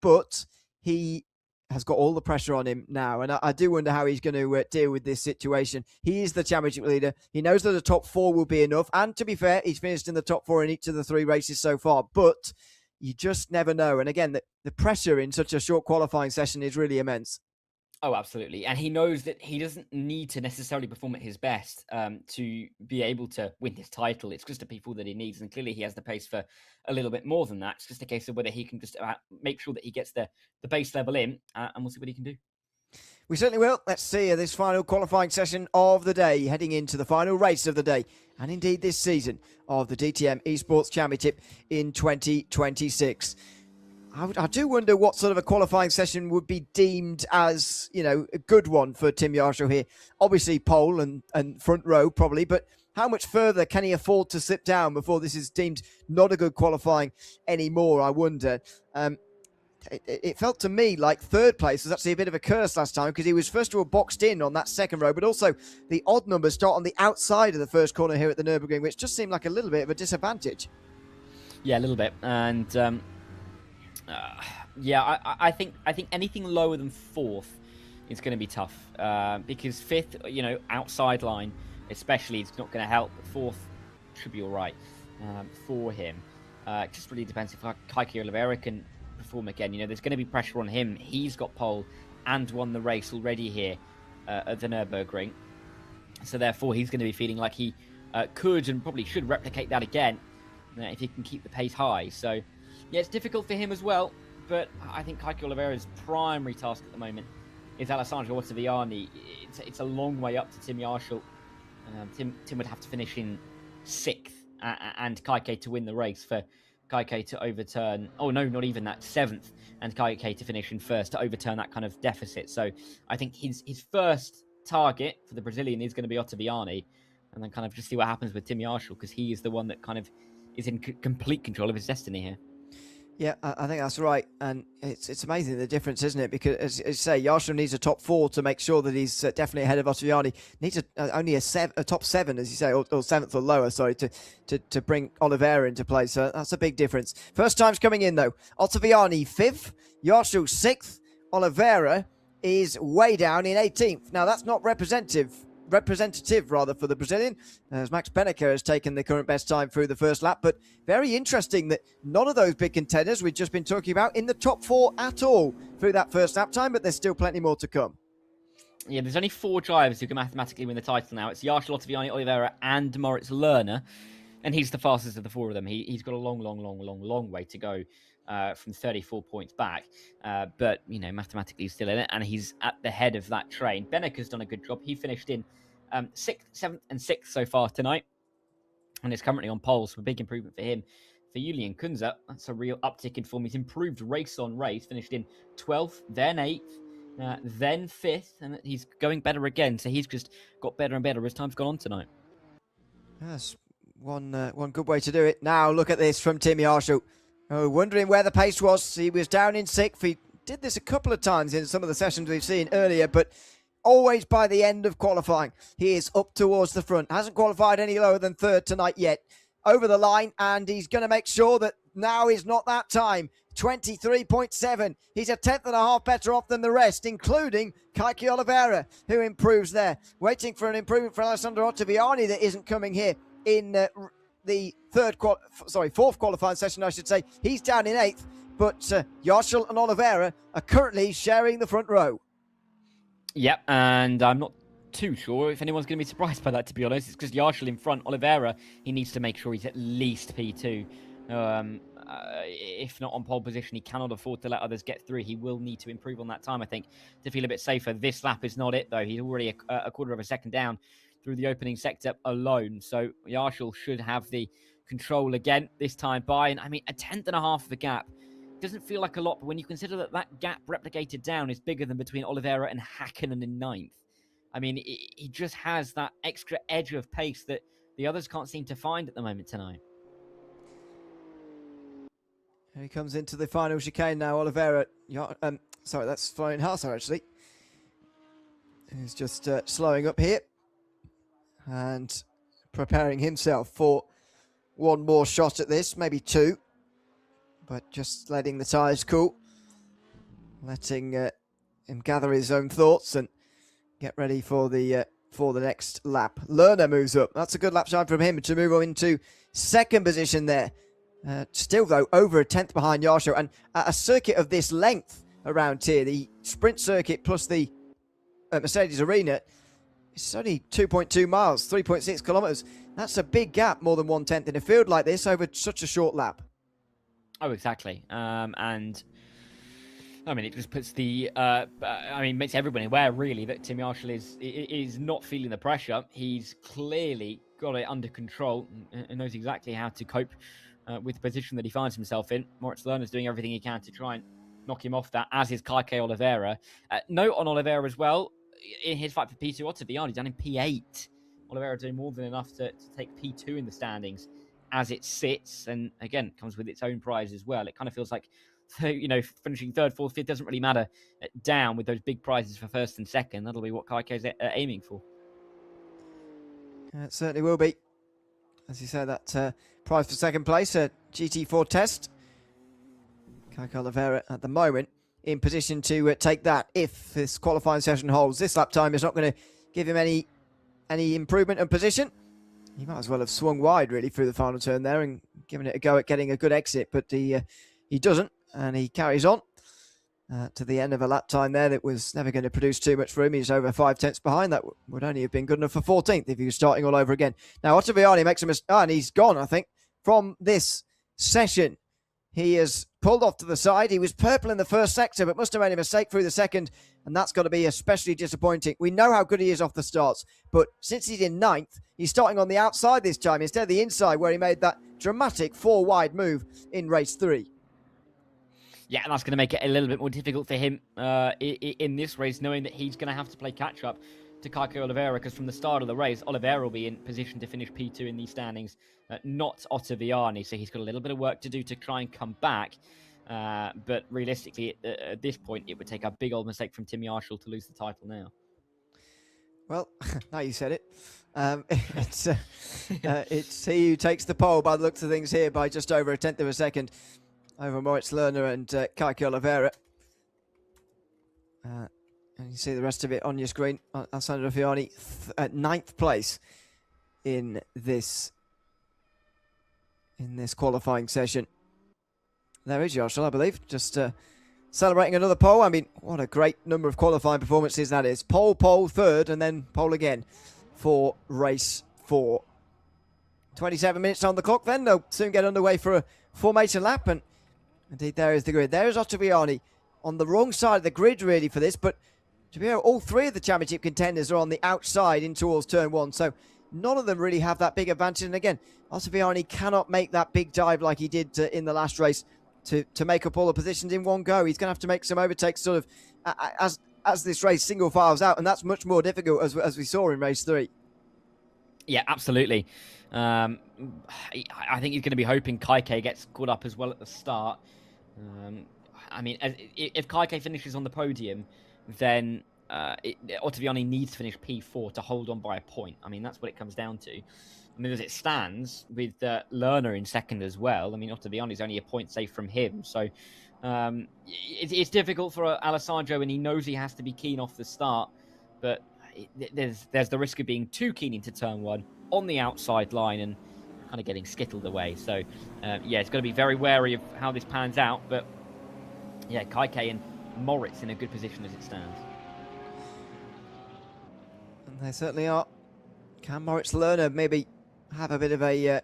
S1: But he has got all the pressure on him now, and I do wonder how he's going to deal with this situation. He is the championship leader. He knows that the top 4 will be enough, and to be fair, he's finished in the top 4 in each of the 3 races so far, but you just never know. And again, the pressure in such a short qualifying session is really immense.
S2: Oh, absolutely. And he knows that he doesn't need to necessarily perform at his best to be able to win this title. It's just the people that he needs. And clearly he has the pace for a little bit more than that. It's just a case of whether he can just make sure that he gets the base level in, and we'll see what he can do.
S1: We certainly will. Let's see this final qualifying session of the day, heading into the final race of the day, and indeed this season of the DTM eSports Championship in 2026. I do wonder what sort of a qualifying session would be deemed as, a good one for Tim Yarshall here. Obviously pole and front row probably, but how much further can he afford to slip down before this is deemed not a good qualifying anymore, I wonder. It felt to me like 3rd place was actually a bit of a curse last time, because he was first of all boxed in on that 2nd row, but also the odd numbers start on the outside of the first corner here at the Nürburgring, which just seemed like a little bit of a disadvantage.
S2: Yeah, a little bit. And I think anything lower than 4th is going to be tough, because 5th, outside line especially, it's not going to help. 4th, should be all right for him. It just really depends if Kike Oliveira can perform again. You know, there's going to be pressure on him. He's got pole and won the race already here at the Nürburgring. So therefore, he's going to be feeling like he could and probably should replicate that again if he can keep the pace high. So, yeah, it's difficult for him as well. But I think Kike Oliveira's primary task at the moment is Alessandro Ottaviani. It's a long way up to Tim Yarshall. Tim would have to finish in 6th and Kike to win the race for Kike to overturn. Oh, no, not even that. 7th and Kike to finish in 1st to overturn that kind of deficit. So I think his first target for the Brazilian is going to be Ottaviani, and then kind of just see what happens with Tim Yarshall, because he is the one that kind of is in complete control of his destiny here.
S1: Yeah, I think that's right, and it's amazing the difference, isn't it? Because as you say, Yarshall needs a top 4 to make sure that he's definitely ahead of Ottaviani. Needs only a top 7, as you say, or 7th or lower, sorry, to bring Oliveira into play. So that's a big difference. First time's coming in though. Ottaviani 5th, Yarshall 6th, Oliveira is way down in 18th. Now that's not representative for the Brazilian, as Max Benneker has taken the current best time through the first lap. But very interesting that none of those big contenders we've just been talking about in the top 4 at all through that first lap time, but there's still plenty more to come.
S2: Yeah, there's only 4 drivers who can mathematically win the title now. It's Yarshall, Ottaviani, Oliveira and Moritz Lerner, and he's the fastest of the 4 of them. He's got a long way to go from 34 points back, but you know, mathematically he's still in it, and he's at the head of that train. Benneker's done a good job. He finished in 6th, 7th and 6th so far tonight, and is currently on pole, so a big improvement for him. For Julian Kunze, that's a real uptick in form. He's improved race on race, finished in 12th, then 8th, then 5th, and he's going better again, so he's just got better and better as time's gone on tonight.
S1: Yes, one good way to do it. Now look at this from Tim Yarshall. Oh, wondering where the pace was. He was down in 6th. He did this a couple of times in some of the sessions we've seen earlier, but always by the end of qualifying, he is up towards the front. Hasn't qualified any lower than 3rd tonight yet. Over the line, and he's going to make sure that now is not that time. 23.7. He's a 10th better off than the rest, including Kike Oliveira, who improves there. Waiting for an improvement for Alessandro Ottaviani that isn't coming here in the 4th qualifying session, I should say. He's down in 8th, but Yarshall and Oliveira are currently sharing the front row.
S2: Yep, and I'm not too sure if anyone's going to be surprised by that, to be honest. It's because Yarshall in front. Oliveira, he needs to make sure he's at least P2. If not on pole position, he cannot afford to let others get through. He will need to improve on that time, I think, to feel a bit safer. This lap is not it, though. He's already a quarter of a second down through the opening sector alone. So Yarshall should have the control again this time by. And I mean, a 10th of a gap doesn't feel like a lot, but when you consider that that gap replicated down is bigger than between Oliveira and Häkkinen in 9th, I mean, he just has that extra edge of pace that the others can't seem to find at the moment tonight.
S1: Here he comes into the final chicane now, Oliveira. Sorry, that's Florian Harser, actually. He's just slowing up here and preparing himself for one more shot at this, maybe 2. But just letting the tyres cool, letting him gather his own thoughts and get ready for the next lap. Lerner moves up. That's a good lap time from him to move on into 2nd position there. Still, though, over a 10th behind Yarshall, and a circuit of this length around here, the sprint circuit plus the Mercedes Arena, it's only 2.2 miles, 3.6 kilometres. That's a big gap, more than 1/10 in a field like this over such a short lap.
S2: Oh, exactly. And I mean, it just puts makes everybody aware, really, that Tim Yarshall is not feeling the pressure. He's clearly got it under control and knows exactly how to cope with the position that he finds himself in. Moritz Lerner is doing everything he can to try and knock him off that, as is Kike Oliveira. Note on Oliveira as well, in his fight for P2, Ottaviani down in P8. Oliveira doing more than enough to take P2 in the standings as it sits, and again, comes with its own prize as well. It kind of feels like, you know, finishing 3rd, 4th, 5th doesn't really matter down with those big prizes for 1st and 2nd. That'll be what Kaike's aiming for.
S1: It certainly will be. As you say, that prize for 2nd place, a GT4 test. Kike Oliveira at the moment in position to take that if this qualifying session holds. This lap time is not going to give him any improvement in position. He might as well have swung wide, really, through the final turn there and given it a go at getting a good exit, but he doesn't, and he carries on to the end of a lap time there that was never going to produce too much for him. He's over 5 tenths behind. That would only have been good enough for 14th if he was starting all over again. Now, Ottaviani makes a mistake, and he's gone, I think, from this session. He has pulled off to the side. He was purple in the first sector, but must have made a mistake through the second, and that's got to be especially disappointing. We know how good he is off the starts, but since he's in 9th, he's starting on the outside this time instead of the inside, where he made that dramatic 4-wide move in race 3.
S2: Yeah, and that's going to make it a little bit more difficult for him in this race, knowing that he's going to have to play catch-up to Kike Oliveira, because from the start of the race, Oliveira will be in position to finish P2 in these standings, not Ottaviani, so he's got a little bit of work to do to try and come back. But realistically, at this point, it would take a big old mistake from Tim Yarshall to lose the title now.
S1: Well, now you said it. It's he who takes the pole by the looks of things here by just over a tenth of a second over Moritz Lerner and Kike Oliveira. And you see the rest of it on your screen. Alessandro Fiani at 9th place in this qualifying session. There is Yarshall, I believe, just celebrating another pole. I mean, what a great number of qualifying performances that is. Pole, 3rd, and then pole again for race 4. 27 minutes on the clock then. They'll soon get underway for a formation lap. And indeed, there is the grid. There is Ottaviani on the wrong side of the grid, really, for this. But to be honest, all 3 of the championship contenders are on the outside in towards turn 1. So none of them really have that big advantage. And again, Ottaviani cannot make that big dive like he did in the last race to make up all the positions in one go. He's going to have to make some overtakes sort of as this race single files out. And that's much more difficult as we saw in race 3.
S2: Yeah, absolutely. I think he's going to be hoping Kike gets caught up as well at the start. I mean, if Kike finishes on the podium, then Ottaviani needs to finish P4 to hold on by a point. I mean, that's what it comes down to. I mean, as it stands, with Lerner in second as well, I mean, Ottaviani's only a point safe from him. So it's difficult for Alessandro, and he knows he has to be keen off the start. But there's the risk of being too keen into turn 1 on the outside line and kind of getting skittled away. So, yeah, it's got to be very wary of how this pans out. But, yeah, Kike and Moritz in a good position as it stands.
S1: And they certainly are. Can Moritz Lerner maybe have a bit of a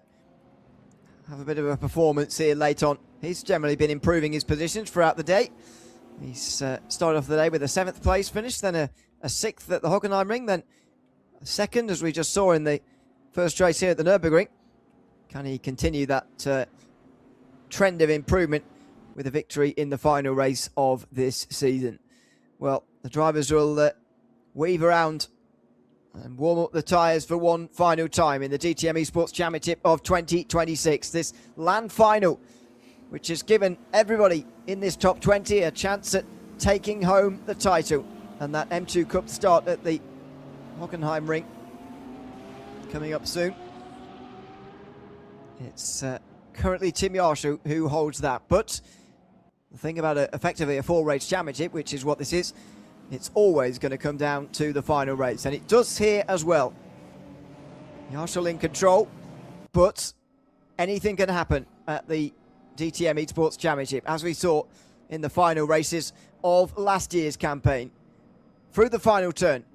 S1: performance here late on? He's generally been improving his positions throughout the day. He's started off the day with a 7th place finish, then a 6th at the Hockenheimring, then a 2nd, as we just saw in the first race here at the Nürburgring. Can he continue that trend of improvement with a victory in the final race of this season? Well, the drivers will weave around and warm up the tyres for one final time in the DTM eSports Championship of 2026. This land final, which has given everybody in this top 20 a chance at taking home the title. And that M2 Cup start at the Hockenheimring coming up soon. It's currently Tim Yarshall who holds that. But the thing about effectively a 4-race championship, which is what this is, it's always going to come down to the final race. And it does here as well. Yarshall in control, but anything can happen at the DTM eSports Championship, as we saw in the final races of last year's campaign. Through the final turn,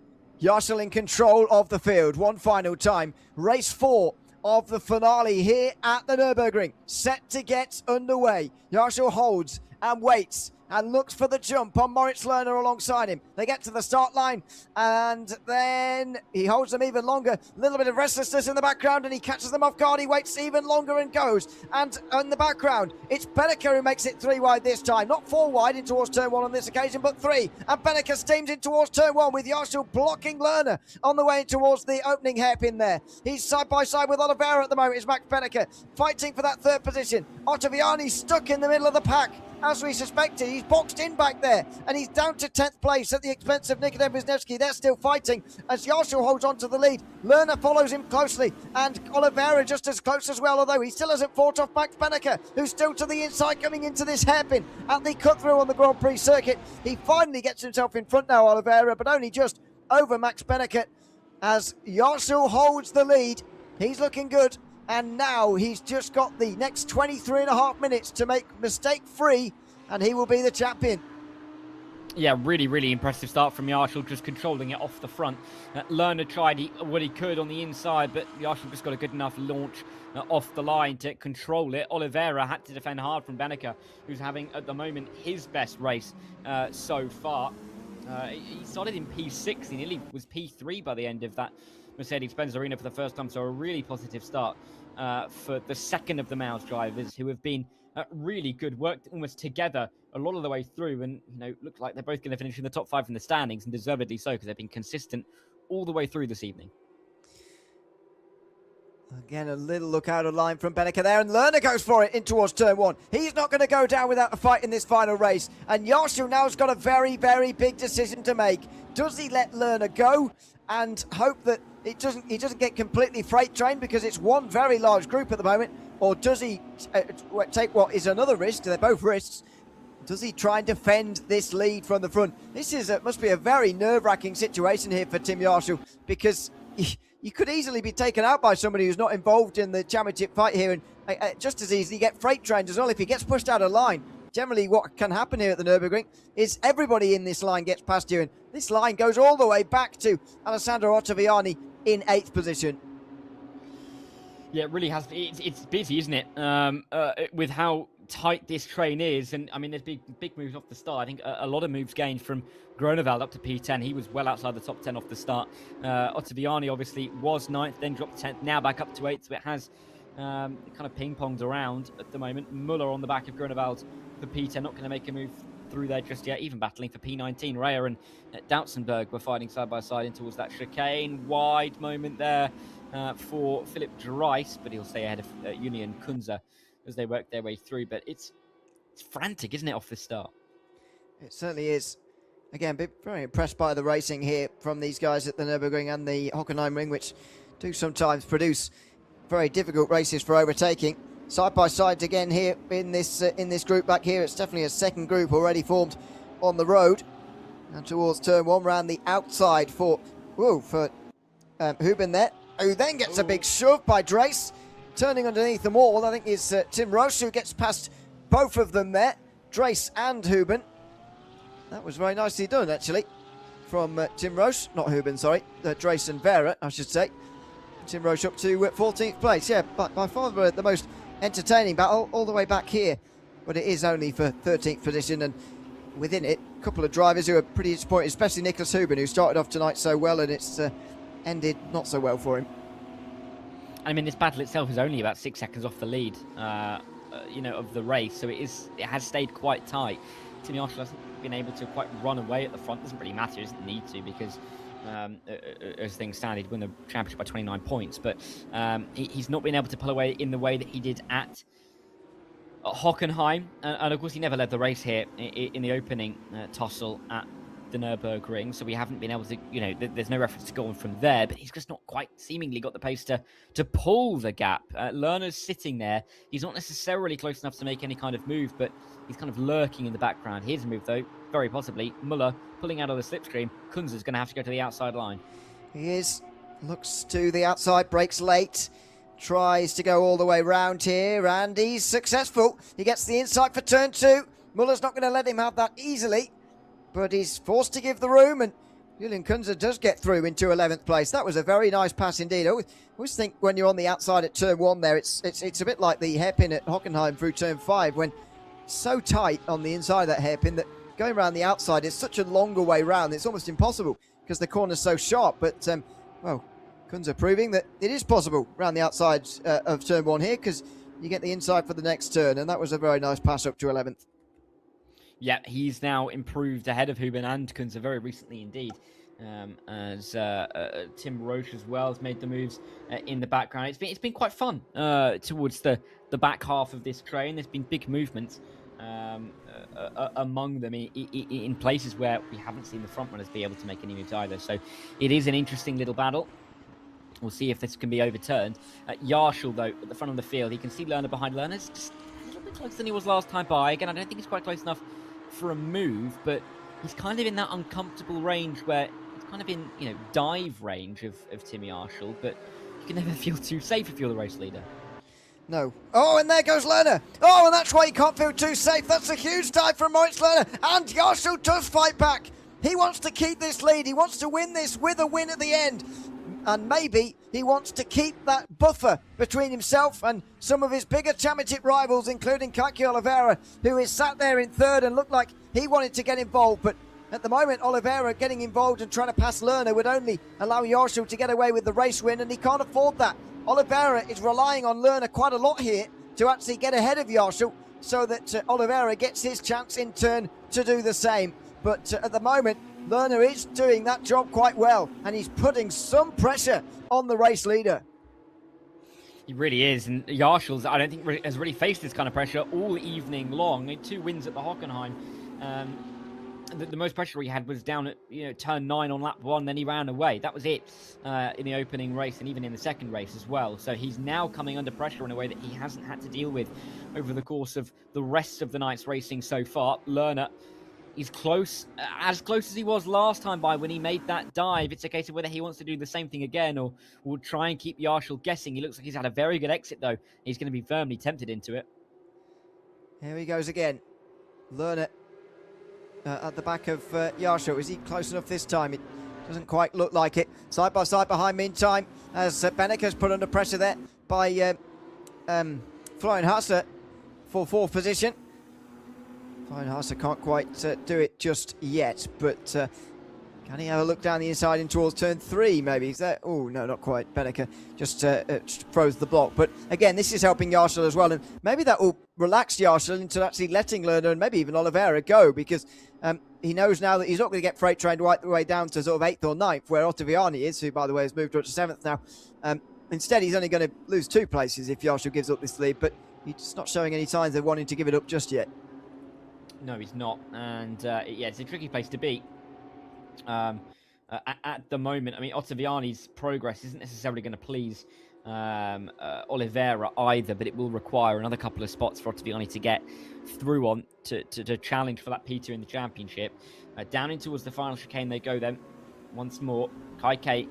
S1: Yarshall in control of the field. One final time, race 4 of the finale here at the Nürburgring, set to get underway. Yarshall holds and waits and looks for the jump on Moritz Lerner alongside him. They get to the start line, and then he holds them even longer. A little bit of restlessness in the background, and he catches them off guard. He waits even longer and goes. And in the background, it's Beneker who makes it 3 wide this time. Not 4 wide in towards turn 1 on this occasion, but 3. And Beneker steams in towards turn 1 with Yarshall blocking Lerner on the way towards the opening hairpin there. He's side by side with Oliveira at the moment. It's Max Beneker fighting for that 3rd position. Ottaviani stuck in the middle of the pack. As we suspected, he's boxed in back there, and he's down to 10th place at the expense of Nikodem Wisniewski. They're still fighting as Yarshall holds on to the lead. Lerner follows him closely, and Oliveira just as close as well, although he still hasn't fought off Max Beneker, who's still to the inside coming into this hairpin at the cut-through on the Grand Prix circuit. He finally gets himself in front now, Oliveira, but only just over Max Beneker, as Yarshall holds the lead He's looking good. And now he's just got the next 23.5 minutes to make mistake-free, and he will be the champion.
S2: Yeah, really, really impressive start from Yarshall, just controlling it off the front. Lerner tried what he could on the inside, but Yarshall just got a good enough launch off the line to control it. Oliveira had to defend hard from Benneker, who's having, at the moment, his best race so far. He started in P6, he nearly was P3 by the end of that Mercedes-Benz Arena for the first time, so a really positive start for the second of the Mouse drivers, who have been really good, worked almost together a lot of the way through, and look like they're both going to finish in the top 5 in the standings, and deservedly so, because they've been consistent all the way through this evening.
S1: Again, a little look out of line from Benneker there, and Lerner goes for it in towards turn 1. He's not going to go down without a fight in this final race, and Yarshall now's got a very, very big decision to make. Does he let Lerner go and hope that he doesn't get completely freight trained, because it's one very large group at the moment, or does he take what is another risk? They're both risks. Does he try and defend this lead from the front? This must be a very nerve-wracking situation here for Tim Yarshall, because you could easily be taken out by somebody who's not involved in the championship fight here, and just as easily get freight trained as well if he gets pushed out of line. Generally, what can happen here at the Nürburgring is everybody in this line gets past you, and this line goes all the way back to Alessandro Ottaviani in 8th position.
S2: Yeah, it really has. It's busy, isn't it? With how tight this train is, and I mean, there's big moves off the start. I think a lot of moves gained from Groenewald up to P10. He was well outside the top 10 off the start. Ottaviani obviously was 9th, then dropped 10th, now back up to 8th. So it has kind of ping-ponged around at the moment. Muller on the back of Groenewald for P10, not going to make a move through there just yet, even battling for P19. Raya and Doutsenberg were fighting side by side in towards that chicane. Wide moment there for Philip Dreiss, but he'll stay ahead of Julian Kunze as they work their way through. But it's frantic, isn't it, off the start?
S1: It certainly is. Again, very impressed by the racing here from these guys at the Nürburgring and the Hockenheimring, which do sometimes produce very difficult races for overtaking. Side by sides again here in this group back here. It's definitely a second group already formed on the road. And towards turn 1, round the outside for Huben there, who then gets a big shove by Drace. Turning underneath them all, I think, is Tim Roche, who gets past both of them there, Drace and Huben. That was very nicely done, actually, from Tim Roche, not Huben, sorry, Drace and Vera, I should say. Tim Roche up to 14th place. Yeah, by far the most entertaining battle all the way back here, but it is only for 13th position, and within it, a couple of drivers who are pretty disappointed, especially Nicholas Huben, who started off tonight so well, and it's ended not so well for him.
S2: I mean, this battle itself is only about 6 seconds off the lead, of the race, so it has stayed quite tight. Tim Yarshall hasn't been able to quite run away at the front. Doesn't really matter, he doesn't need to, because as things stand, he'd win the championship by 29 points. But he's not been able to pull away in the way that he did at Hockenheim, and of course he never led the race here in the opening tussle at the Nürburgring, so we haven't been able to, there's no reference to go on from there, but he's just not quite seemingly got the pace to pull the gap. Lerner's sitting there. He's not necessarily close enough to make any kind of move, but he's kind of lurking in the background. Here's a move, though, very possibly. Muller pulling out of the slipstream. Kunze's going to have to go to the outside line. He is. Looks to the outside, breaks late. Tries to go all the way round here, and he's successful. He gets the inside for turn 2. Muller's not going to let him have that easily, but he's forced to give the room, and Julian Kunze does get through into 11th place. That was a very nice pass indeed. I always think when you're on the outside at turn 1 there, it's a bit like the hairpin at Hockenheim through turn 5, when it's so tight on the inside of that hairpin that going around the outside is such a longer way round. It's almost impossible because the corner's so sharp. But, Kunze proving that it is possible around the outside of turn 1 here, because you get the inside for the next turn, and that was a very nice pass up to 11th. Yeah, he's now improved ahead of Huben and Kunze very recently indeed, as Tim Roche as well has made the moves in the background. It's been quite fun towards the back half of this train. There's been big movements among them in places where we haven't seen the front runners be able to make any moves either. So it is an interesting little battle. We'll see if this can be overturned. Yarshall, though, at the front of the field, he can see Lerner behind. Lerner's just a little bit closer than he was last time by. Again, I don't think he's quite close enough for a move, but he's kind of in that uncomfortable range where it's kind of in, dive range of Tim Yarshall, but You can never feel too safe if you're the race leader.
S1: No. Oh, and there goes Lerner. Oh, and that's why he can't feel too safe. That's a huge dive from Moritz Lerner. And Yarshall does fight back. He wants to keep this lead. He wants to win this with a win at the end. And maybe he wants to keep that buffer between himself and some of his bigger championship rivals, including Kaki Oliveira, who is sat there in third and looked like he wanted to get involved. But at the moment, Oliveira getting involved and trying to pass Lerner would only allow Yarshall to get away with the race win, and he can't afford that. Oliveira is relying on Lerner quite a lot here to actually get ahead of Yarshall so that Oliveira gets his chance in turn to do the same. But at the moment, Lerner is doing that job quite well, and he's putting some pressure on the race leader.
S2: He really is, and Yarshall's, I don't think, has really faced this kind of pressure all evening long. He had 2 wins at the Hockenheim. The most pressure he had was down at turn 9 on lap 1, then he ran away. That was it in the opening race and even in the second race as well. So he's now coming under pressure in a way that he hasn't had to deal with over the course of the rest of the night's racing so far. Lerner, he's close, as close as he was last time by when he made that dive. It's a case of whether he wants to do the same thing again or will try and keep Yarshall guessing. He looks like he's had a very good exit, though. He's going to be firmly tempted into it.
S1: Here he goes again. Lerner at the back of Yarshall. Is he close enough this time? It doesn't quite look like it. Side by side behind meantime, as Benneker's put under pressure there by Florian Hasse for 4th position. Florian Hasse can't quite do it just yet, but can he have a look down the inside in towards turn 3 maybe? Is that? Oh, no, not quite. Benneker just throws the block. But again, this is helping Yarshall as well, and maybe that will relax Yarshall into actually letting Lerner and maybe even Oliveira go, because he knows now that he's not going to get freight trained right the way down to sort of 8th or 9th, where Ottaviani is, who, by the way, has moved up to 7th now. Instead, he's only going to lose 2 places if Yarshall gives up this lead, but he's just not showing any signs of wanting to give it up just yet.
S2: No, he's not. And, yeah, it's a tricky place to be. At the moment, I mean, Ottaviani's progress isn't necessarily going to please Oliveira either, but it will require another couple of spots for Ottaviani to get through on to challenge for that P2 in the championship. Down in towards the final chicane they go then, once more. Kai K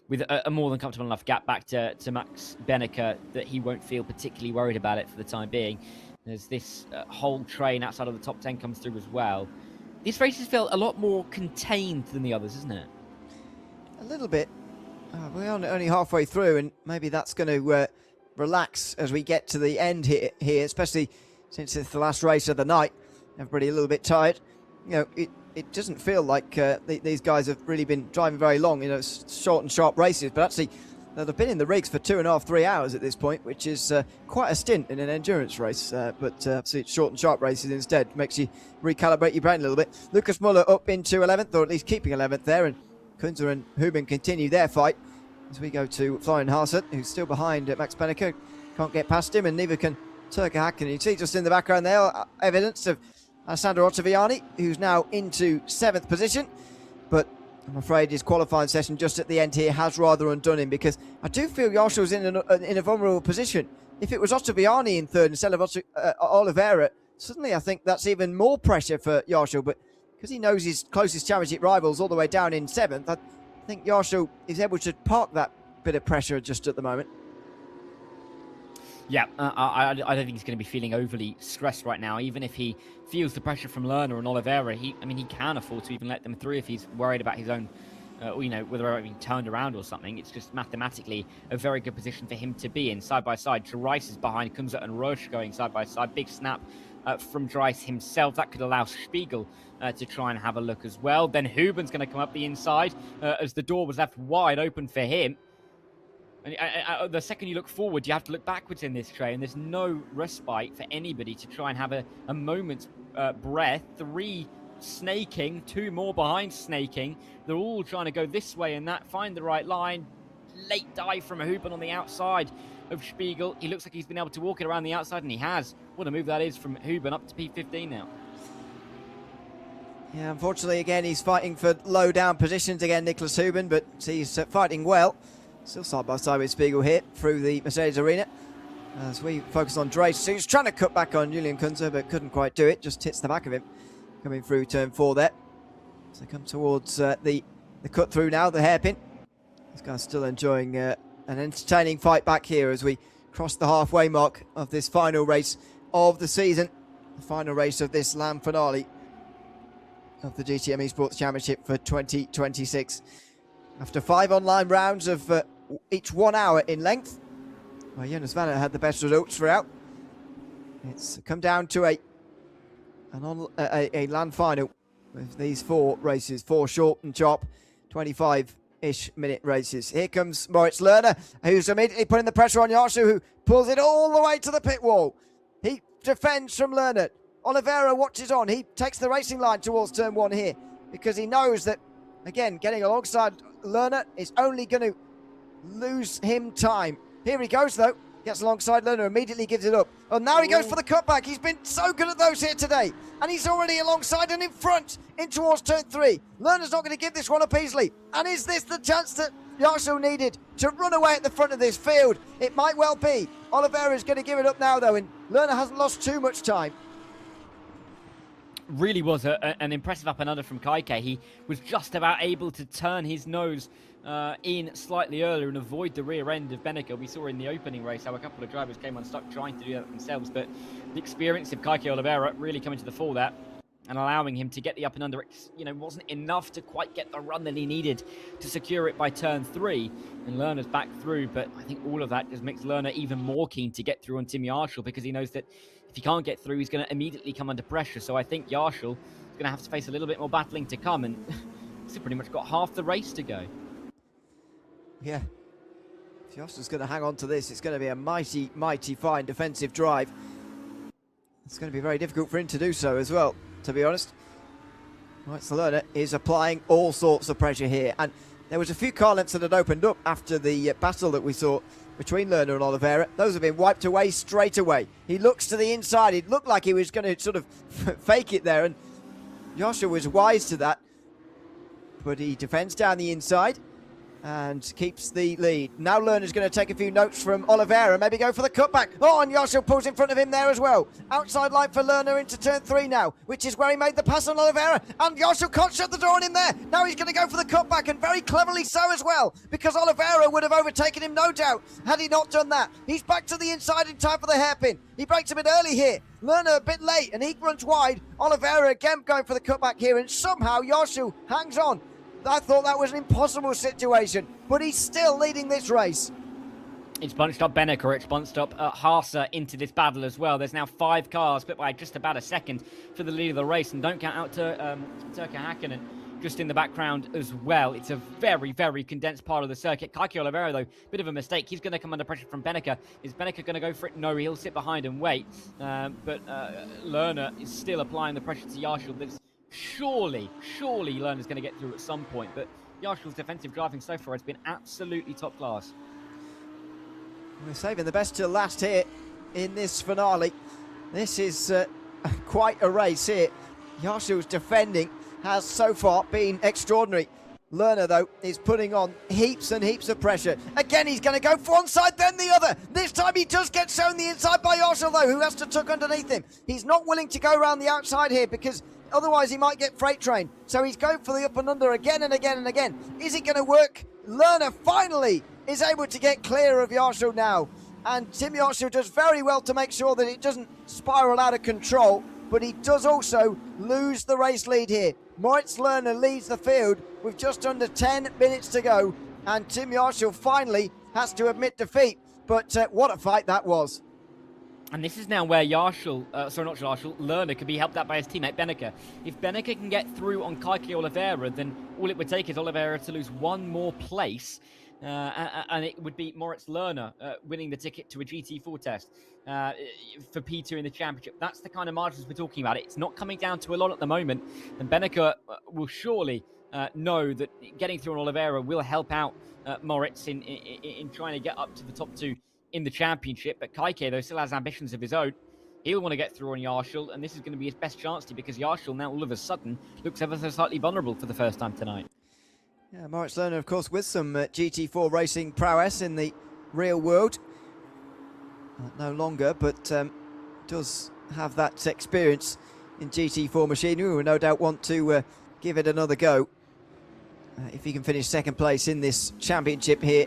S2: with a more than comfortable enough gap back to Max Benneker that he won't feel particularly worried about it for the time being. There's this whole train outside of the top 10 comes through as well. These races feel a lot more contained than the others, isn't it?
S1: A little bit. We're only halfway through, and maybe that's going to relax as we get to the end here, especially since it's the last race of the night. Everybody a little bit tired. It doesn't feel like these guys have really been driving very long. Short and sharp races, but actually they've been in the rigs for 2.5, 3 hours at this point, which is quite a stint in an endurance race. But absolutely short and sharp races instead makes you recalibrate your brain a little bit. Lucas Muller up into 11th, or at least keeping 11th there, and Kunze and Huben continue their fight as we go to Florian Hasse, who's still behind Max Benneker. Can't get past him, and neither can Turka Hakkinen. You see just in the background there evidence of Alessandro Ottaviani, who's now into 7th position. But I'm afraid his qualifying session just at the end here has rather undone him, because I do feel Yarshall's in a vulnerable position. If it was Ottaviani in 3rd instead of Oliveira, suddenly I think that's even more pressure for Yarshall. But because he knows his closest championship rivals all the way down in 7th, I think Yarshall is able to park that bit of pressure just at the moment.
S2: Yeah, I don't think he's going to be feeling overly stressed right now. Even if he feels the pressure from Lerner and Oliveira, he can afford to even let them through if he's worried about his own, whether they're being turned around or something. It's just mathematically a very good position for him to be in. Side by side, Dries is behind Kunze and Roche going side by side. Big snap from Dries himself. That could allow Spiegel to try and have a look as well. Then Huben's going to come up the inside as the door was left wide open for him. And the second you look forward, you have to look backwards in this train. There's no respite for anybody to try and have a moment's breath. 3 snaking, 2 more behind snaking. They're all trying to go this way and that, find the right line. Late dive from a Huben on the outside of Spiegel. He looks like he's been able to walk it around the outside, and he has. What a move that is from Huben up to P15 now.
S1: Yeah, unfortunately, again, he's fighting for low down positions again, Nicholas Huben, but he's fighting well. Still side by side with Spiegel here through the Mercedes arena. As we focus on Dries, who's trying to cut back on Julian Kunze, but couldn't quite do it. Just hits the back of him coming through turn 4 there. So come towards the cut through now, the hairpin. This guy's still enjoying an entertaining fight back here as we cross the halfway mark of this final race of the season. The final race of this LAN finale of the DTM eSports Championship for 2026. After 5 online rounds of each 1 hour in length, well, Jonas Vanna had the best results throughout. It's come down to a LAN final with these 4 races, 4 short and sharp 25-ish minute races. Here comes Moritz Lerner, who's immediately putting the pressure on Yarshu, who pulls it all the way to the pit wall. He defends from Lerner. Oliveira watches on. He takes the racing line towards turn 1 here because he knows that, again, getting alongside Lerner is only going to lose him time. Here he goes, though. Gets alongside Lerner, immediately gives it up. Oh, now he goes for the cutback. He's been so good at those here today. And he's already alongside and in front in towards turn 3. Lerner's not going to give this one up easily. And is this the chance that Yarshu needed to run away at the front of this field? It might well be. Oliveira's going to give it up now, though, and Lerner hasn't lost too much time.
S2: Really was an impressive up and under from Kaike. He was just about able to turn his nose in slightly earlier and avoid the rear end of Beneke. We saw in the opening race how a couple of drivers came unstuck trying to do that themselves, but the experience of Kaike Oliveira really coming to the fore there and allowing him to get the up and under. It, you know, wasn't enough to quite get the run that he needed to secure it by turn 3, and Lerner's back through, but I think all of that just makes Lerner even more keen to get through on Tim Yarshall, because he knows that if he can't get through, he's going to immediately come under pressure. So I think Yarshall is going to have to face a little bit more battling to come, and he's pretty much got half the race to go.
S1: Yeah. If Yarshall's going to hang on to this, it's going to be a mighty, mighty fine defensive drive. It's going to be very difficult for him to do so as well, to be honest. Right, so Lerner is applying all sorts of pressure here, and there was a few car lengths that had opened up after the battle that we saw between Lerner and Oliveira. Those have been wiped away straight away. He looks to the inside. It looked like he was going to sort of fake it there, and Joshua was wise to that. But he defends down the inside and keeps the lead. Now Lerner's going to take a few notes from Oliveira, maybe go for the cutback. Oh, and Joshua pulls in front of him there as well. Outside line for Lerner into turn 3 now, which is where he made the pass on Oliveira. And Joshua can't shut the door on him there. Now he's going to go for the cutback, and very cleverly so as well, because Oliveira would have overtaken him, no doubt, had he not done that. He's back to the inside in time for the hairpin. He breaks a bit early here. Lerner a bit late, and he runs wide. Oliveira again going for the cutback here, and somehow Joshua hangs on. I thought that was an impossible situation, but he's still leading this race.
S2: It's bunched up Beneke, it's bunched up Haase into this battle as well. There's now 5 cars, split by just about a second for the lead of the race, and don't count out to Turka Hakkinen just in the background as well. It's a very, very condensed part of the circuit. Kaike Oliveira, though, bit of a mistake. He's going to come under pressure from Beneke. Is Beneke going to go for it? No, he'll sit behind and wait. But Lerner is still applying the pressure to Yarshall. That's surely Lerner's going to get through at some point, but Yarshall's defensive driving so far has been absolutely top class.
S1: We're saving the best till last here in this finale. This is quite a race here. Yarshall's defending has so far been extraordinary. Lerner, though, is putting on heaps and heaps of pressure. Again, he's going to go for one side, then the other. This time he does get shown the inside by Yarshall, though, who has to tuck underneath him. He's not willing to go around the outside here because otherwise he might get freight trained. So he's going for the up and under again and again and again. Is it going to work? Lerner finally is able to get clear of Yarshall now. And Tim Yarshall does very well to make sure that it doesn't spiral out of control. But he does also lose the race lead here. Moritz Lerner leads the field with just under 10 minutes to go. And Tim Yarshall finally has to admit defeat. But what a fight that was.
S2: And this is now where Lerner could be helped out by his teammate Beneke. If Beneke can get through on Kaike Oliveira, then all it would take is Oliveira to lose one more place. And it would be Moritz Lerner winning the ticket to a GT4 test for P2 in the championship. That's the kind of margins we're talking about. It's not coming down to a lot at the moment. And Beneke will surely know that getting through on Oliveira will help out Moritz in trying to get up to the top 2 in the championship. But Kaike, though, still has ambitions of his own. He'll want to get through on Yarshall, and this is going to be his best chance to, because Yarshall now all of a sudden looks ever so slightly vulnerable for the first time tonight.
S1: Yeah, Moritz Lerner, of course, with some GT4 racing prowess in the real world. No longer, but does have that experience in GT4 machinery. We will no doubt want to give it another go. If he can finish second place in this championship here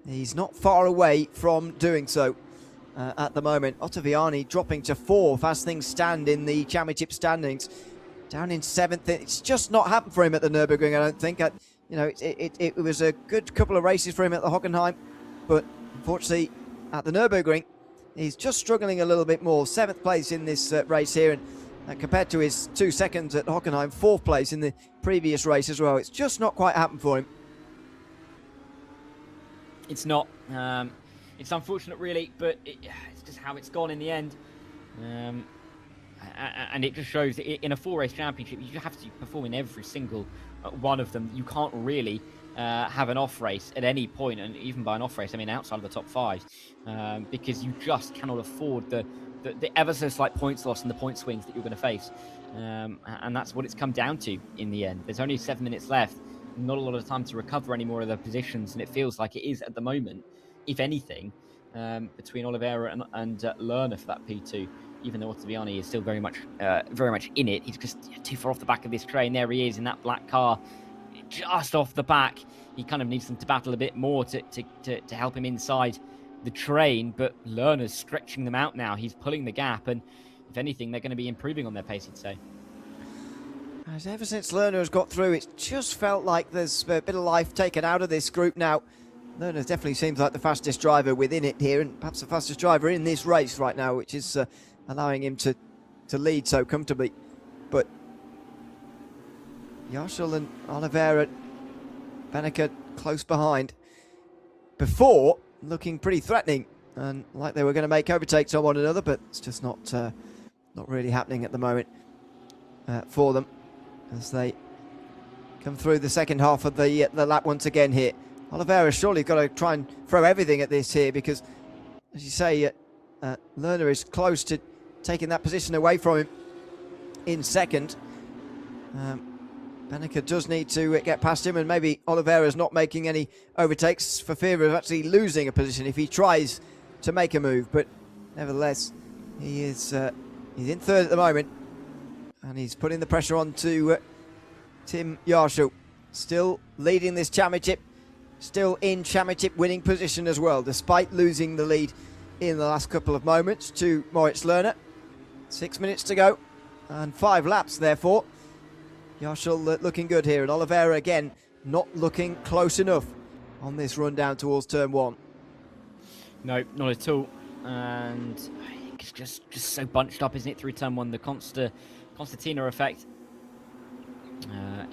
S1: He's not far away from doing so at the moment. Ottaviani dropping to 4th as things stand in the championship standings. Down in 7th. It's just not happened for him at the Nürburgring, I don't think. It was a good couple of races for him at the Hockenheim, but unfortunately at the Nürburgring, he's just struggling a little bit more. 7th place in this race here, and compared to his 2 seconds at Hockenheim, 4th place in the previous race as well. It's just not quite happened for him.
S2: It's not. It's unfortunate, really, but it's just how it's gone in the end. And it just shows that in a 4-race championship, you have to perform in every single one of them. You can't really have an off race at any point, and even by an off race, I mean outside of the top 5, because you just cannot afford the ever so slight points loss and the point swings that you're going to face. And that's what it's come down to in the end. There's only 7 minutes left. Not a lot of time to recover any more of the positions, and it feels like it is at the moment, if anything, between Oliveira and Lerner for that P2. Even though Ottaviani is still very much in it, he's just too far off the back of this train. There he is in that black car, just off the back. He kind of needs them to battle a bit more to help him inside the train. But Lerner's stretching them out now. He's pulling the gap, and if anything, they're going to be improving on their pace, I'd say.
S1: As ever since Lerner has got through, it's just felt like there's a bit of life taken out of this group now. Lerner definitely seems like the fastest driver within it here, and perhaps the fastest driver in this race right now, which is allowing him to lead so comfortably. But Yarshall and Oliveira, Benneker close behind. Before, looking pretty threatening and like they were going to make overtakes on one another, but it's just not really happening at the moment for them as they come through the second half of the lap once again here. Oliveira surely got to try and throw everything at this here because, as you say, Lerner is close to taking that position away from him in second. Benneker does need to get past him, and maybe Oliveira's not making any overtakes for fear of actually losing a position if he tries to make a move. But nevertheless, he's in third at the moment, and he's putting the pressure on to Tim Yarshall. Still leading this championship, still in championship winning position as well, despite losing the lead in the last couple of moments to Moritz Lerner. 6 minutes to go and 5 laps therefore. Yarshall looking good here, and Oliveira again not looking close enough on this run down towards turn 1.
S2: No, not at all. And it's just so bunched up, isn't it, through turn 1? The Constantina effect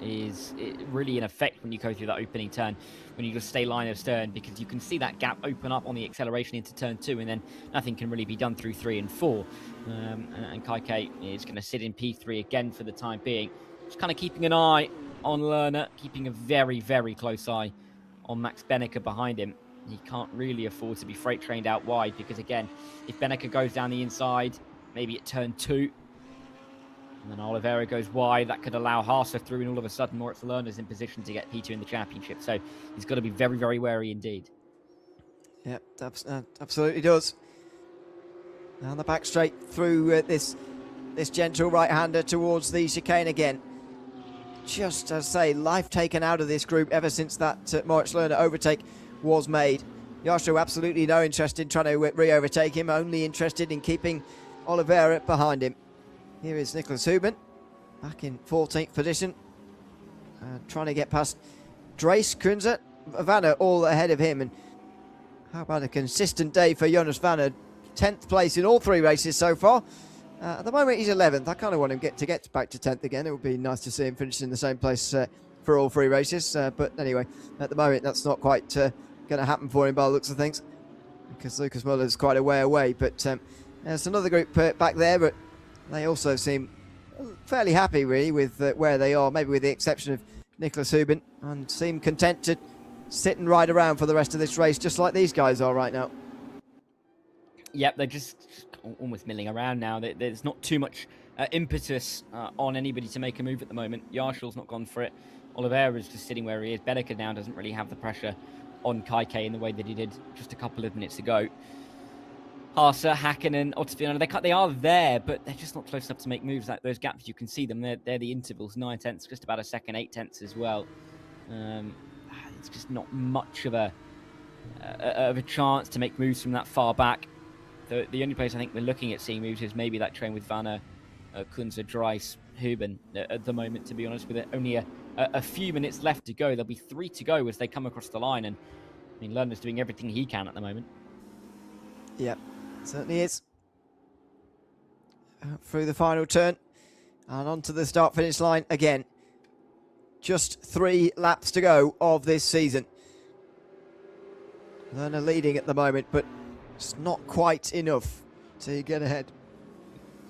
S2: is really in effect when you go through that opening turn, when you just stay line of stern, because you can see that gap open up on the acceleration into turn 2, and then nothing can really be done through 3 and 4. And Kaikei is going to sit in P3 again for the time being. Just kind of keeping an eye on Lerner, keeping a very, very close eye on Max Benneker behind him. He can't really afford to be freight trained out wide, because again, if Benneker goes down the inside, maybe at turn 2, and then Oliveira goes wide, that could allow Haase through, and all of a sudden Moritz Lerner's in position to get P2 in the championship. So he's got to be very, very wary indeed.
S1: Yep, absolutely does. Down the back straight through this gentle right-hander towards the chicane again. Just, as I say, life taken out of this group ever since that Moritz Lerner overtake was made. Yarshall absolutely no interest in trying to re-overtake him, only interested in keeping Oliveira behind him. Here is Nicholas Huben, back in 14th position, trying to get past Drace, Kunze, Vanna all ahead of him. And how about a consistent day for Jonas Vanna? 10th place in all 3 races so far. At the moment he's 11th. I kind of want him to get back to 10th again. It would be nice to see him finish in the same place for all 3 races. But anyway, at the moment that's not quite going to happen for him by the looks of things, because Lucas Muller's quite a way away. But there's another group back there, but they also seem fairly happy really with where they are, maybe with the exception of Nicholas Huben, and seem content to sit and ride around for the rest of this race, just like these guys are right now.
S2: Yep, they're just almost milling around now. There's not too much impetus on anybody to make a move at the moment. Yarshall's not gone for it. Oliveira's just sitting where he is. Benneker now doesn't really have the pressure on Kaikei in the way that he did just a couple of minutes ago. Haase, Hakkinen, Ottaviani, they are there, but they're just not close enough to make moves. Like those gaps, you can see them. They're the intervals, 9 tenths, just about a second, 8 tenths as well. It's just not much of a of a chance to make moves from that far back. The only place I think we're looking at seeing moves is maybe that train with Vanna, Kunze, Dries, Huben at the moment, to be honest, with only a few minutes left to go. There'll be 3 to go as they come across the line, and I mean, Lerner's doing everything he can at the moment.
S1: Yep, certainly is. Through the final turn and onto the start-finish line again. Just 3 laps to go of this season. Lerner leading at the moment, but it's not quite enough to get ahead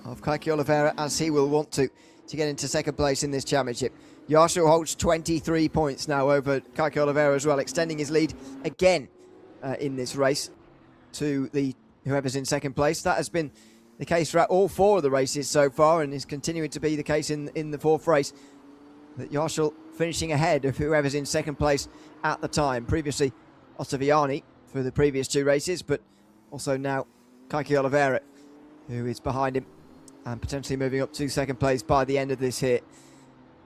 S1: of Kaki Oliveira, as he will want to get into second place in this championship. Yarshall holds 23 points now over Kaki Oliveira as well, extending his lead again in this race to whoever's in second place. That has been the case throughout all 4 of the races so far, and is continuing to be the case in the 4th race. That Yarshall finishing ahead of whoever's in second place at the time. Previously, Ottaviani for the previous 2 races, but also now Kaki Oliveira, who is behind him and potentially moving up to second place by the end of this here.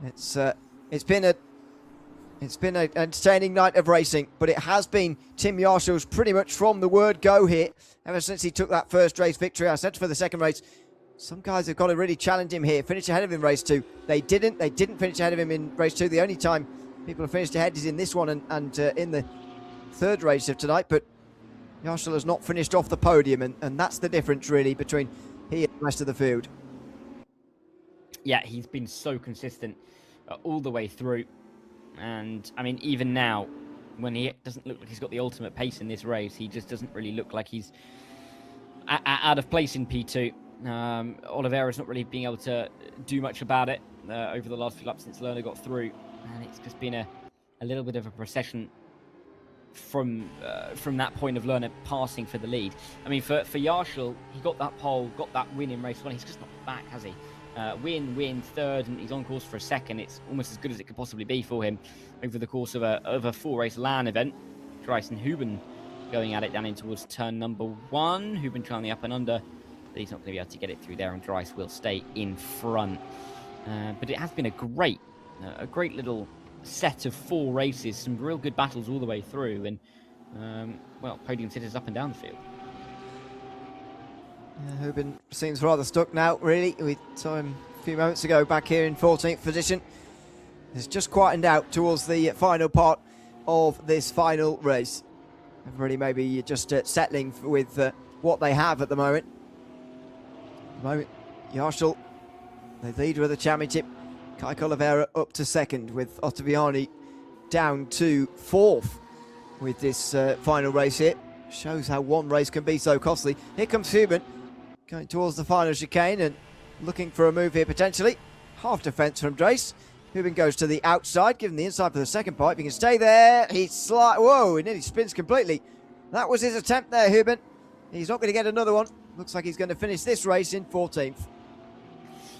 S1: It's been an entertaining night of racing, but it has been Tim Yarshall's pretty much from the word go here. Ever since he took that first race victory, I said for the second race, some guys have got to really challenge him here, finish ahead of him in race 2. They didn't finish ahead of him in race 2. The only time people have finished ahead is in this one and in the 3rd race of tonight, but Yarshall has not finished off the podium, and that's the difference really between he and the rest of the field.
S2: Yeah, he's been so consistent all the way through. And, I mean, even now, when he doesn't look like he's got the ultimate pace in this race, he just doesn't really look like he's out of place in P2. Oliveira's not really being able to do much about it over the last few laps since Lerner got through. And it's just been a little bit of a procession from that point of Lerner passing for the lead. I mean, for Yarshall, he got that pole, got that win in race 1. He's just not back, has he? Win, 3rd, and he's on course for a 2nd. It's almost as good as it could possibly be for him over the course of a 4-race LAN event. Dries and Huben going at it down in towards turn number 1. Huben trying the up and under, but he's not going to be able to get it through there, and Dries will stay in front. But it has been a great little set of 4 races, some real good battles all the way through, and well, podium sitters up and down the field.
S1: Huben seems rather stuck now, really. We saw him a few moments ago back here in 14th position. It's just quietened out towards the final part of this final race. Everybody maybe just settling with what they have at the moment. At the moment, Yarshall, the leader of the championship. Kaki Oliveira up to 2nd, with Ottaviani down to 4th with this final race here. Shows how one race can be so costly. Here comes Huben, going towards the final chicane and looking for a move here potentially. Half defence from Dries. Huben goes to the outside, giving the inside for the second pipe. He can stay there. Whoa, he nearly spins completely. That was his attempt there, Huben. He's not going to get another one. Looks like he's going to finish this race in 14th.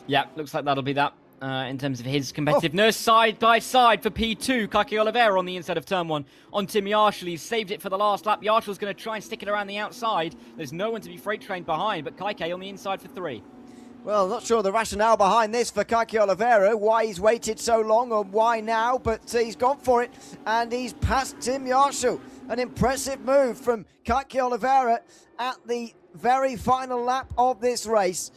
S2: Yeah, looks like that'll be that. In terms of his competitiveness, side by side for P2. Kaki Oliveira on the inside of turn 1 on Tim Yarshall. He's saved it for the last lap. Yarshall's going to try and stick it around the outside. There's no one to be freight trained behind, but Kaki on the inside for 3.
S1: Well, not sure the rationale behind this for Kaki Oliveira, why he's waited so long or why now, but he's gone for it and he's passed Tim Yarshall. An impressive move from Kaki Oliveira at the very final lap of this race.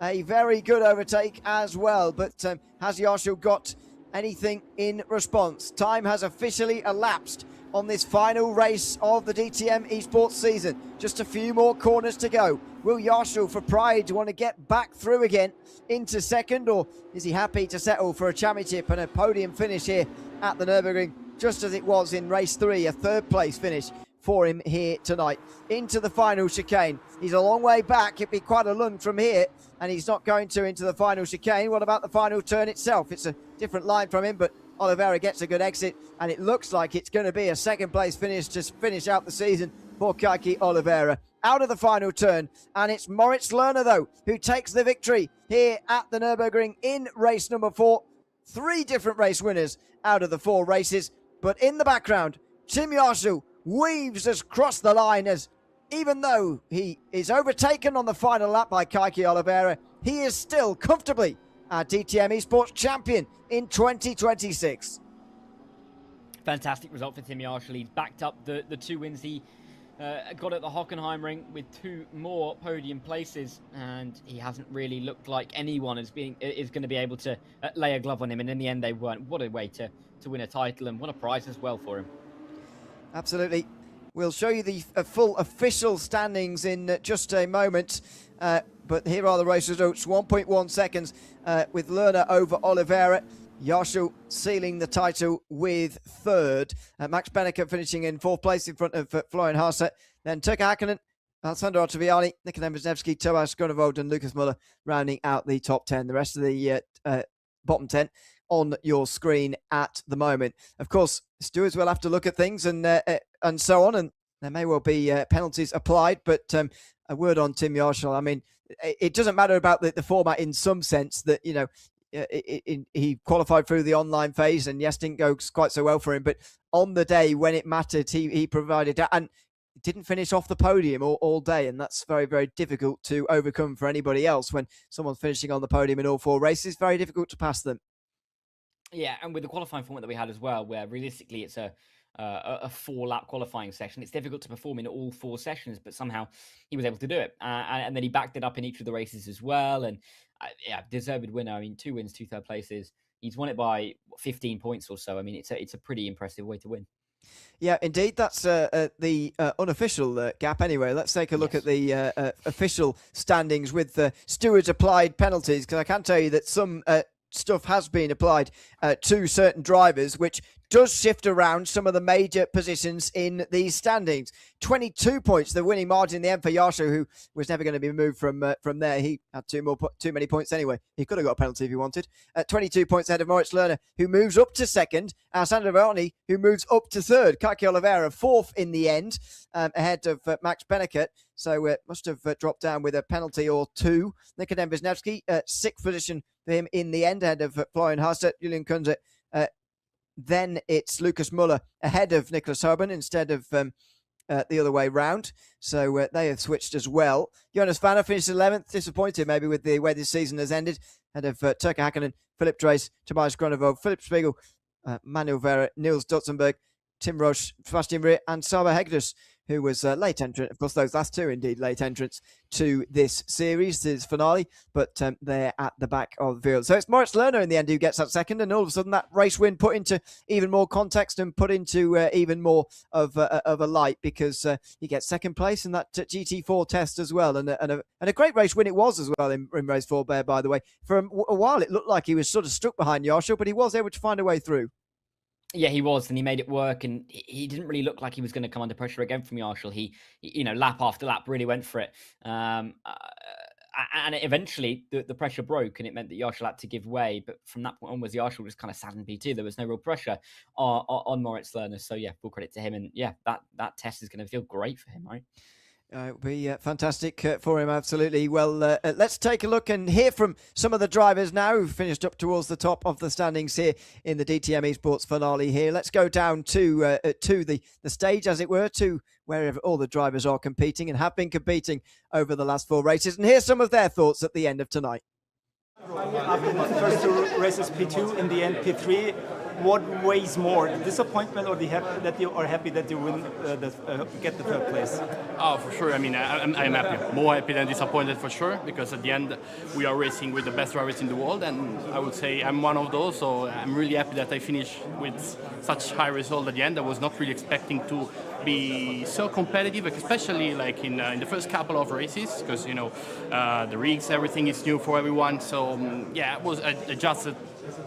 S1: A very good overtake as well, but has Yarshall got anything in response? Time has officially elapsed on this final race of the DTM eSports season. Just a few more corners to go. Will Yarshall, for pride, want to get back through again into 2nd, or is he happy to settle for a championship and a podium finish here at the Nürburgring, just as it was in race 3, a 3rd place finish for him here tonight. Into the final chicane. He's a long way back. It'd be quite a lunge from here, and he's not going to into the final chicane. What about the final turn itself? It's a different line from him, but Oliveira gets a good exit, and it looks like it's going to be a 2nd place finish to finish out the season for Kaki Oliveira. Out of the final turn, and it's Moritz Lerner, though, who takes the victory here at the Nürburgring in race number 4. 3 different race winners out of the 4 races, but in the background, Tim Yarshall weaves across the line, as even though he is overtaken on the final lap by Kaki Oliveira, he is still comfortably our DTM eSports champion in 2026.
S2: Fantastic result for Tim Yarshall. He's backed up the 2 wins he got at the Hockenheimring with 2 more podium places, and he hasn't really looked like anyone is going to be able to lay a glove on him, and in the end they weren't. What a way to win a title, and what a prize as well for him.
S1: Absolutely. We'll show you the full official standings in just a moment. But here are the race results. 1.1 seconds with Lerner over Oliveira. Yarshall sealing the title with 3rd. Max Benneker finishing in 4th place in front of Florian Haase. Then Turkka Häkkinen, Alessandro Ottaviani, Nikolai Wisniewski, Tomas Grunewald and Lucas Müller rounding out the top 10. The rest of the bottom 10 on your screen at the moment. Of course, stewards will have to look at things and so on, and there may well be penalties applied, but a word on Tim Yarshall. I mean, it doesn't matter about the format in some sense that, you know, he qualified through the online phase and yes, didn't go quite so well for him, but on the day when it mattered, he provided that and didn't finish off the podium all day, and that's very, very difficult to overcome for anybody else. When someone's finishing on the podium in all 4 races, very difficult to pass them.
S2: Yeah, and with the qualifying format that we had as well, where realistically it's a 4-lap qualifying session, it's difficult to perform in all 4 sessions, but somehow he was able to do it, and then he backed it up in each of the races as well, and yeah, deserved winner. I mean, 2 wins, 2 third places. He's won it by 15 points or so. I mean, it's a pretty impressive way to win.
S1: Yeah, indeed. That's the unofficial gap anyway. Let's take a look at the official standings with the stewards applied penalties, because I can tell you that some stuff has been applied to certain drivers, which does shift around some of the major positions in these standings. 22 points, the winning margin in the end for Yarshall, who was never going to be moved from there. He had too many points anyway. He could have got a penalty if he wanted. 22 points ahead of Moritz Lerner, who moves up to 2nd. Alessandro Viani, who moves up to 3rd. Kaki Oliveira, 4th in the end, ahead of Max Benneker. So must have dropped down with a penalty or 2. Nikolai Wisniewski, 6th position for him in the end, ahead of Florian Haase, Julian Kunze. Then it's Lucas Müller ahead of Nicholas Hoban instead of the other way round. So they have switched as well. Jonas Vanner finished 11th, disappointed maybe with the way this season has ended, ahead of Turkka Häkkinen, Philip Drees, Tobias Grunewald, Philip Spiegel, Manuel Vera, Niels Dotzenberg, Tim Roche, Sebastian Rea and Saba Hegdus, who was late entrant. Of course, those last 2 indeed late entrants to this series, this finale, but they're at the back of the field. So it's Moritz Lerner in the end who gets that 2nd, and all of a sudden that race win put into even more context and put into even more of a light, because he gets 2nd place in that GT4 test as well, and a great race win it was as well in race 4 there, by the way. For a while it looked like he was sort of stuck behind Yarshall, but he was able to find a way through.
S2: Yeah, he was, and he made it work, and he didn't really look like he was going to come under pressure again from Yarshall. He, you know, lap after lap really went for it. And eventually the pressure broke, and it meant that Yarshall had to give way. But from that point onwards, Yarshall just kind of sat in P2. There was no real pressure on Moritz Lerner. So yeah, full credit to him. And yeah, that test is going to feel great for him, right?
S1: It will be fantastic for him, absolutely. Well, let's take a look and hear from some of the drivers now who've finished up towards the top of the standings here in the DTM eSports finale here. Let's go down to the stage, as it were, to wherever all the drivers are competing and have been competing over the last 4 races. And here's some of their thoughts at the end of tonight.
S6: After the first 2 races P2, in the end P3, what weighs more, the disappointment or that you are happy that you win, get the 3rd place?
S7: Oh, for sure. I mean, I'm happy. More happy than disappointed for sure, because at the end we are racing with the best drivers in the world, and I would say I'm one of those. So I'm really happy that I finished with such high result at the end. I was not really expecting to be so competitive, especially like in the first couple of races, because you know the rigs, everything is new for everyone. So yeah, it was adjusted.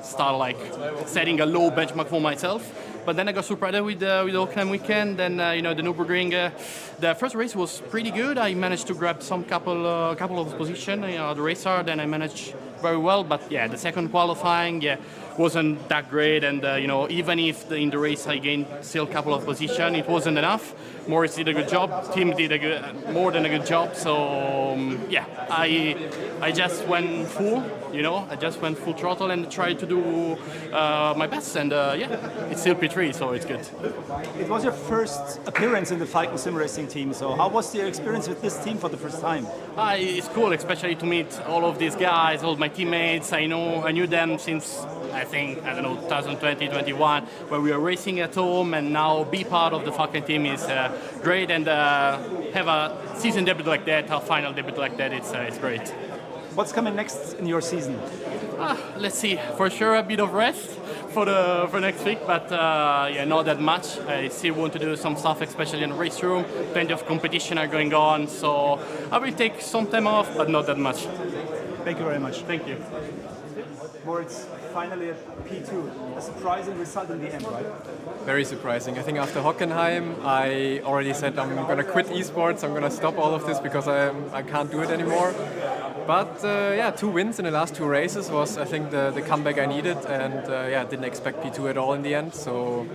S7: Start like setting a low benchmark for myself, but then I got surprised with the Hockenheim weekend. Then you know, the Nürburgring, the first race was pretty good. I managed to grab some couple of position, the racer. Then I managed very well, but yeah, the second qualifying, wasn't that great. And you know, even if in the race I gained still a couple of position, it wasn't enough. Moritz did a good job. Team did more than a good job. So yeah, I just went full. You know, I just went full throttle and tried to do my best. And yeah, it's still P3, so it's good.
S6: It was your first appearance in the Falcon Sim Racing team. So how was your experience with this team for the first time?
S7: It's cool, especially to meet all of these guys, all my teammates. I knew them since I think, I don't know, 2020, 21, where we are racing at home, and now be part of the fucking team is great, and have a season debut like that, a final debut like that, it's great.
S6: What's coming next in your season?
S7: Let's see, for sure a bit of rest for next week, but yeah, not that much. I still want to do some stuff, especially in the RaceRoom. Plenty of competition are going on, so I will take some time off, but not that much.
S6: Thank you very much.
S7: Thank you.
S6: Moritz, finally at P2. A surprising result in the end, right?
S8: Very surprising. I think after Hockenheim, I already said I'm going to quit esports. I'm going to stop all of this because I can't do it anymore. But yeah, 2 wins in the last 2 races was, I think, the comeback I needed, and yeah, didn't expect P2 at all in the end. So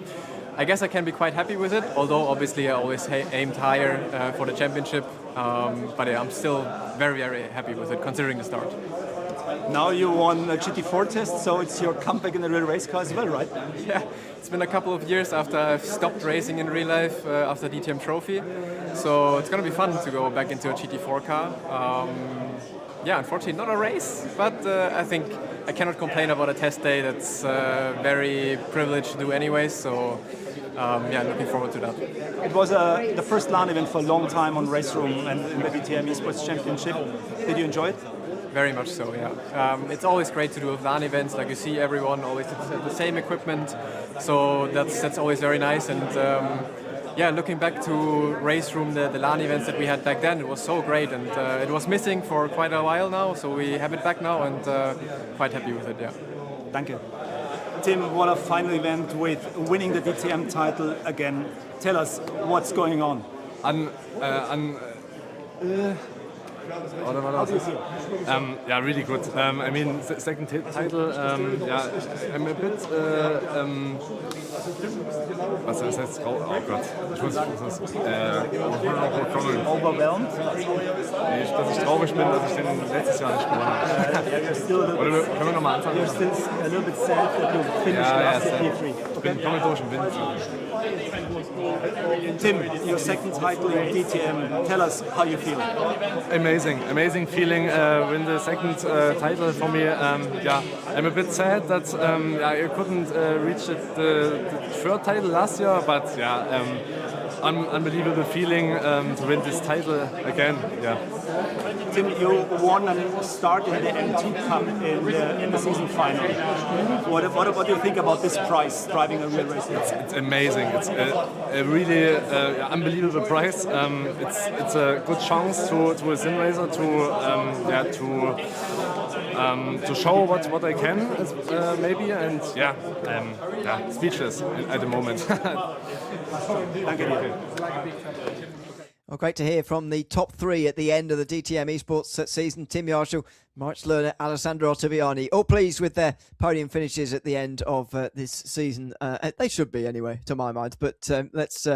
S8: I guess I can be quite happy with it. Although obviously I always aimed higher for the championship. But yeah, I'm still very, very happy with it considering the start.
S6: Now you won a GT4 test, so it's your comeback in the real race car as well, right?
S8: Yeah, it's been a couple of years after I've stopped racing in real life after DTM Trophy. So it's going to be fun to go back into a GT4 car. Yeah, unfortunately not a race, but I think I cannot complain about a test day. That's very privileged to do anyway, so yeah, looking forward to that.
S6: It was the first LAN event for a long time on RaceRoom and in the DTM eSports Championship. Did you enjoy it?
S8: Very much so, yeah. It's always great to do LAN events, like you see everyone always at the same equipment, so that's always very nice. And yeah, looking back to RaceRoom, the LAN events that we had back then, it was so great, and it was missing for quite a while now, so we have it back now, and quite happy with it, yeah.
S6: Thank you. Tim, what a final event with winning the DTM title again. Tell us what's going on.
S9: Yeah, really good. I mean, second title. Yeah, I'm a bit. Was ist jetzt? Oh Gott, ich muss
S6: Overwhelmed?
S9: Dass ich traurig bin, dass ich den letztes Jahr nicht gewonnen habe. Oder können wir nochmal anfangen?
S6: You're still a little bit sad that you finished last in P3.
S9: Ich bin komplett durch den Wind.
S6: Tim, your second title in DTM. Tell us how you feel.
S9: Amazing feeling. Win the second title for me. Yeah, I'm a bit sad that I couldn't reach the third title last year, but yeah, unbelievable feeling to win this title again. Yeah.
S6: Tim, you won a start in the MT Cup in the season final. What do you think about this prize, driving a real race?
S9: It's amazing. It's a really unbelievable prize. It's a good chance to a sim racer to show what I can maybe, and yeah, speechless at the moment.
S6: Thank you.
S1: Well, great to hear from the top 3 at the end of the DTM eSports season. Tim Yarshall, Moritz Lerner, Alessandro Ottaviani, all pleased with their podium finishes at the end of this season. They should be anyway, to my mind. But let's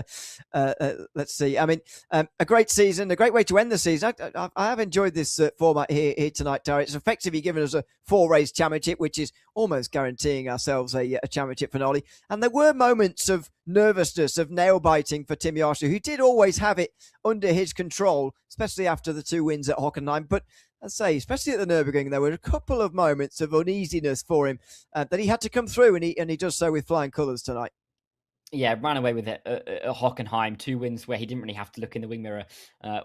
S1: see. I mean, a great season, a great way to end the season. I have enjoyed this format here tonight, Darry. It's effectively given us a 4-race championship, which is almost guaranteeing ourselves a championship finale. And there were moments of nervousness, of nail-biting for Tim Yarshall, who did always have it under his control, especially after the 2 wins at Hockenheim. But I'd say, especially at the Nürburgring, there were a couple of moments of uneasiness for him that he had to come through, and he does so with flying colours tonight.
S2: Yeah, ran away with it at Hockenheim. 2 wins where he didn't really have to look in the wing mirror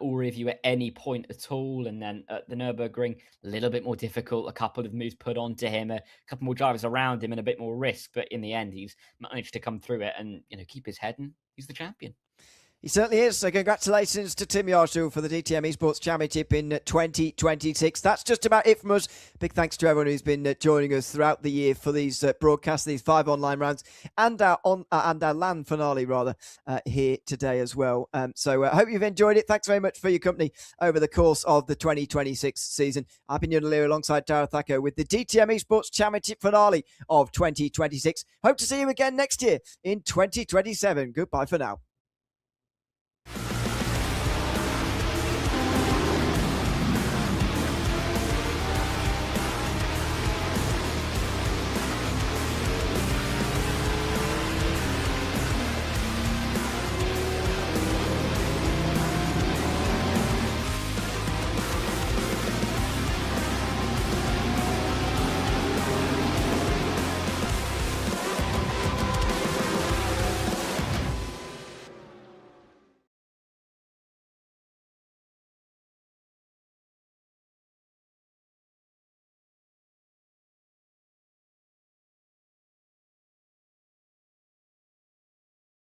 S2: or review at any point at all. And then at the Nürburgring, a little bit more difficult. A couple of moves put onto him, a couple more drivers around him, and a bit more risk. But in the end, he's managed to come through it and keep his head, and he's the champion.
S1: He certainly is. So congratulations to Tim Yarshall for the DTM eSports Championship in 2026. That's just about it from us. Big thanks to everyone who's been joining us throughout the year for these broadcasts, these 5 online rounds, and our LAN finale here today as well. So I hope you've enjoyed it. Thanks very much for your company over the course of the 2026 season. I've been Ewan O'Leary alongside Darragh Thacker with the DTM eSports Championship finale of 2026. Hope to see you again next year in 2027. Goodbye for now.